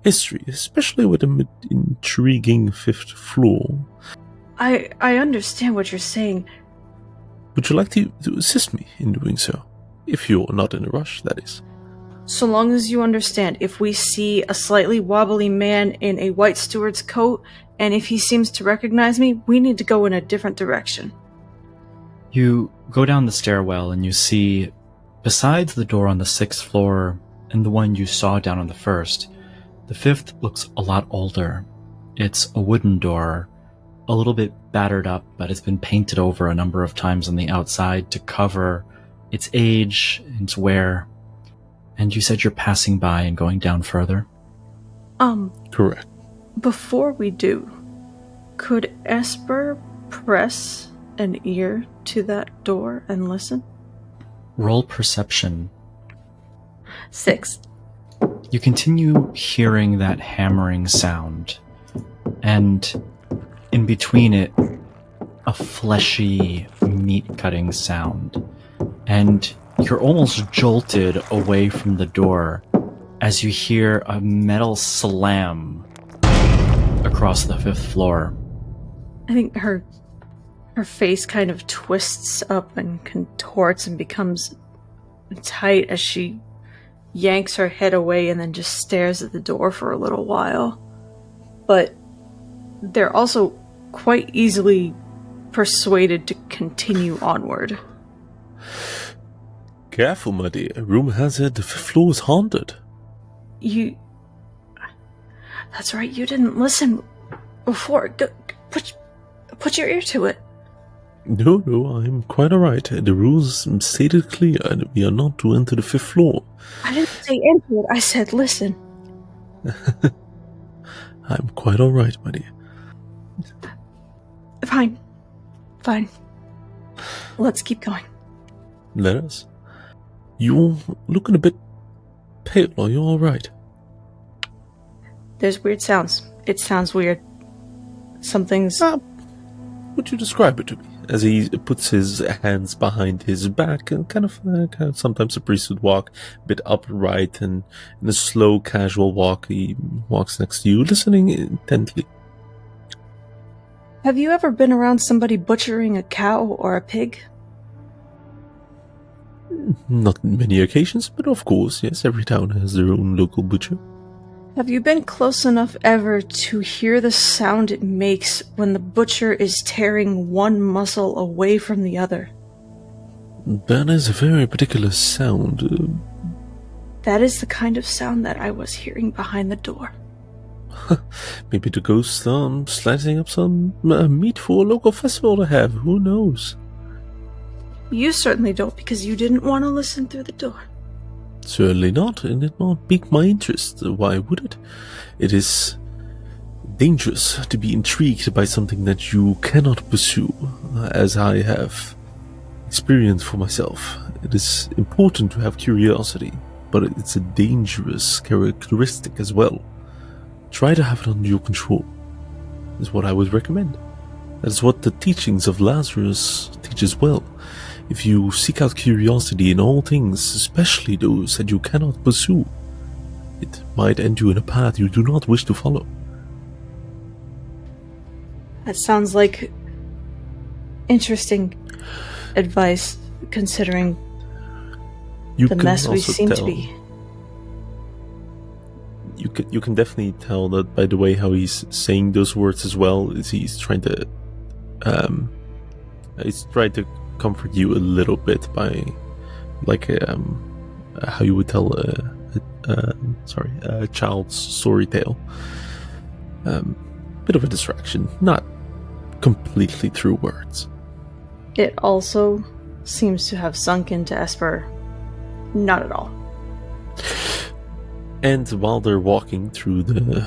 S4: history, especially with the intriguing 5th floor.
S2: I understand what you're saying.
S4: Would you like to assist me in doing so? If you're not in a rush, that is.
S2: So long as you understand, if we see a slightly wobbly man in a white steward's coat, and if he seems to recognize me, we need to go in a different direction.
S1: You go down the stairwell and you see, besides the door on the 6th floor and the one you saw down on the 1st, the 5th looks a lot older. It's a wooden door, a little bit battered up, but it's been painted over a number of times on the outside to cover its age and its wear. And you said you're passing by and going down further?
S4: Correct.
S2: Before we do, could Esper press an ear to that door and listen?
S1: Roll perception.
S2: 6.
S1: You continue hearing that hammering sound, and in between it, a fleshy, meat-cutting sound. And you're almost jolted away from the door as you hear a metal slam across the 5th floor.
S2: I think her face kind of twists up and contorts and becomes tight as she yanks her head away and then just stares at the door for a little while. But they're also quite easily persuaded to continue onward.
S4: Careful, my dear. Rumor has it the 5th floor is haunted.
S2: That's right, you didn't listen before. Put your ear to it.
S4: No, I'm quite alright. The rules stated clear, and we are not to enter the 5th floor.
S2: I didn't say into it, I said listen.
S4: I'm quite alright, my dear.
S2: Fine. Let's keep going.
S4: Let us. You're looking a bit pale. Are you alright?
S2: There's weird sounds. It sounds weird. Something's...
S4: Would you describe it to me? As he puts his hands behind his back and kind of sometimes a priest would walk a bit upright, and in a slow, casual walk, he walks next to you, listening intently.
S2: Have you ever been around somebody butchering a cow or a pig?
S4: Not many occasions, but of course, yes, every town has their own local butcher.
S2: Have you been close enough ever to hear the sound it makes when the butcher is tearing one muscle away from the other?
S4: That is a very particular sound.
S2: That is the kind of sound that I was hearing behind the door.
S4: Maybe the ghost slicing up some meat for a local festival to have. Who knows?
S2: You certainly don't, because you didn't want to listen through the door.
S4: Certainly not, and it not pique my interest. Why would it? It is dangerous to be intrigued by something that you cannot pursue, as I have experienced for myself. It is important to have curiosity, but it's a dangerous characteristic as well. Try to have it under your control, is what I would recommend. That is what the teachings of Lazarus teach as well. If you seek out curiosity in all things, especially those that you cannot pursue, it might end you in a path you do not wish to follow.
S2: That sounds like interesting advice, considering the mess we seem to be.
S4: You can definitely tell that by the way how he's saying those words as well. Is he's trying to comfort you a little bit by, like, how you would tell a child's story tale. Bit of a distraction, not completely through words.
S2: It also seems to have sunk into Esper. Not at all.
S4: And while they're walking through the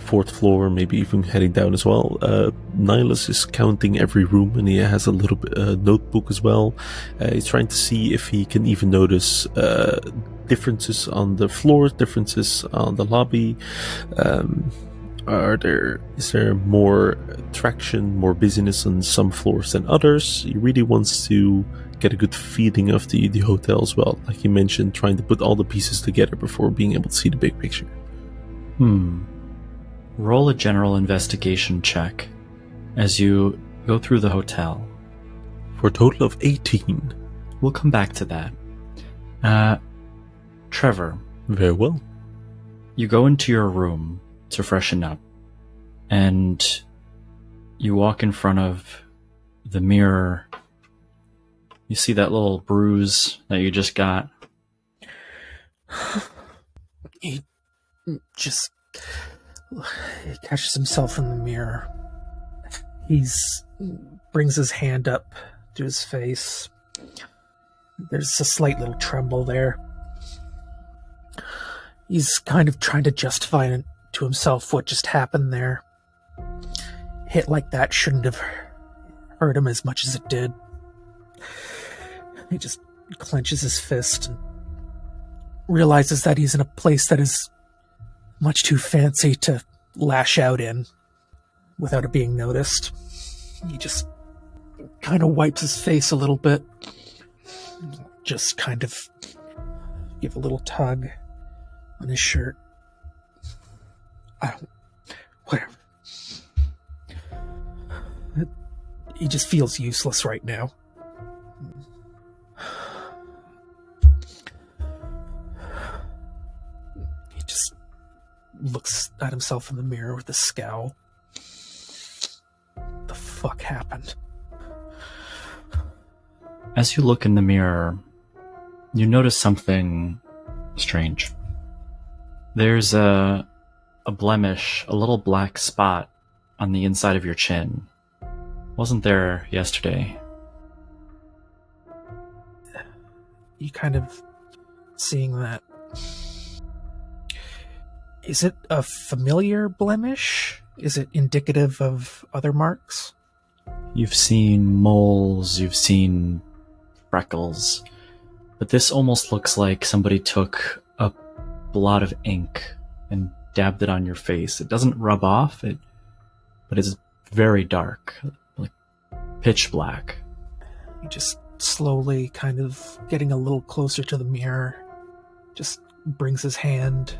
S4: 4th floor, maybe even heading down as well, Nihilus is counting every room, and he has a little notebook as well. He's trying to see if he can even notice differences on the floors, differences on the lobby. Is there more traction, more busyness on some floors than others? He really wants to get a good feeling of the hotel as well. Like you mentioned, trying to put all the pieces together before being able to see the big picture.
S1: Roll a general investigation check as you go through the hotel.
S4: For a total of 18.
S1: We'll come back to that. Trevor.
S4: Very well.
S1: You go into your room to freshen up, and you walk in front of the mirror. You see that little bruise that you just got.
S3: He catches himself in the mirror. Brings his hand up to his face. There's a slight little tremble there. He's kind of trying to justify to himself what just happened there. Hit like that shouldn't have hurt him as much as it did. He just clenches his fist and realizes that he's in a place that is much too fancy to lash out in without it being noticed. He just kind of wipes his face a little bit. Just kind of give a little tug on his shirt. Whatever. He just feels useless right now. He just looks at himself in the mirror with a scowl. What the fuck happened?
S1: As you look in the mirror, you notice something strange. There's a blemish, a little black spot on the inside of your chin. Wasn't there yesterday.
S3: You kind of seeing that. Is it a familiar blemish? Is it indicative of other marks?
S1: You've seen moles, you've seen freckles, but this almost looks like somebody took a blot of ink and dabbed it on your face. It doesn't rub off, but it's very dark, like pitch black.
S3: He just slowly, kind of getting a little closer to the mirror, just brings his hand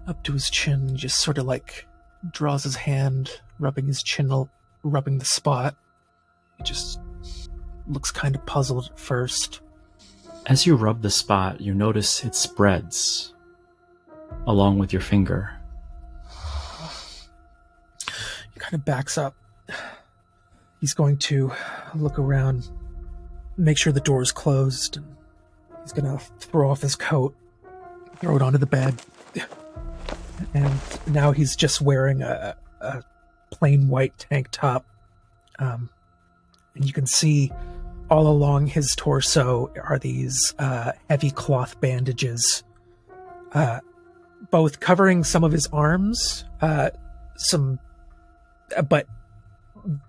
S3: up to his chin and just sort of like draws his hand, rubbing his chin, rubbing the spot. He just looks kind of puzzled at first.
S1: As you rub the spot, you notice it spreads along with your finger.
S3: He kind of backs up. He's going to look around, make sure the door is closed, and he's going to throw off his coat, throw it onto the bed. And now he's just wearing a plain white tank top. And you can see all along his torso are these heavy cloth bandages, both covering some of his arms, but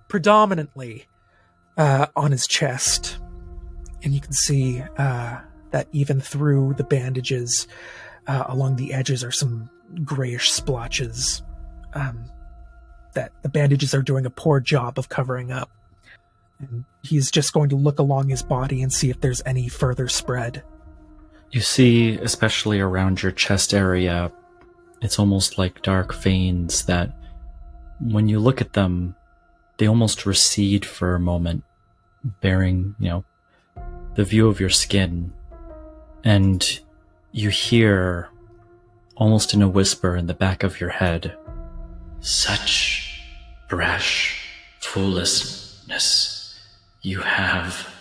S3: predominantly on his chest. And you can see that even through the bandages, along the edges are some grayish splotches that the bandages are doing a poor job of covering up. And he's just going to look along his body and see if there's any further spread.
S1: You see, especially around your chest area, it's almost like dark veins that, when you look at them, they almost recede for a moment, bearing, the view of your skin. And you hear, almost in a whisper in the back of your head, "Such brash foolishness you have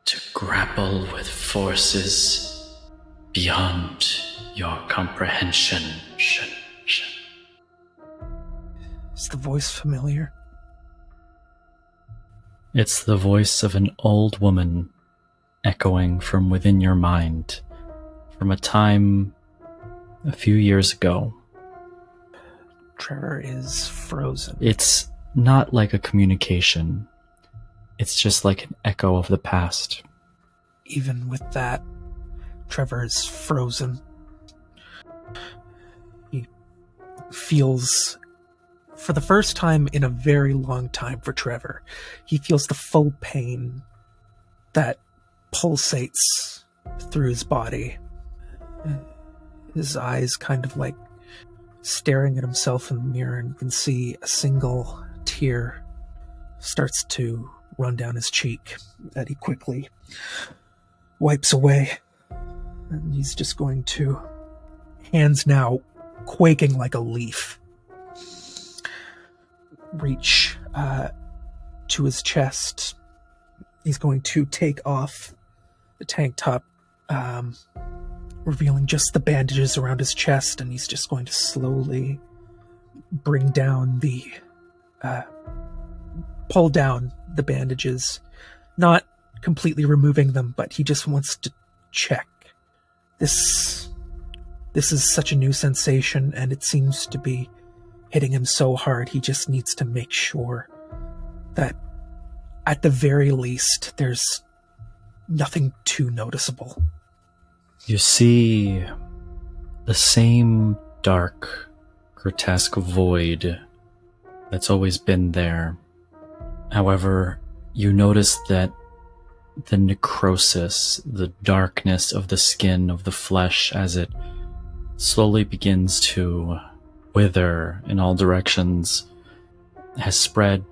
S1: to grapple with forces beyond your comprehension."
S3: Is the voice familiar?
S1: It's the voice of an old woman echoing from within your mind, from a time a few years ago.
S3: Trevor is frozen.
S1: It's not like a communication. It's just like an echo of the past.
S3: Even with that, Trevor is frozen. He feels, for the first time in a very long time for Trevor, he feels the full pain that pulsates through his body. His eyes kind of like staring at himself in the mirror, and you can see a single tear starts to run down his cheek that he quickly wipes away. And he's just going to, hands now quaking like a leaf, reach to his chest. He's going to take off the tank top, revealing just the bandages around his chest, and he's just going to slowly bring down pull down the bandages, not completely removing them, but he just wants to check. This is such a new sensation, and it seems to be hitting him so hard. He just needs to make sure that at the very least there's nothing too noticeable.
S1: You see the same dark, grotesque void that's always been there. However, you notice that the necrosis, the darkness of the skin, of the flesh, as it slowly begins to wither in all directions, has spread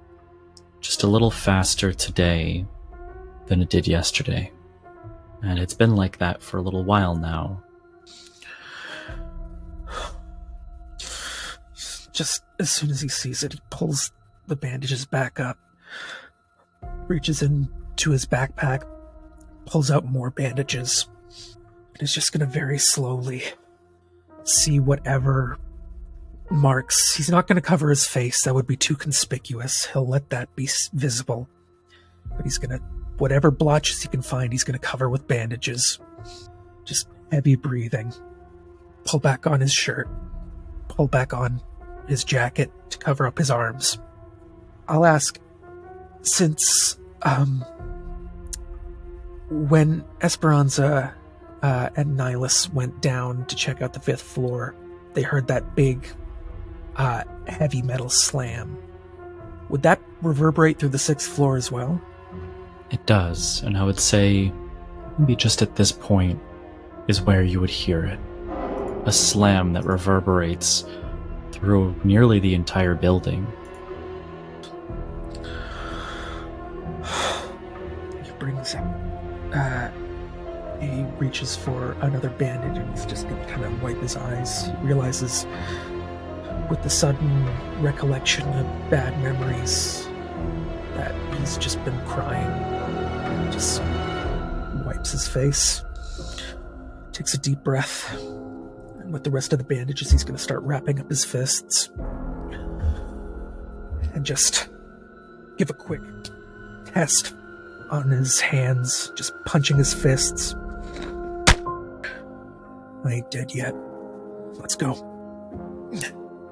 S1: just a little faster today than it did yesterday. And it's been like that for a little while now.
S3: Just as soon as he sees it, he pulls the bandages back up, reaches into his backpack, pulls out more bandages, and is just going to very slowly see whatever marks. He's not going to cover his face. That would be too conspicuous. He'll let that be visible. But he's going to, whatever blotches he can find, he's going to cover with bandages. Just heavy breathing. Pull back on his shirt. Pull back on his jacket to cover up his arms. I'll ask, since when Esperanza and Nihilus went down to check out the 5th floor, they heard that big heavy metal slam. Would that reverberate through the 6th floor as well?
S1: It does, and I would say maybe just at this point is where you would hear it. A slam that reverberates through nearly the entire building.
S3: He brings him. He reaches for another bandage and he's just going to kind of wipe his eyes. He realizes, with the sudden recollection of bad memories, that he's just been crying. He just wipes his face, takes a deep breath, and with the rest of the bandages, he's going to start wrapping up his fists and just give a quick test on his hands, just punching his fists. I ain't dead yet. Let's go.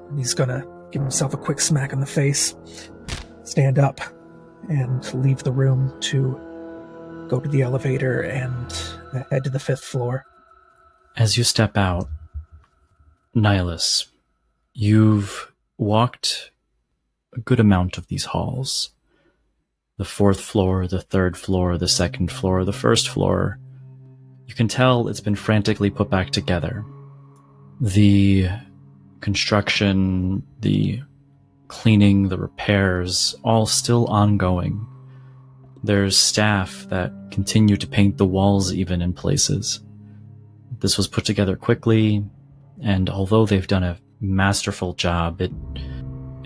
S3: And he's gonna give himself a quick smack in the face, stand up, and leave the room to go to the elevator and head to the 5th floor.
S1: As you step out, Nihilus, you've walked a good amount of these halls. The 4th floor, the 3rd floor, the 2nd floor, the 1st floor. You can tell it's been frantically put back together. The construction, the cleaning, the repairs, all still ongoing. There's staff that continue to paint the walls even in places. This was put together quickly, and although they've done a masterful job, it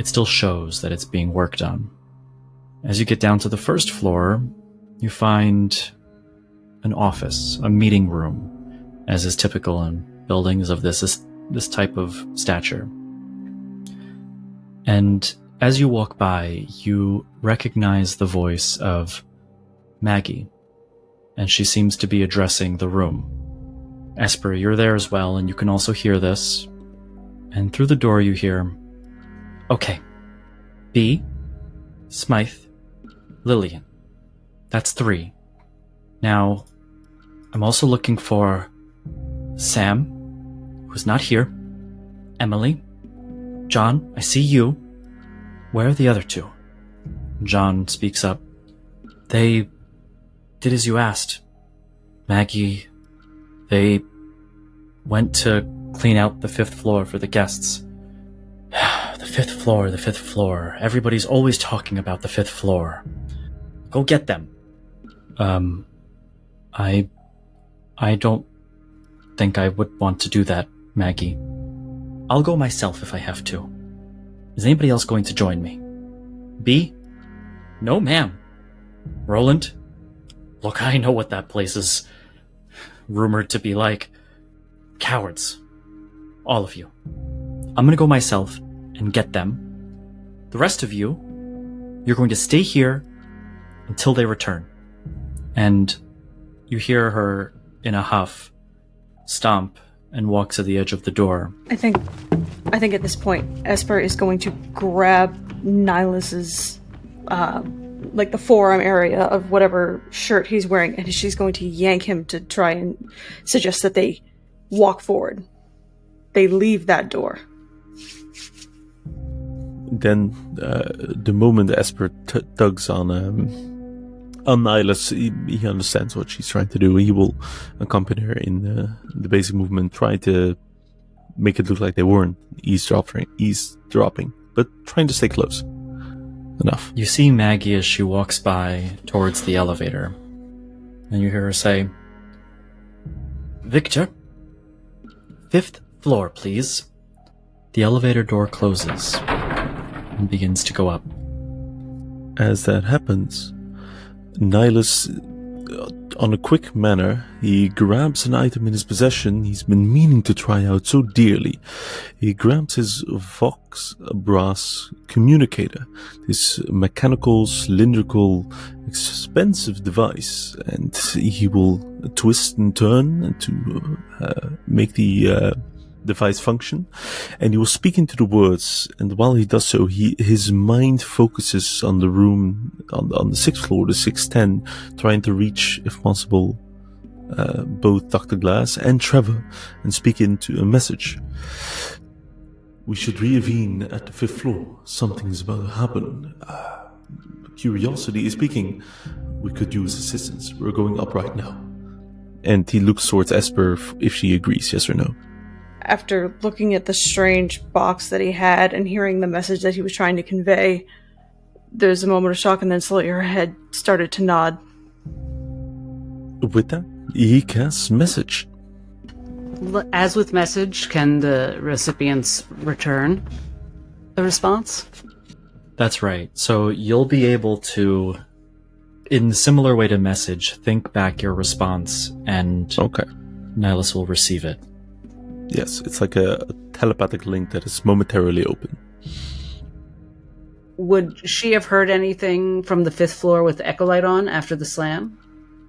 S1: still shows that it's being worked on. As you get down to the 1st floor, you find an office, a meeting room, as is typical in buildings of this type of stature. And as you walk by, you recognize the voice of Maggie, and she seems to be addressing the room. Esper, you're there as well, and you can also hear this. And through the door you hear, "Okay, B, Smythe, Lillian. That's 3. Now, I'm also looking for Sam, who's not here, Emily, John, I see you. Where are the other 2? John speaks up. They did as you asked. Maggie, they went to clean out the 5th floor for the guests. The 5th floor. Everybody's always talking about the 5th floor. Go get them. I don't think I would want to do that, Maggie. I'll go myself if I have to. Is anybody else going to join me? B? No, ma'am. Roland? Look, I know what that place is rumored to be like. Cowards. All of you. I'm gonna go myself and get them. The rest of you, you're going to stay here until they return." And you hear her, in a huff, stomp and walk to the edge of the door.
S2: I think at this point, Esper is going to grab Nihilus's like the forearm area of whatever shirt he's wearing, and she's going to yank him to try and suggest that they walk forward. They leave that door.
S4: Then, the moment Esper tugs on Nihilus, he understands what she's trying to do. He will accompany her in the basic movement, try to make it look like they weren't eavesdropping, but trying to stay close enough.
S1: You see Maggie as she walks by towards the elevator, and you hear her say, "Victor, 5th floor, please." The elevator door closes and begins to go up.
S4: As that happens, Nihilus, on a quick manner, he grabs an item in his possession he's been meaning to try out so dearly. He grabs his Vox brass communicator, this mechanical, cylindrical, expensive device, and he will twist and turn to make the device function, and he will speak into the words, and while he does so, his mind focuses on the room on the 6th floor, the 610, trying to reach, if possible, both Dr. Glass and Trevor, and speak into a message. "We should reconvene at the 5th floor. Something is about to happen. Curiosity is speaking. We could use assistance. We're going up right now." And he looks towards Esper if she agrees, yes or no.
S2: After looking at the strange box that he had and hearing the message that he was trying to convey, there's a moment of shock, and then slowly her head started to nod.
S4: With that, he casts message.
S5: As with message, can the recipients return a response?
S1: That's right. So you'll be able to, in a similar way to message, think back your response, and
S4: Okay.
S1: Nihilus will receive it.
S4: Yes, it's like a telepathic link that is momentarily open.
S5: Would she have heard anything from the 5th floor with the echo light on after the slam?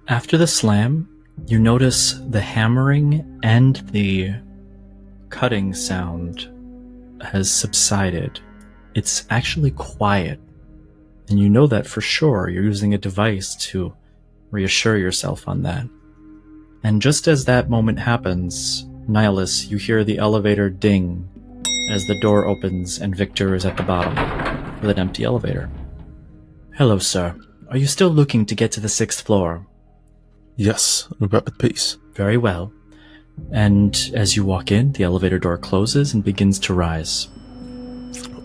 S1: After the slam, you notice the hammering and the cutting sound has subsided. It's actually quiet, and you know that for sure. You're using a device to reassure yourself on that. And just as that moment happens, Nihilus, you hear the elevator ding as the door opens and Victor is at the bottom with an empty elevator. "Hello, sir. Are you still looking to get to the 6th floor?"
S4: Yes, on a rapid pace.
S1: "Very well." And as you walk in, the elevator door closes and begins to rise.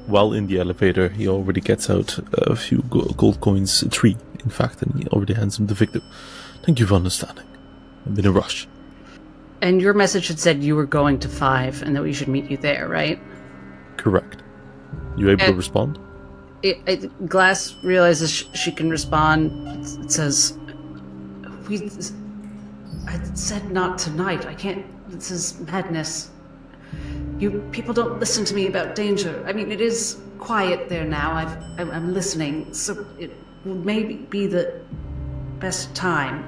S4: While in the elevator, he already gets out a few gold coins, 3, in fact, and he already hands them to Victor. "Thank you for understanding. I'm in a rush."
S5: And your message had said you were going to 5 and that we should meet you there, right?
S4: Correct. You able to respond?
S5: Glass realizes she can respond. It says, I said not tonight. I can't. This is madness. You people don't listen to me about danger. I mean, it is quiet there now. I'm listening, so it will maybe be the best time.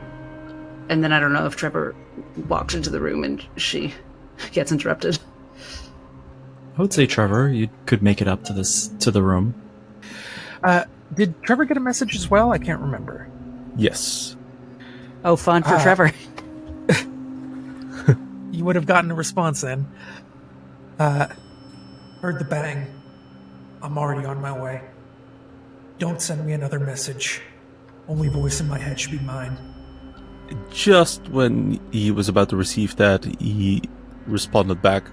S5: And then I don't know if Trevor walks into the room and she gets interrupted.
S1: I would say, Trevor, you could make it up to the room.
S3: Did Trevor get a message as well? I can't remember.
S4: Yes.
S5: Oh, fun for Trevor.
S3: You would have gotten a response then. Heard the bang. I'm already on my way. Don't send me another message. Only voice in my head should be mine.
S4: Just when he was about to receive that, he responded back,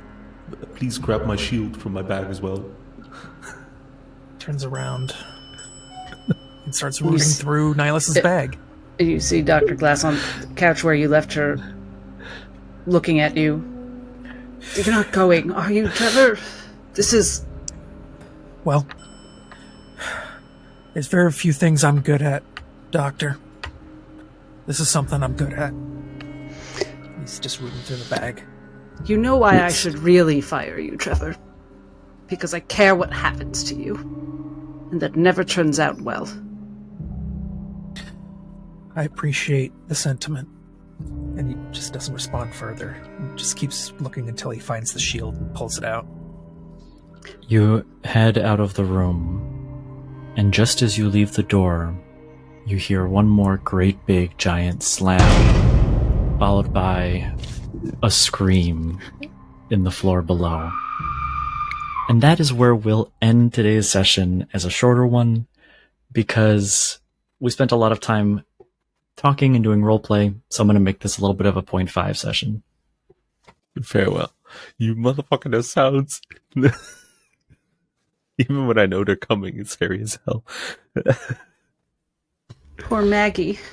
S4: "Please grab my shield from my bag as well."
S3: Turns around and starts rooting through Nihilus's bag.
S5: You see Dr. Glass on the couch where you left her, looking at you. "You're not going, are you, Trevor? This is..."
S3: Well, there's very few things I'm good at, Doctor. This is something I'm good at. He's just rooting through the bag.
S5: You know why I should really fire you, Trevor? Because I care what happens to you. And that never turns out well.
S3: I appreciate the sentiment. And he just doesn't respond further. He just keeps looking until he finds the shield and pulls it out.
S1: You head out of the room, and just as you leave the door, you hear one more great big giant slam, followed by a scream in the floor below. And that is where we'll end today's session as a shorter one, because we spent a lot of time talking and doing roleplay, so I'm going to make this a little bit of a 0.5 session.
S4: Farewell. You motherfucker, those sounds. Even when I know they're coming, it's scary as hell.
S5: Poor Maggie.